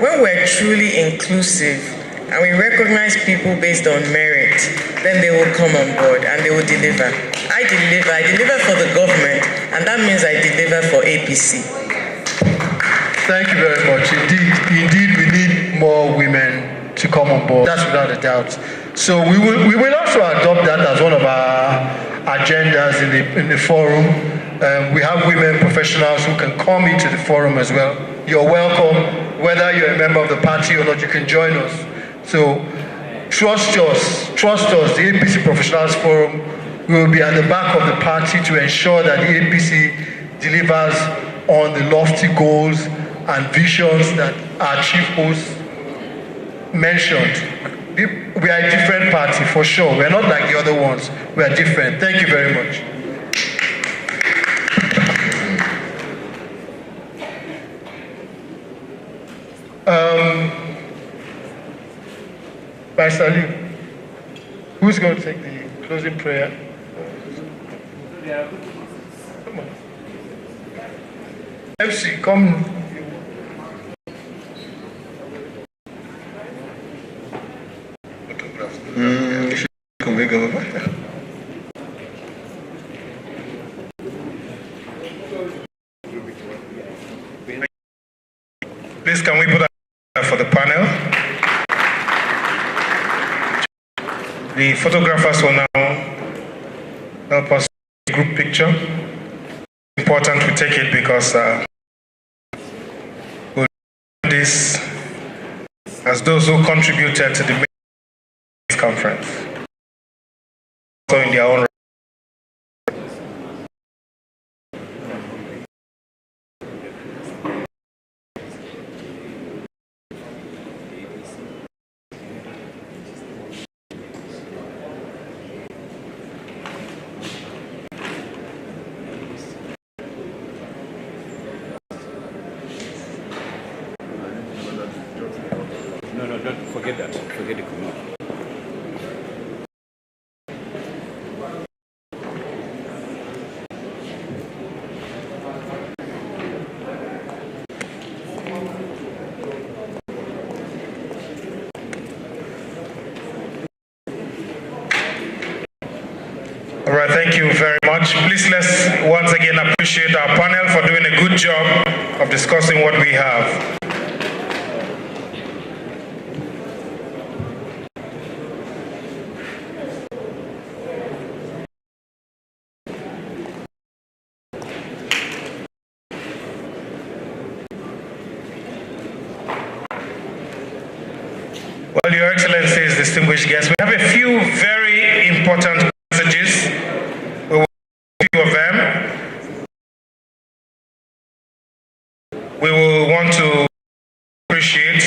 Speaker 12: When we're truly inclusive and we recognize people based on merit, then they will come on board and they will deliver. I deliver for the government, and that means I deliver for APC.
Speaker 11: Thank you very much. Indeed, we need more women to come on board. That's without a doubt. So we will also adopt that as one of our agendas in the forum. We have women professionals who can come into the forum as well. You're welcome. Whether you're a member of the party or not, you can join us. So trust us, the APC Professionals Forum will be at the back of the party to ensure that the APC delivers on the lofty goals and visions that our chief host mentioned. We are a different party for sure. We're not like the other ones. We are different. Thank you very much. By Salim, who's going to take the closing prayer? Come on. MC, come.
Speaker 3: go. Please, can we put that for the panel? The photographers will now help us take a group picture. It's important we take it because we'll do this as those who contributed to the conference. So in their own right.
Speaker 1: No, don't forget that. Forget the community.
Speaker 3: All right, thank you very much. Please let's once again appreciate our panel for doing a good job of discussing what we have. Well, Your Excellencies, distinguished guests, we have a few very important messages. We will a few of them. We will want to appreciate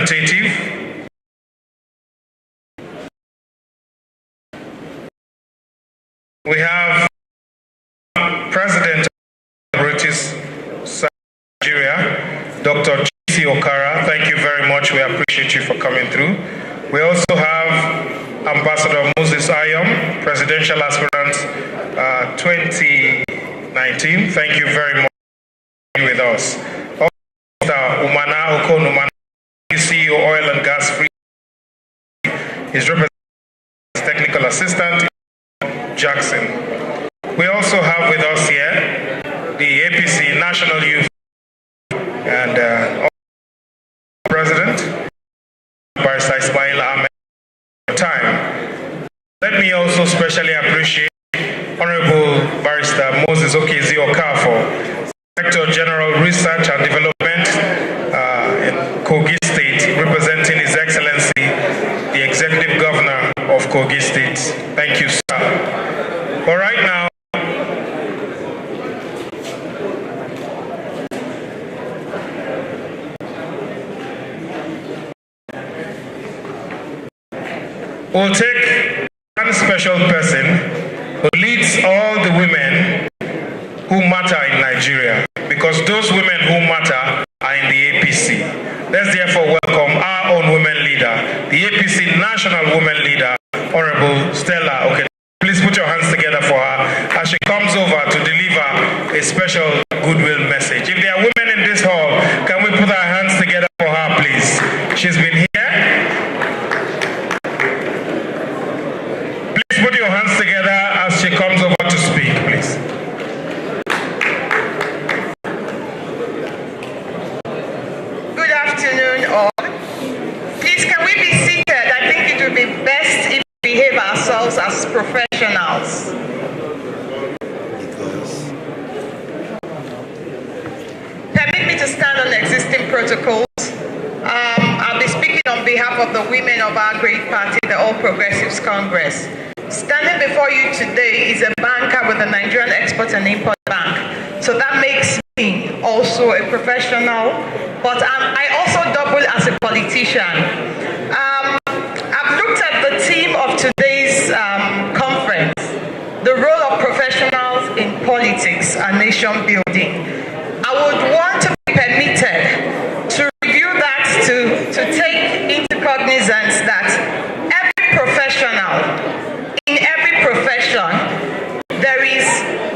Speaker 3: Voicetv. We have President of British Nigeria, Dr. Okara, thank you very much. We appreciate you for coming through. We also have Ambassador Moses Ayom, Presidential Aspirant 2019. Thank you very much for being with us. Also, Mr. Umana Okonumana, CEO Oil and Gas Free. His representative Technical Assistant Jackson. We also have with us here the APC National Youth and President, Barrister Ismail Ahmed, time. Let me also specially appreciate Honorable Barrister Moses Okezi Okafor, Director General Research and Development in Kogi State, representing His Excellency, the Executive Governor of Kogi State. Thank you, sir. But right now, we'll take one special person who leads all the women who matter in Nigeria, because those women who matter are in the APC. Let's therefore welcome our own women leader, the APC National Women Leader, Honorable Stella. Okay, please put your hands together for her as she comes over to deliver a special goodwill message. If there are women in this hall, can we put our hands together for her, please? She's been here. Put your hands together as she comes over to speak, please.
Speaker 12: Good afternoon, all. Please, can we be seated? I think it would be best if we behave ourselves as professionals. Permit me to stand on existing protocols. I'll be speaking on behalf of the women of our great party, the All Progressives Congress. Standing before you today is a banker with the Nigerian Export and Import Bank. So that makes me also a professional, but I also double as a politician. I've looked at the theme of today's conference, the role of professionals in politics and nation building. I would want to be permitted to review that, to take into cognizance that every professional, in every profession, there is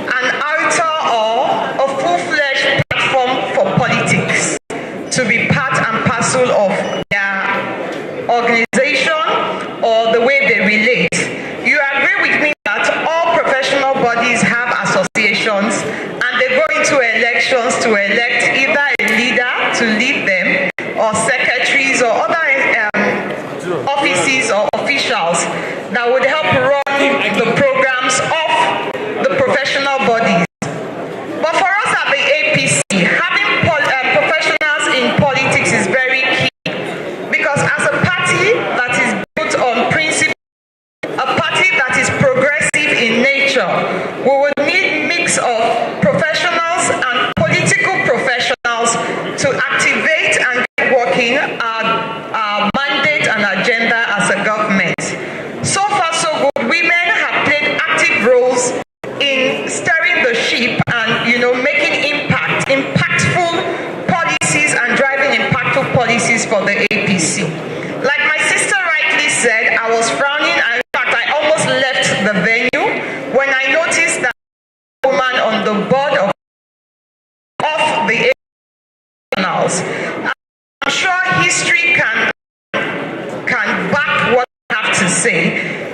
Speaker 12: an altar or a full-fledged platform for politics to be part and parcel of their organization or the way way they relate. You agree with me that all professional bodies have associations and they go into elections to elect either a leader to lead them or secretaries or other offices or officials that would help run the programs of the professional bodies. But for us at the APC, having professionals in politics is very key, because as a party that is built on principle, a party that is progressive in nature, we would need a mix of professionals and political professionals to activate and get working our mandate and agenda as a government. So far so good, women have played active roles in steering the ship and making impactful policies and driving impactful policies for the APC. Like my sister rightly said, I was frowning, and in fact I almost left the venue when I noticed that a woman on the board of the APC. I'm sure history can back what I have to say,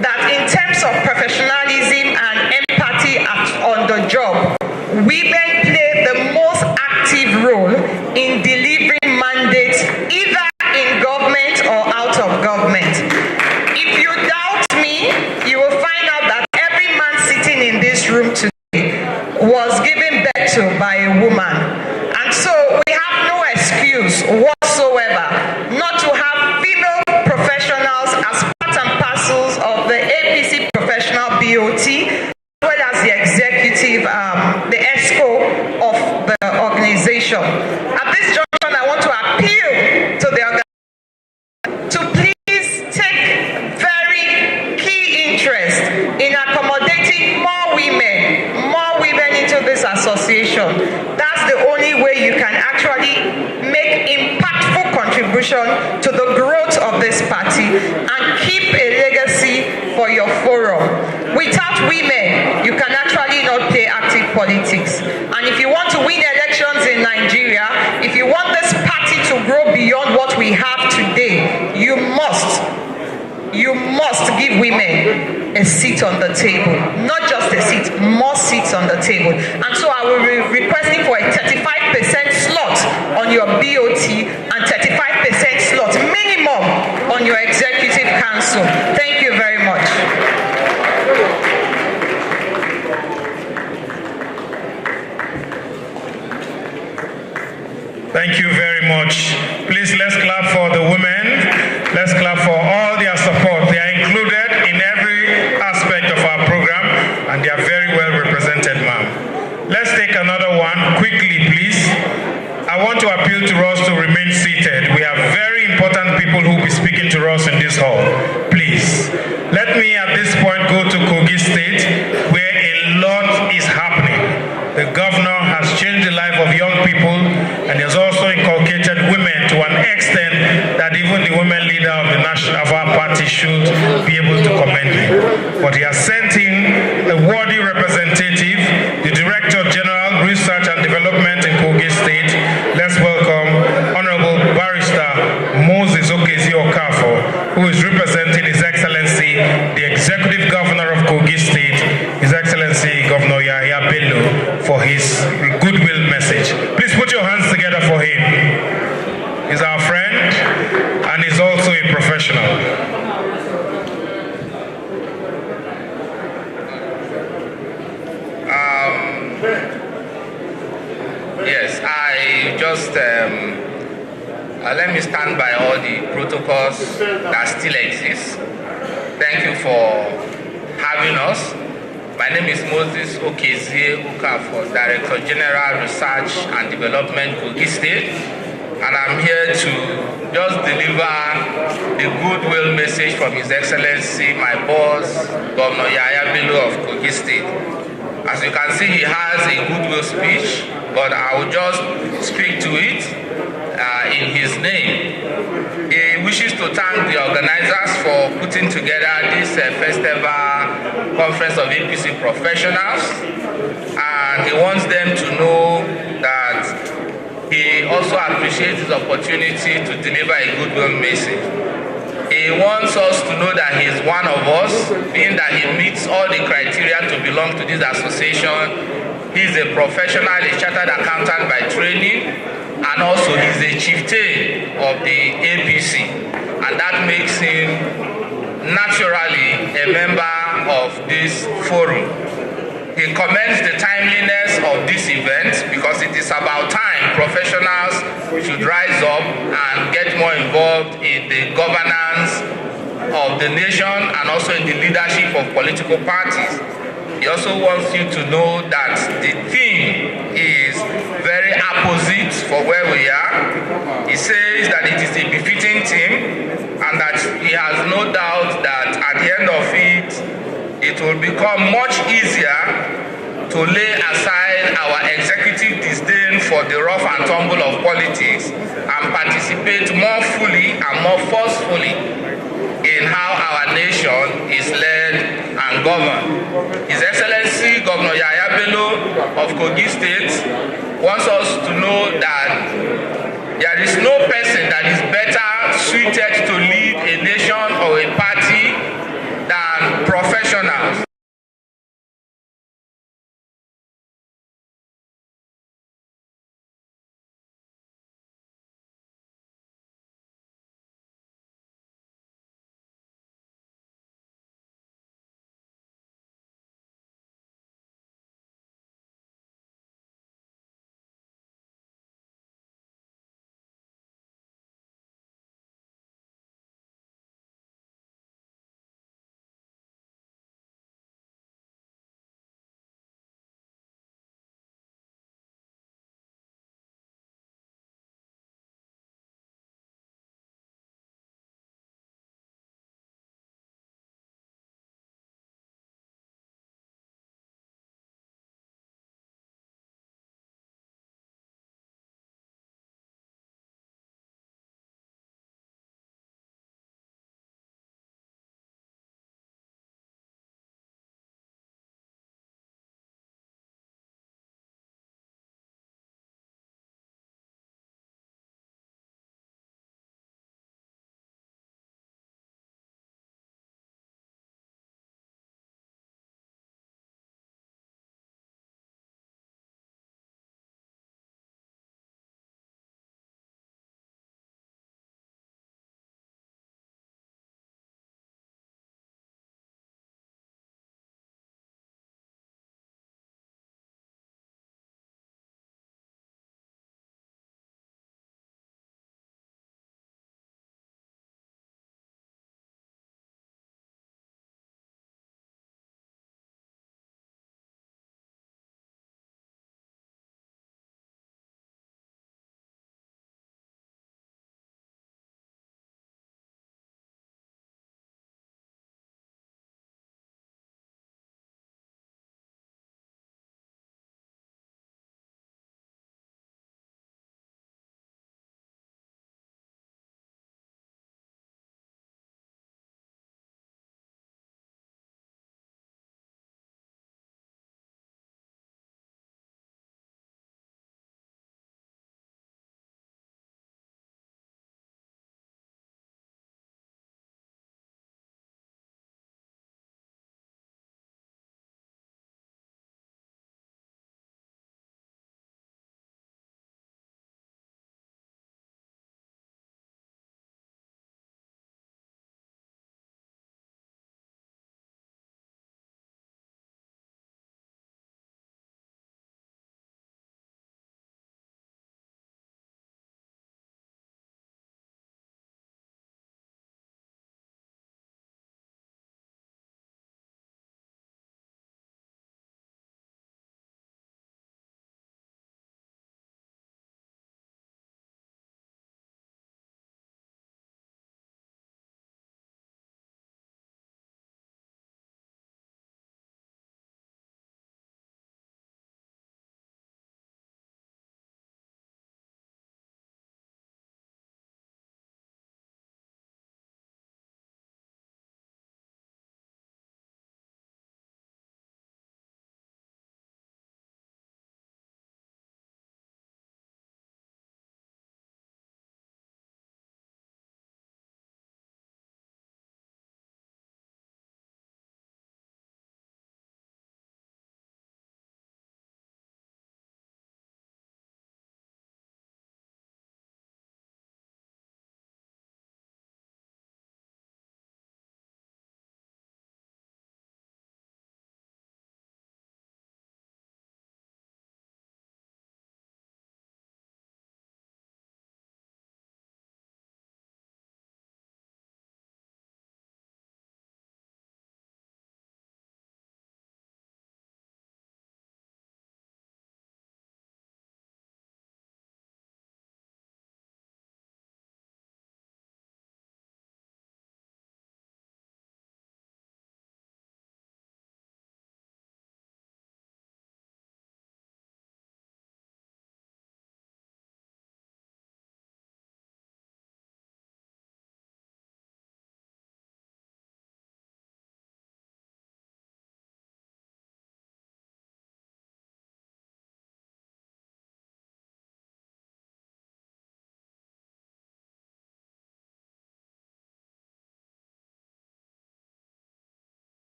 Speaker 12: that in terms of professionalism and empathy on the job, women play the most active role in delivering mandates either in government or out of government. If you doubt me, you will find out that every man sitting in this room today was given birth to by a woman. And so we have no excuse whatsoever not to have female professionals as part and parcels of the APC professional BOT, as well as the executive, the ESCO of the organization. At this junction, I want to appeal to the organization to please take very key interest in accommodating more women into this association. That's the only way you can actually make impactful contribution to the growth of this party and keep a legacy for your forum. Without women, you can actually not play active politics. And if you want to win elections in Nigeria, if you want this party to grow beyond what we have today, you must give women a seat on the table. Not just a seat, more seats on the table. And so I will be requesting for a 35% slot on your BOT and 35% slot minimum on your executive council. Thank you very much.
Speaker 5: Thank you very much. Please, let's clap for the women. Let's clap for all their support. They are included in every aspect of our program, and they are very well represented, ma'am. Let's take another one quickly, please. I want to appeal to us to remain seated. We have very important people who will be speaking to us in this hall. Please, let me at this point go to Kogi State, where a lot is happening. The governor has changed the life of young people and has also inculcated women to an extent that even the women leader of our party should be able to commend him. But he has sent in a worthy representative, the Director General, Research and Development in Kogi State. Let's welcome Honorable Barrister Moses Okezi-Okafo, who is representing His Excellency, the Executive Governor of Kogi State, His Excellency Governor Yahya Bello, for his goodwill message. Please put your hands together for him. He's our friend and he's also a professional.
Speaker 14: Yes, I just let me stand by all the protocols that still exist. Thank you for having us. My name is Moses Okezi-Okafo, Director General Research and Development, Kogi State, and I'm here to just deliver the goodwill message from His Excellency, my boss, Governor Yahya Bello of Kogi State. As you can see, he has a goodwill speech, but I will just speak to it in his name. He wishes to thank the organizers for putting together this festival conference of APC professionals, and he wants them to know that he also appreciates the opportunity to deliver a goodwill message.
Speaker 17: He wants us to know that he is one of us, being that he meets all the criteria to belong to this association. He is a professional, a chartered accountant by training, and also he is a chieftain of the APC. And that makes him naturally a member of this forum. He commends the timeliness of this event because it is about time professionals should rise up and get more involved in the governance of the nation and also in the leadership of political parties. He also wants you to know that the theme is very opposite for where we are. He says that it is a befitting theme and that he has no doubt that at the end of it, it will become much easier to lay aside our executive disdain for the rough and tumble of politics and participate more fully and more forcefully in how our nation is led and governed. His Excellency Governor Yahaya Bello of Kogi State wants us to know that there is no person that is better